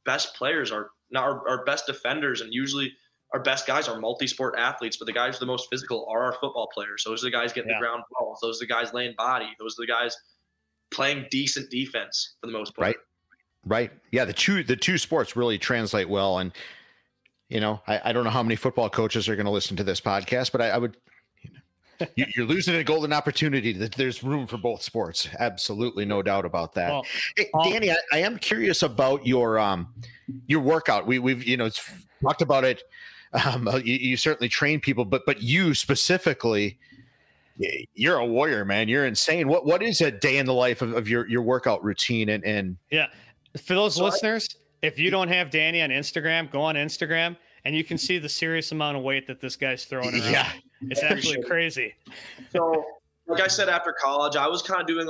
best players are not our best defenders, and usually our best guys are multi-sport athletes, but the guys who are the most physical are our football players. So those are the guys getting the ground balls. Those are the guys laying body. Those are the guys playing decent defense for the most part. Right. Yeah. The two sports really translate well. And, you know, I don't know how many football coaches are going to listen to this podcast, but I would, you're losing a golden opportunity. That there's room for both sports. Absolutely. No doubt about that. Well, hey, Danny, I am curious about your workout. We've, talked about it. You certainly train people, but you specifically, you're a warrior, man. You're insane. What is a day in the life of your workout routine? And yeah, for those listeners, if you don't have Danny on Instagram, go on Instagram and you can see the serious amount of weight that this guy's throwing around. Yeah, it's absolutely crazy. So, like I said, after college, I was kind of doing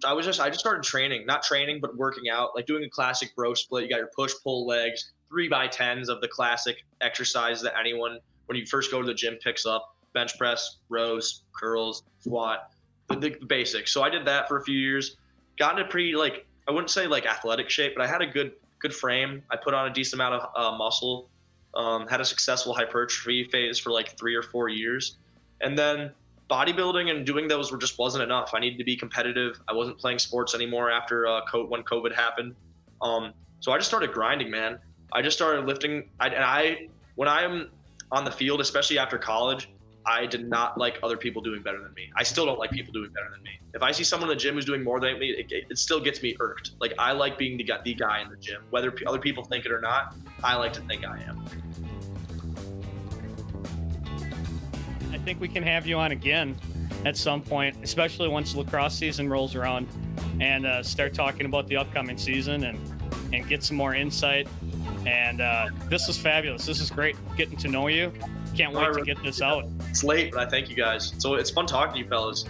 I just started training, not training, but working out, like doing a classic bro split. You got your push pull legs, 3x10s of the classic exercise that anyone, when you first go to the gym, picks up: bench press, rows, curls, squat, the basics. So I did that for a few years, got into pretty, like, I wouldn't say like athletic shape, but I had a good frame. I put on a decent amount of muscle, had a successful hypertrophy phase for like 3 or 4 years. And then bodybuilding and doing those just wasn't enough. I needed to be competitive. I wasn't playing sports anymore after when COVID happened. So I just started grinding, man. I just started lifting. When I'm on the field, especially after college, I did not like other people doing better than me. I still don't like people doing better than me. If I see someone in the gym who's doing more than me, it still gets me irked. Like, I like being the guy in the gym. Whether other people think it or not, I like to think I am. I think we can have you on again at some point, especially once lacrosse season rolls around, and start talking about the upcoming season and get some more insight. And this was fabulous. This is great getting to know you. Can't wait to get this out. It's late, but I thank you guys. So it's fun talking to you fellas.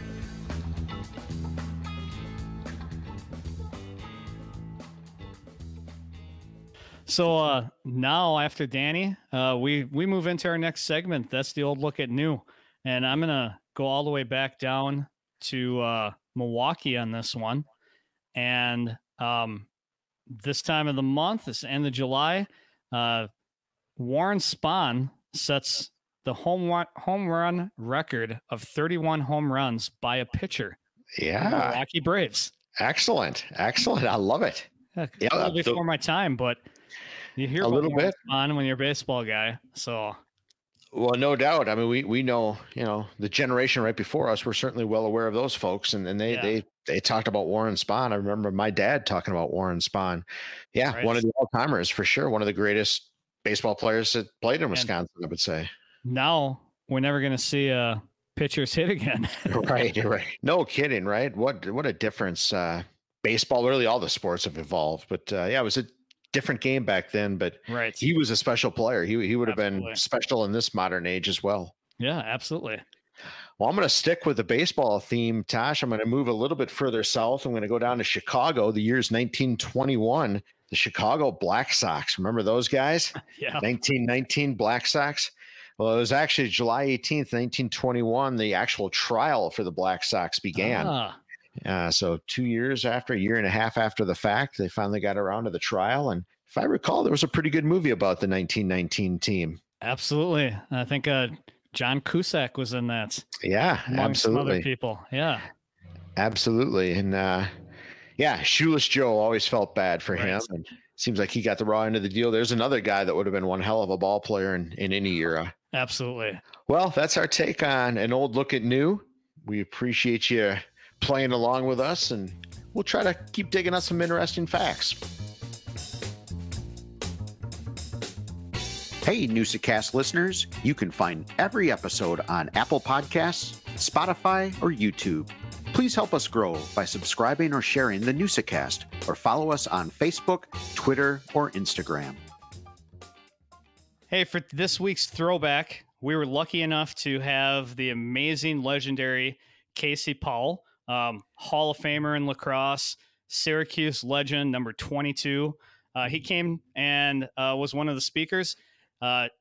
So now after Danny, we move into our next segment. That's the old look at new. And I'm going to go all the way back down to Milwaukee on this one. And this time of the month, this end of July, Warren Spahn sets the home run record of 31 home runs by a pitcher. Yeah. Milwaukee Braves. Excellent. I love it. A little before my time, but you hear a little bit on when you're a baseball guy. So, well, no doubt. I mean, we know, the generation right before us, we're certainly well aware of those folks. And they talked about Warren Spahn. I remember my dad talking about Warren Spahn. Yeah. Right. One of the all-timers for sure. One of the greatest baseball players that played in Wisconsin, I would say. Now we're never going to see pitchers hit again. Right. No kidding. Right. What a difference. Baseball, really all the sports have evolved, but it was a different game back then, but right. He was a special player. He would have been special in this modern age as well. Yeah, absolutely. Well, I'm going to stick with the baseball theme, Tosh. I'm going to move a little bit further south. I'm going to go down to Chicago. The year's 1921. The Chicago Black Sox. Remember those guys? Yeah. 1919 Black Sox. Well, it was actually July 18th, 1921, the actual trial for the Black Sox began. So 2 years after, a year and a half after the fact, they finally got around to the trial and if I recall, there was a pretty good movie about the 1919 team. Absolutely. I think John Cusack was in that. Yeah, among some absolutely. other people. Yeah. Absolutely. And yeah, Shoeless Joe, always felt bad for him. And seems like he got the raw end of the deal. There's another guy that would have been one hell of a ball player in any era. Absolutely. Well, that's our take on an old look at new. We appreciate you playing along with us, and we'll try to keep digging up some interesting facts. Hey, Newsa-Cast listeners, you can find every episode on Apple Podcasts, Spotify, or YouTube. Please help us grow by subscribing or sharing the Newsa-Cast, or follow us on Facebook, Twitter, or Instagram. Hey, for this week's throwback, we were lucky enough to have the amazing, legendary Casey Powell, Hall of Famer in lacrosse, Syracuse legend, number 22. He came and was one of the speakers,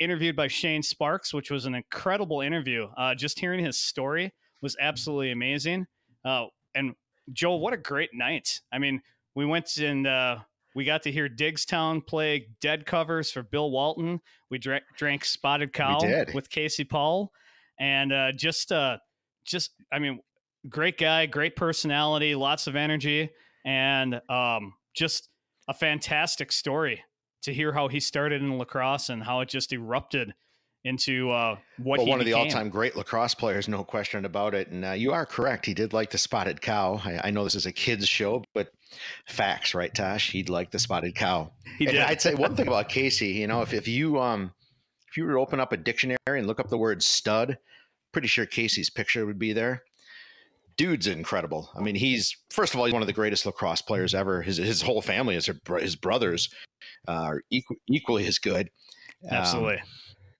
interviewed by Shane Sparks, which was an incredible interview. Just hearing his story was absolutely amazing. And Joe, what a great night. I mean, we went and we got to hear Diggstown play Dead covers for Bill Walton. We drank Spotted Cow with Casey Powell, and I mean, great guy, great personality, lots of energy, and just a fantastic story to hear how he started in lacrosse and how it just erupted into one of the all-time great lacrosse players, no question about it. And you are correct. He did like the Spotted Cow. I know this is a kid's show, but facts, right, Tosh? He'd like the Spotted Cow. He did. I'd say one thing about Casey, you know, if you were to open up a dictionary and look up the word stud, pretty sure Casey's picture would be there. Dude's incredible. I mean, first of all, he's one of the greatest lacrosse players ever. His whole family, his brothers, are equally as good. Absolutely.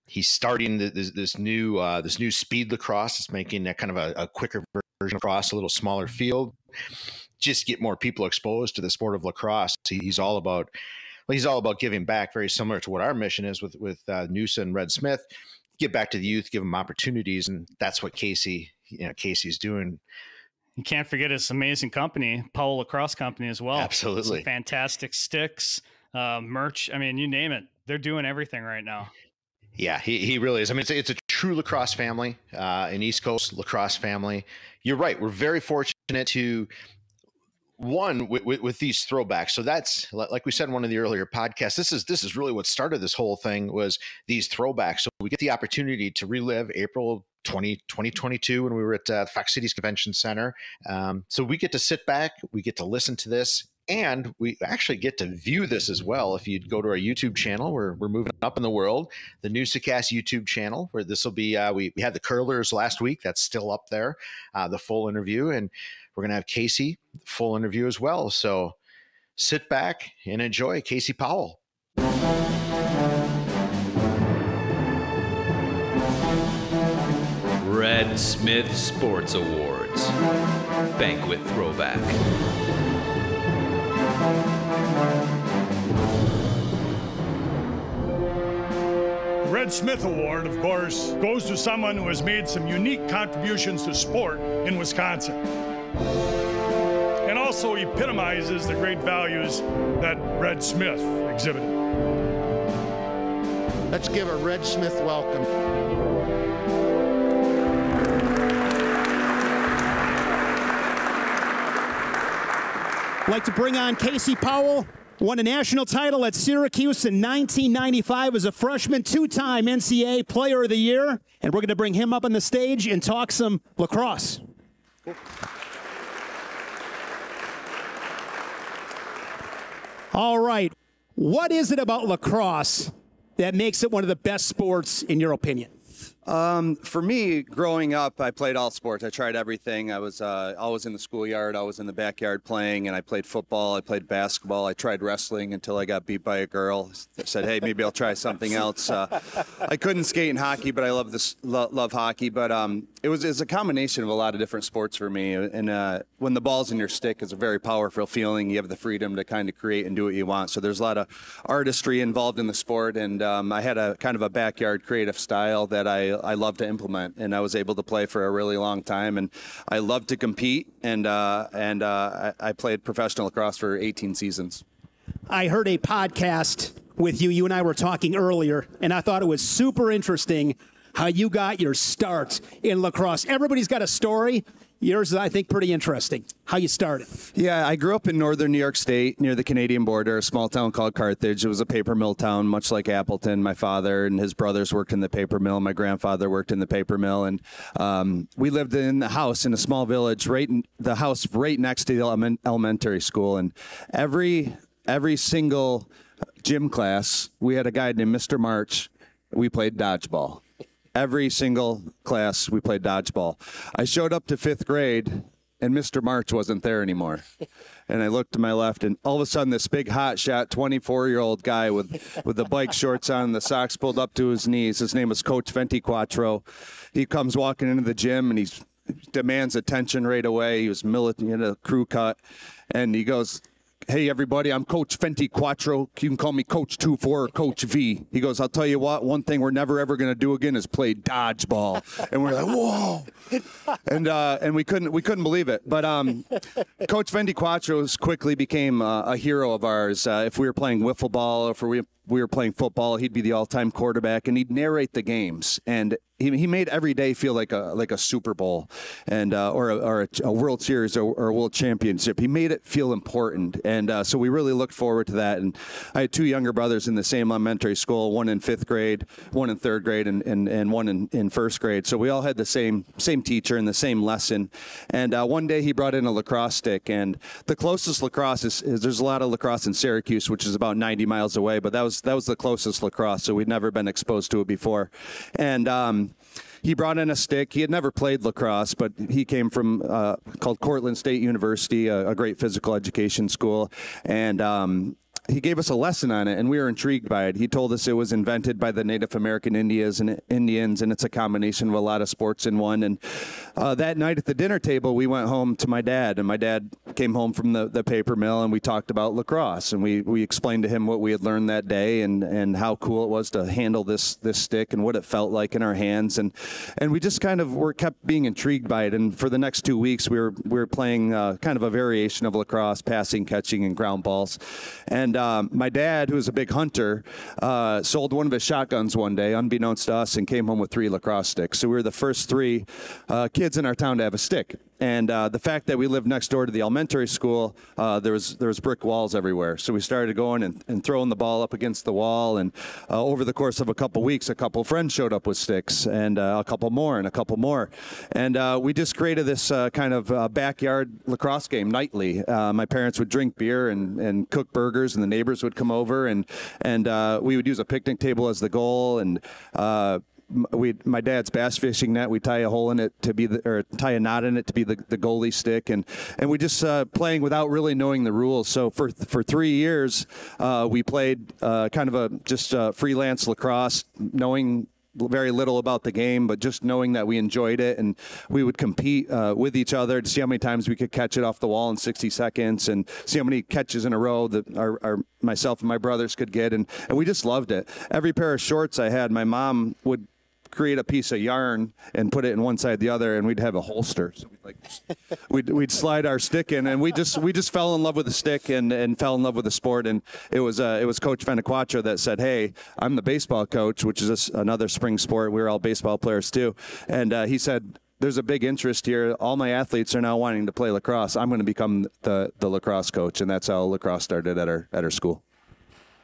He's starting this new speed lacrosse. It's making that kind of a quicker version of lacrosse, a little smaller field, just get more people exposed to the sport of lacrosse. He's all about giving back, very similar to what our mission is with Newsa and Red Smith. Give back to the youth, give them opportunities, and that's what Casey's doing. You can't forget his amazing company, Powell Lacrosse Company, as well. Absolutely. Some fantastic sticks, merch. I mean, you name it. They're doing everything right now. Yeah, he really is. I mean, it's a true lacrosse family, an East Coast lacrosse family. You're right. We're very fortunate to, one, with these throwbacks. So that's, like we said in one of the earlier podcasts, this is really what started this whole thing, was these throwbacks. So we get the opportunity to relive April 2022 when we were at Fox Cities Convention Center. So we get to sit back, we get to listen to this, and we actually get to view this as well. If you go to our YouTube channel, we're moving up in the world, the Newsa-Cast YouTube channel, where this will be, we had the curlers last week. That's still up there, the full interview. And we're going to have Casey, full interview as well. So sit back and enjoy Casey Powell. Red Smith Sports Awards Banquet Throwback. Red Smith Award, of course, goes to someone who has made some unique contributions to sport in Wisconsin, and also epitomizes the great values that Red Smith exhibited. Let's give a Red Smith welcome. I'd like to bring on Casey Powell. Won a national title at Syracuse in 1995 as a freshman, two-time NCAA Player of the Year. And we're going to bring him up on the stage and talk some lacrosse. All right. What is it about lacrosse that makes it one of the best sports, in your opinion? For me, growing up, I played all sports. I tried everything. I was always in the schoolyard, always in the backyard playing, and I played football. I played basketball. I tried wrestling until I got beat by a girl. I said, hey, maybe I'll try something else. I couldn't skate in hockey, but I love hockey. But it's a combination of a lot of different sports for me. And when the ball's in your stick, it's a very powerful feeling. You have the freedom to kind of create and do what you want. So there's a lot of artistry involved in the sport. And I had a kind of a backyard creative style that I love to implement, and I was able to play for a really long time. And I love to compete, and I played professional lacrosse for 18 seasons. I heard a podcast with you. You and I were talking earlier, and I thought it was super interesting how you got your start in lacrosse. Everybody's got a story. Yours is, I think, pretty interesting, how you started. Yeah, I grew up in northern New York State near the Canadian border, a small town called Carthage. It was a paper mill town, much like Appleton. My father and his brothers worked in the paper mill. My grandfather worked in the paper mill. And we lived in the house in a small village, the house right next to the elementary school. And every single gym class, we had a guy named Mr. March. We played dodgeball. Every single class, we played dodgeball. I showed up to 5th grade, and Mr. March wasn't there anymore. And I looked to my left, and all of a sudden, this big hotshot 24-year-old guy with the bike shorts on, the socks pulled up to his knees. His name was Coach Quattro. He comes walking into the gym, and he demands attention right away. He was military in a crew cut, and he goes, "Hey, everybody, I'm Coach Quattro. You can call me Coach 2-4 or Coach V." He goes, "I'll tell you what, one thing we're never, ever going to do again is play dodgeball." And we're like, whoa. And we couldn't believe it. But Coach Quattro quickly became a hero of ours. If we were playing wiffle ball, or if we were playing football, he'd be the all-time quarterback, and he'd narrate the games. And he made every day feel like a Super Bowl, and or a World Series or a World Championship. He made it feel important, and so we really looked forward to that. And I had 2 younger brothers in the same elementary school, one in 5th grade, one in 3rd grade, and one in 1st grade. So we all had the same teacher and the same lesson. And one day he brought in a lacrosse stick, and the closest lacrosse is there's a lot of lacrosse in Syracuse, which is about 90 miles away, but that was the closest lacrosse, so we'd never been exposed to it before. And he brought in a stick. He had never played lacrosse, but he came from called Cortland State University, a great physical education school, and he gave us a lesson on it, and we were intrigued by it. He told us it was invented by the Native American Indians, and it's a combination of a lot of sports in one. And that night at the dinner table, we went home to my dad, and my dad came home from the paper mill, and we talked about lacrosse, and we explained to him what we had learned that day, and how cool it was to handle this stick and what it felt like in our hands, and we just kind of kept being intrigued by it. And for the next 2 weeks, we were playing kind of a variation of lacrosse, passing, catching, and ground balls. And my dad, who was a big hunter, sold one of his shotguns one day, unbeknownst to us, and came home with 3 lacrosse sticks. So we were the first 3 kids in our town to have a stick. And the fact that we lived next door to the elementary school, there was brick walls everywhere. So we started going and throwing the ball up against the wall. And over the course of a couple weeks, a couple friends showed up with sticks, and a couple more and a couple more. And we just created this kind of backyard lacrosse game nightly. My parents would drink beer and cook burgers, and the neighbors would come over, and we would use a picnic table as the goal. And my dad's bass fishing net, we tie a hole in it tie a knot in it to be the goalie stick, and we just playing without really knowing the rules. So for 3 years, we played kind of freelance lacrosse, knowing very little about the game, but just knowing that we enjoyed it, and we would compete with each other to see how many times we could catch it off the wall in 60 seconds, and see how many catches in a row that myself and my brothers could get, and we just loved it. Every pair of shorts I had, my mom would create a piece of yarn and put it in one side the other, and we'd have a holster. So we'd slide our stick in, and we just fell in love with the stick and fell in love with the sport. And it was Coach Quattro that said, "Hey, I'm the baseball coach," which is another spring sport. We were all baseball players too, and he said, "There's a big interest here. All my athletes are now wanting to play lacrosse. I'm going to become the lacrosse coach," and that's how lacrosse started at our school.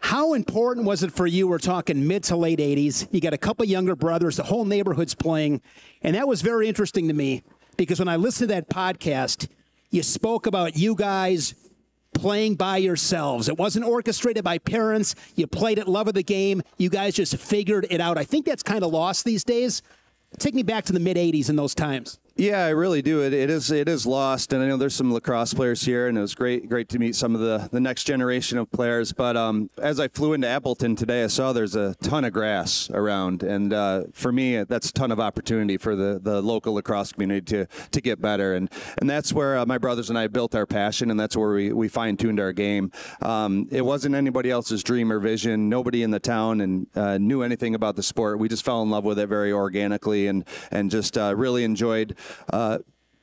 How important was it for you? We're talking mid to late 80s. You got a couple younger brothers. The whole neighborhood's playing. And that was very interesting to me, because when I listened to that podcast, you spoke about you guys playing by yourselves. It wasn't orchestrated by parents. You played it, love of the game. You guys just figured it out. I think that's kind of lost these days. Take me back to the mid-'80s in those times. Yeah, I really do. It is lost, and I know there's some lacrosse players here, and it was great to meet some of the next generation of players. But as I flew into Appleton today, I saw there's a ton of grass around, and for me, that's a ton of opportunity for the local lacrosse community to get better, and that's where my brothers and I built our passion, and that's where we fine-tuned our game. It wasn't anybody else's dream or vision. Nobody in the town and knew anything about the sport. We just fell in love with it very organically, and just really enjoyed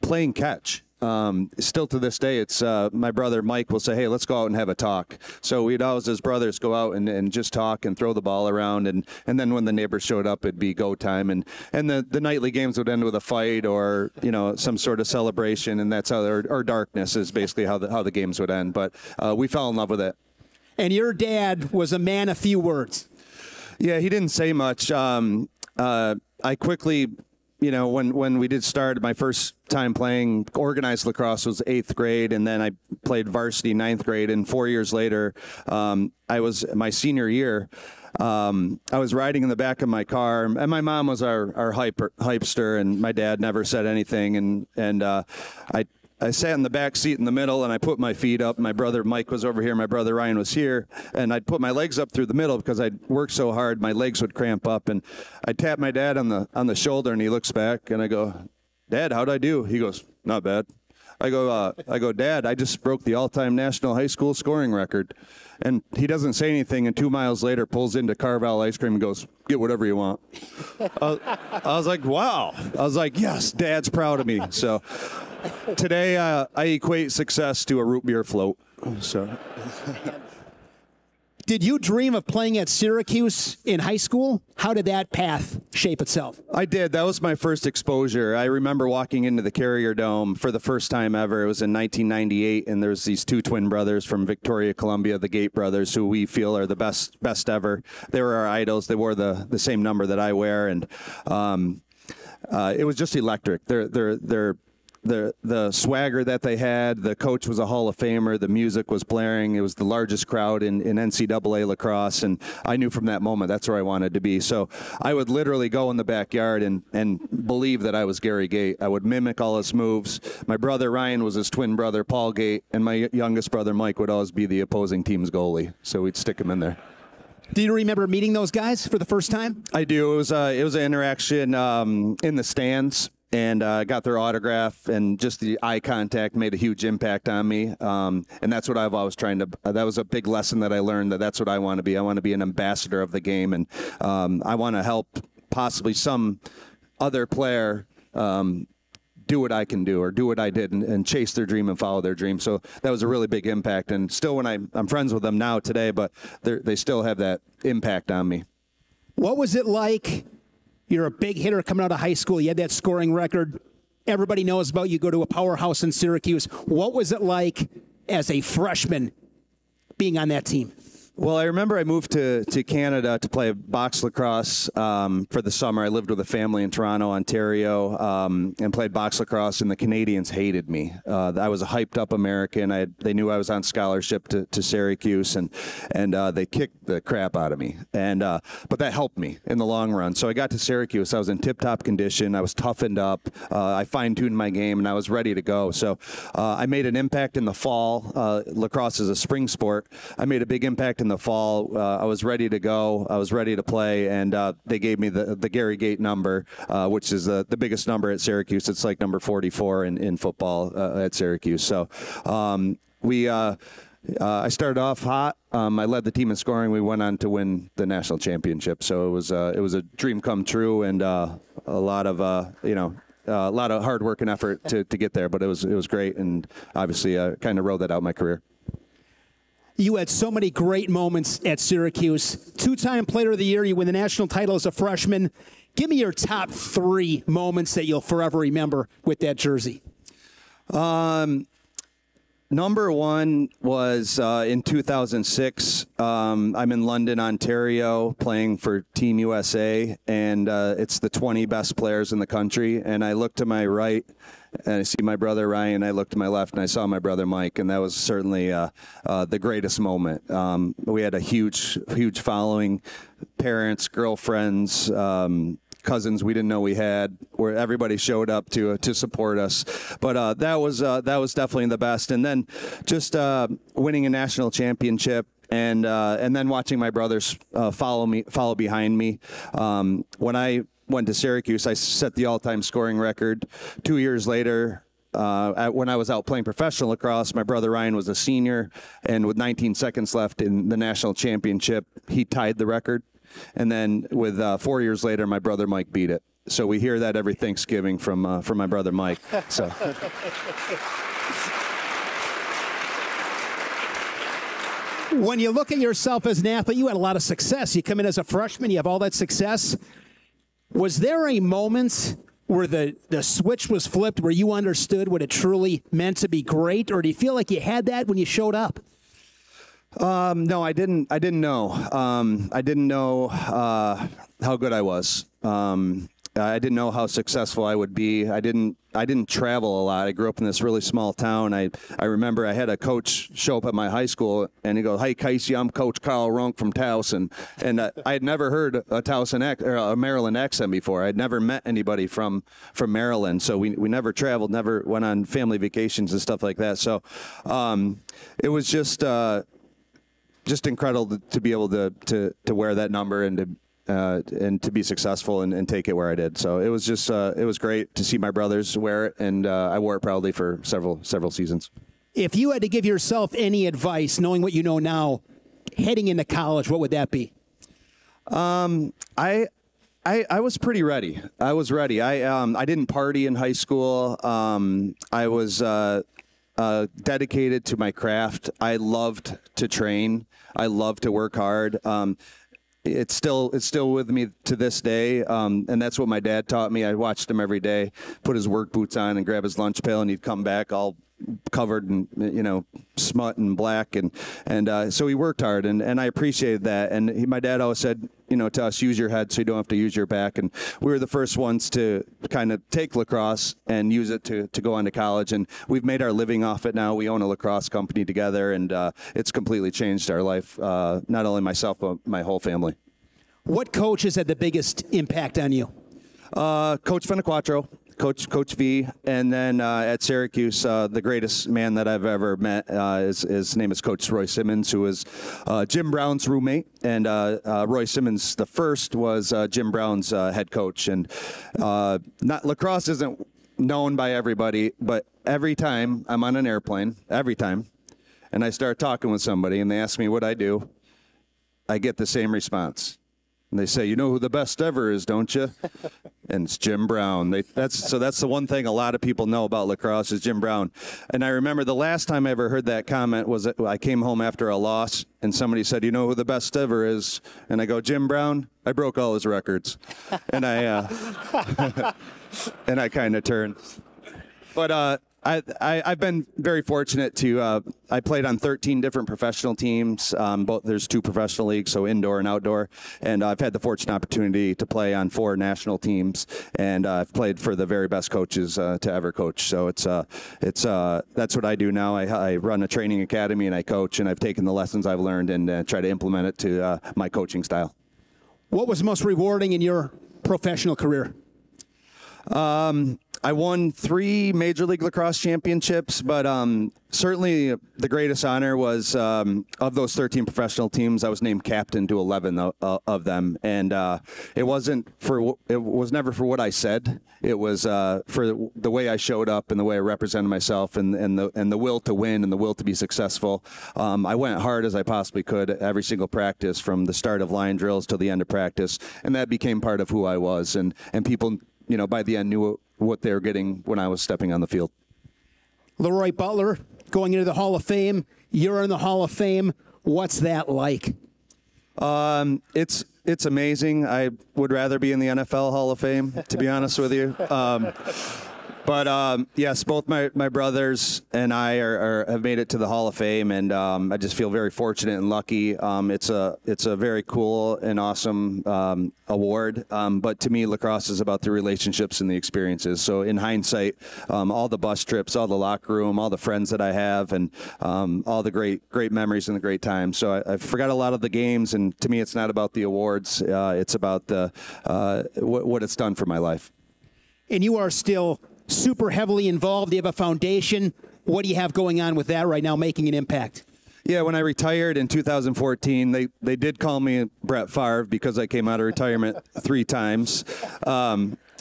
playing catch. Still to this day, it's my brother Mike will say, hey, let's go out and have a talk. So we'd always, as brothers, go out and just talk and throw the ball around. And then when the neighbors showed up, it'd be go time. And the nightly games would end with a fight or, some sort of celebration. And that's how, or darkness is basically how the games would end. But we fell in love with it. And your dad was a man of few words. Yeah, he didn't say much. I quickly, when we did start, my first time playing organized lacrosse was 8th grade, and then I played varsity 9th grade. And 4 years later, I was my senior year. I was riding in the back of my car, and my mom was our hypester, and my dad never said anything. And I sat in the back seat in the middle, and I put my feet up. My brother Mike was over here. My brother Ryan was here. And I'd put my legs up through the middle because I'd worked so hard, my legs would cramp up. And I tapped my dad on the shoulder, and he looks back, and I go, Dad, how'd I do? He goes, not bad. I go, Dad, I just broke the all-time national high school scoring record. And he doesn't say anything, and 2 miles later pulls into Carvel Ice Cream and goes, get whatever you want. I was like, wow. I was like, yes, Dad's proud of me. So today I equate success to a root beer float. So. Did you dream of playing at Syracuse in high school? How did that path shape itself? I did. That was my first exposure. I remember walking into the Carrier Dome for the first time ever. It was in 1998, and there's these two twin brothers from Victoria, Columbia, the Gate brothers, who we feel are the best ever. They were our idols. They wore the same number that I wear, and it was just electric. The swagger that they had, the coach was a Hall of Famer, the music was blaring, it was the largest crowd in NCAA lacrosse, and I knew from that moment that's where I wanted to be. So I would literally go in the backyard and believe that I was Gary Gate. I would mimic all his moves. My brother Ryan was his twin brother, Paul Gate, and my youngest brother Mike would always be the opposing team's goalie, so we'd stick him in there. Do you remember meeting those guys for the first time? I do. It was an interaction in the stands. And got their autograph, and just the eye contact made a huge impact on me. And that's what I've always tried to. That was a big lesson that I learned. That's what I want to be. I want to be an ambassador of the game, and I want to help possibly some other player do what I can do, or do what I did, and chase their dream and follow their dream. So that was a really big impact. And still, when I'm friends with them now today, but they still have that impact on me. What was it like? You're a big hitter coming out of high school. You had that scoring record. Everybody knows about you. Go to a powerhouse in Syracuse. What was it like as a freshman being on that team? Well, I remember I moved to Canada to play box lacrosse for the summer. I lived with a family in Toronto, Ontario, and played box lacrosse, and the Canadians hated me. I was a hyped-up American. They knew I was on scholarship to Syracuse, and they kicked the crap out of me. But that helped me in the long run. So I got to Syracuse. I was in tip-top condition. I was toughened up. I fine-tuned my game, and I was ready to go. So I made an impact in the fall. Lacrosse is a spring sport. I made a big impact in the fall. I was ready to go. I was ready to play, and they gave me the Gary Gate number, which is the biggest number at Syracuse. It's like number 44 in football at Syracuse. So I started off hot. I led the team in scoring. We went on to win the national championship. So it was a dream come true, and a lot of hard work and effort to get there. But it was great, and obviously kind of rode that out my career. You had so many great moments at Syracuse. Two-time Player of the Year. You win the national title as a freshman. Give me your top 3 moments that you'll forever remember with that jersey. Number one was in 2006. I'm in London, Ontario, playing for Team USA, and it's the 20 best players in the country. And I look to my right, and I see my brother Ryan. I look to my left, and I saw my brother Mike, and that was certainly the greatest moment. We had a huge following, parents, girlfriends, cousins we didn't know we had, where everybody showed up to support us. But that was definitely the best. And then just winning a national championship, and then watching my brothers follow behind me. When I went to Syracuse, I set the all-time scoring record. 2 years later, when I was out playing professional lacrosse, my brother Ryan was a senior, and with 19 seconds left in the national championship, he tied the record. And then with 4 years later, my brother Mike beat it. So we hear that every Thanksgiving from my brother Mike. So. When you look at yourself as an athlete, you had a lot of success. You come in as a freshman, you have all that success. Was there a moment where the switch was flipped, where you understood what it truly meant to be great, or do you feel like you had that when you showed up? No, I didn't know. I didn't know how good I was. I didn't know how successful I would be. I didn't travel a lot. I grew up in this really small town. I remember I had a coach show up at my high school, and he goes, "Hey, Casey, I'm Coach Carl Runk from Towson." And I had never heard a Towson or a Maryland accent before. I'd never met anybody from Maryland, so we never traveled, never went on family vacations and stuff like that. So it was just incredible to be able to wear that number and to be successful and take it where I did. So it was just it was great to see my brothers wear it, and I wore it proudly for several seasons. If you had to give yourself any advice, knowing what you know now, heading into college, what would that be? I was pretty ready. I was ready. I didn't party in high school. I was dedicated to my craft. I loved to train. I loved to work hard. It's still with me to this day, and that's what my dad taught me. I watched him every day, put his work boots on and grab his lunch pail, and he'd come back all covered in smut and black, and so he worked hard, and I appreciated that. And my dad always said, to us, use your head so you don't have to use your back. And we were the first ones to kind of take lacrosse and use it to go on to college, and we've made our living off it now. We own a lacrosse company together, and it's completely changed our life, not only myself, but my whole family. What coach has had the biggest impact on you? Coach Fenequatro, Coach V, and then at Syracuse, the greatest man that I've ever met, his name is Coach Roy Simmons, who was Jim Brown's roommate, and Roy Simmons, the first, was Jim Brown's head coach. And lacrosse isn't known by everybody, but every time I'm on an airplane, and I start talking with somebody and they ask me what I do, I get the same response. And they say, "You know who the best ever is, don't you?" And it's Jim Brown. That's the one thing a lot of people know about lacrosse is Jim Brown. And I remember the last time I ever heard that comment was that I came home after a loss, and somebody said, "You know who the best ever is?" And I go, "Jim Brown? I broke all his records." And I and I kind of turned. But I've been very fortunate to I played on 13 different professional teams. There's 2 professional leagues, so indoor and outdoor. And I've had the fortunate opportunity to play on 4 national teams, and I've played for the very best coaches to ever coach. So that's what I do now. I run a training academy and I coach, and I've taken the lessons I've learned and try to implement it to my coaching style. What was most rewarding in your professional career? I won 3 Major League Lacrosse championships, but certainly the greatest honor was of those 13 professional teams, I was named captain to 11 of them, and it was never for what I said. It was for the way I showed up and the way I represented myself, and the will to win and the will to be successful. I went hard as I possibly could every single practice, from the start of line drills till the end of practice, and that became part of who I was, and people, by the end knew what they were getting when I was stepping on the field. Leroy Butler going into the Hall of Fame. You're in the Hall of Fame. What's that like? It's amazing. I would rather be in the NFL Hall of Fame, to be honest with you. But yes, both my brothers and I have made it to the Hall of Fame, and I just feel very fortunate and lucky. It's a very cool and awesome award. But to me, lacrosse is about the relationships and the experiences. So in hindsight, all the bus trips, all the locker room, all the friends that I have, and all the great memories and the great times. So I forgot a lot of the games, and to me, it's not about the awards. It's about what it's done for my life. And you are still super heavily involved. You have a foundation. What do you have going on with that right now, making an impact? Yeah, when I retired in 2014, they did call me Brett Favre because I came out of retirement 3 times.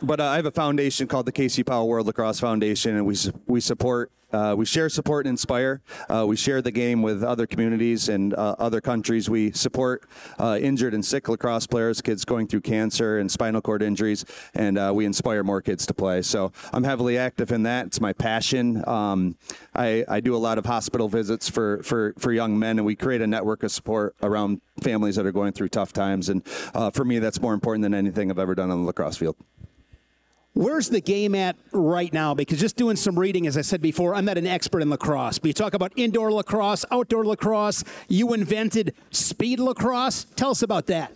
But I have a foundation called the Casey Powell World Lacrosse Foundation, and we support, we share, support, and inspire. We share the game with other communities and other countries. We support injured and sick lacrosse players, kids going through cancer and spinal cord injuries, and we inspire more kids to play. So I'm heavily active in that. It's my passion. I do a lot of hospital visits for young men, and we create a network of support around families that are going through tough times. And for me, that's more important than anything I've ever done on the lacrosse field. Where's the game at right now? Because just doing some reading, as I said before, I'm not an expert in lacrosse. But you talk about indoor lacrosse, outdoor lacrosse. You invented speed lacrosse. Tell us about that.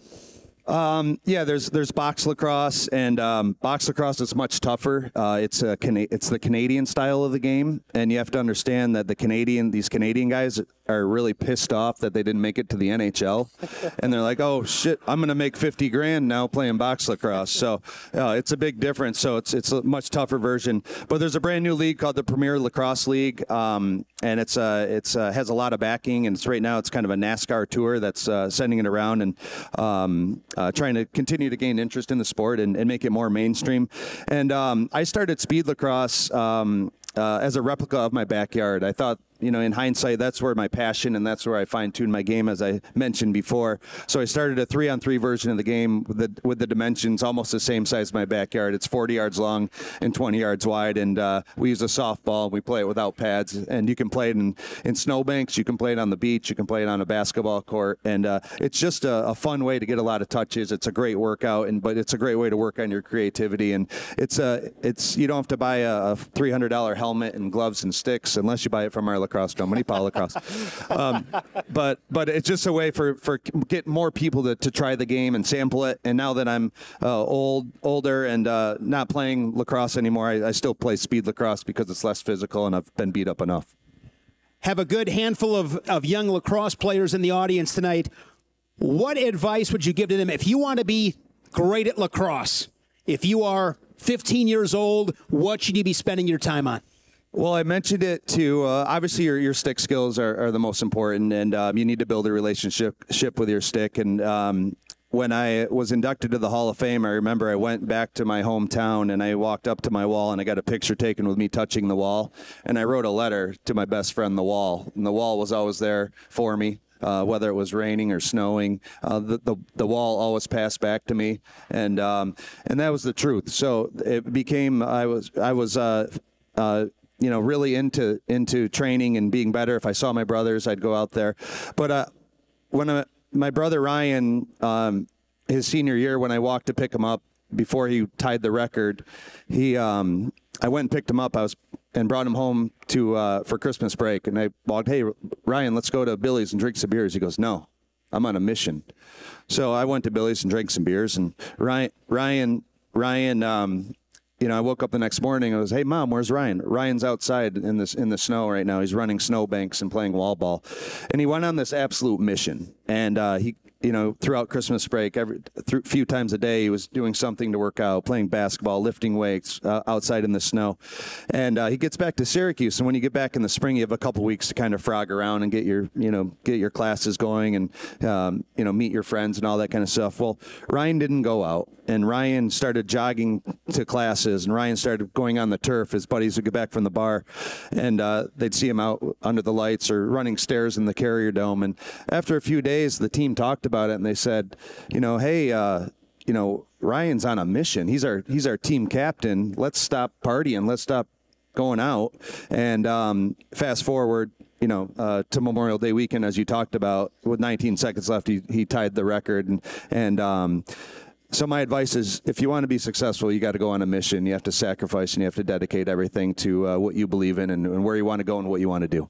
Yeah, there's box lacrosse, and box lacrosse is much tougher. It's the Canadian style of the game, and you have to understand that these Canadian guys are really pissed off that they didn't make it to the NHL, and they're like, oh shit, I'm gonna make 50 grand now playing box lacrosse. So it's a big difference. So it's a much tougher version. But there's a brand new league called the Premier Lacrosse League, and it's has a lot of backing, and right now it's kind of a NASCAR tour that's sending it around and trying to continue to gain interest in the sport and make it more mainstream. And I started speed lacrosse as a replica of my backyard. I thought, in hindsight, that's where my passion and that's where I fine-tuned my game, as I mentioned before. So I started a 3-on-3 version of the game with the dimensions almost the same size as my backyard. It's 40 yards long and 20 yards wide, and we use a softball. We play it without pads, and you can play it in snowbanks. You can play it on the beach. You can play it on a basketball court, and it's just a fun way to get a lot of touches. It's a great workout, but it's a great way to work on your creativity. And it's you don't have to buy a $300 helmet and gloves and sticks unless you buy it from our lacrosse company, Powell Lacrosse. But it's just a way for get more people to try the game and sample it. And now that I'm older and not playing lacrosse anymore, I still play speed lacrosse because it's less physical and I've been beat up enough. Have a good handful of young lacrosse players in the audience tonight. What advice would you give to them if you want to be great at lacrosse? If you are 15 years old, what should you be spending your time on? Well, I mentioned it to obviously your stick skills are the most important, and you need to build a relationship with your stick. And when I was inducted to the Hall of Fame, I remember I went back to my hometown and I walked up to my wall and I got a picture taken with me touching the wall. And I wrote a letter to my best friend, the wall. And the wall was always there for me. Whether it was raining or snowing, the wall always passed back to me, and that was the truth. So it became I was really into training and being better. If I saw my brothers, I'd go out there. But when my brother Ryan, his senior year, when I walked to pick him up before he tied the record, I went and picked him up. And brought him home for Christmas break. And I walked, hey, Ryan, let's go to Billy's and drink some beers. He goes, no, I'm on a mission. So I went to Billy's and drank some beers. And Ryan, I woke up the next morning. I was, hey, Mom, where's Ryan? Ryan's outside in the snow right now. He's running snowbanks and playing wall ball. And he went on this absolute mission. And he throughout Christmas break, few times a day, he was doing something to work out, playing basketball, lifting weights outside in the snow. And he gets back to Syracuse. And when you get back in the spring, you have a couple weeks to kind of frog around and get your classes going and, meet your friends and all that kind of stuff. Well, Ryan didn't go out. And Ryan started jogging to classes, and Ryan started going on the turf. His buddies would get back from the bar, and they'd see him out under the lights or running stairs in the Carrier Dome. And after a few days, the team talked about it, and they said, hey, Ryan's on a mission. He's our team captain. Let's stop partying. Let's stop going out. And fast forward, to Memorial Day weekend, as you talked about, with 19 seconds left, he tied the record. So my advice is, if you want to be successful, you got to go on a mission. You have to sacrifice, and you have to dedicate everything to what you believe in and where you want to go and what you want to do.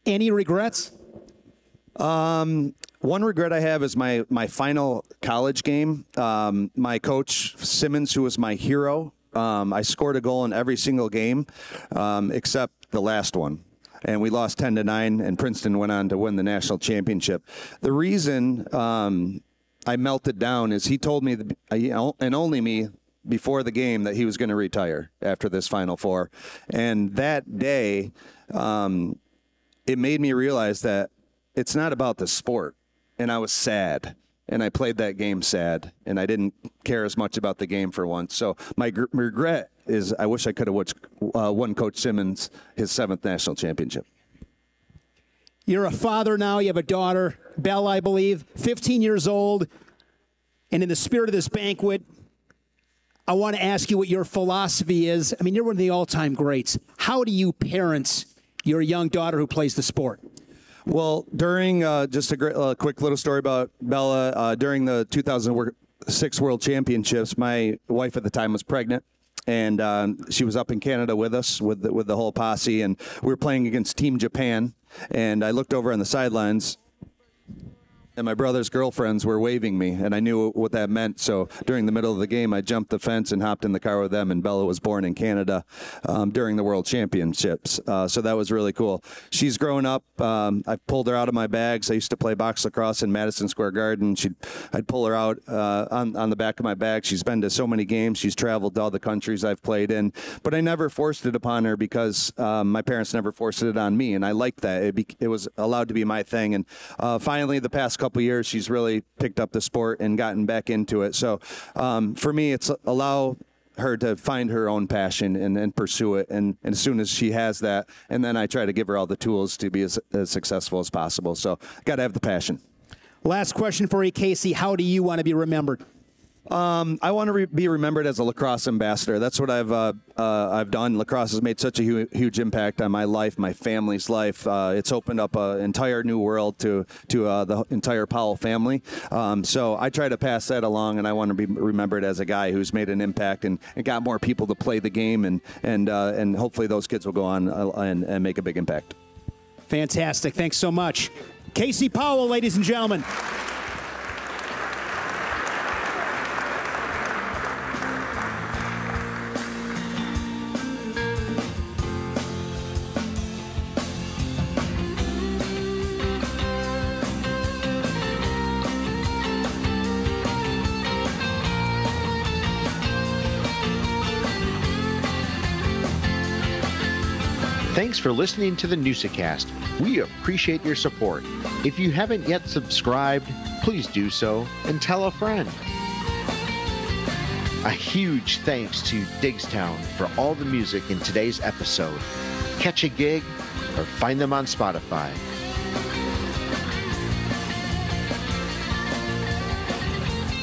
Any regrets? One regret I have is my final college game. My coach, Simmons, who was my hero, I scored a goal in every single game except the last one. And we lost 10-9, and Princeton went on to win the national championship. The reason I melted down is he told me, and only me, before the game, that he was going to retire after this Final Four. And that day, it made me realize that it's not about the sport. And I was sad. and I played that game sad, and I didn't care as much about the game for once. So my regret is I wish I could have won Coach Simmons his 7th national championship. You're a father now. You have a daughter, Belle, I believe, 15 years old. And in the spirit of this banquet, I want to ask you what your philosophy is. I mean, you're one of the all-time greats. How do you parent your young daughter who plays the sport? Well, during just a quick little story about Bella, during the 2006 World Championships, my wife at the time was pregnant. And she was up in Canada with us, with the whole posse, and we were playing against Team Japan. And I looked over on the sidelines, and my brother's girlfriends were waving me, and I knew what that meant. So during the middle of the game, I jumped the fence and hopped in the car with them, and Bella was born in Canada during the World Championships. So that was really cool. She's grown up. I pulled her out of my bags. I used to play box lacrosse in Madison Square Garden. I'd pull her out on the back of my bag. She's been to so many games. She's traveled to all the countries I've played in. But I never forced it upon her because my parents never forced it on me, and I liked that. It was allowed to be my thing. And finally, the past couple years, she's really picked up the sport and gotten back into it. So for me, it's allow her to find her own passion and pursue it. And as soon as she has that, and then I try to give her all the tools to be as successful as possible. So got to have the passion. Last question for you, Casey. How do you want to be remembered? I want to be remembered as a lacrosse ambassador. That's what I've done. Lacrosse has made such a huge impact on my life, my family's life. It's opened up an entire new world to the entire Powell family. So I try to pass that along, and I want to be remembered as a guy who's made an impact and got more people to play the game, and hopefully those kids will go on and make a big impact. Fantastic. Thanks so much. Casey Powell, ladies and gentlemen. Thanks for listening to the Newsa-Cast. We appreciate your support. If you haven't yet subscribed, please do so and tell a friend. A huge thanks to Digstown for all the music in today's episode. Catch a gig or find them on Spotify.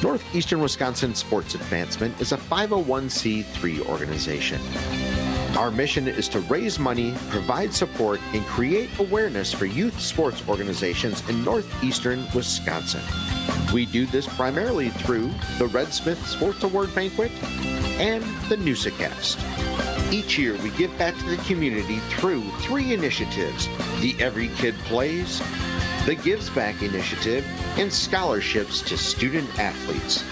Northeastern Wisconsin Sports Advancement is a 501c3 organization. Our mission is to raise money, provide support, and create awareness for youth sports organizations in northeastern Wisconsin. We do this primarily through the Red Smith Sports Award Banquet and the Newsa-Cast. Each year, we give back to the community through 3 initiatives: the Every Kid Plays, the Gives Back Initiative, and scholarships to student athletes.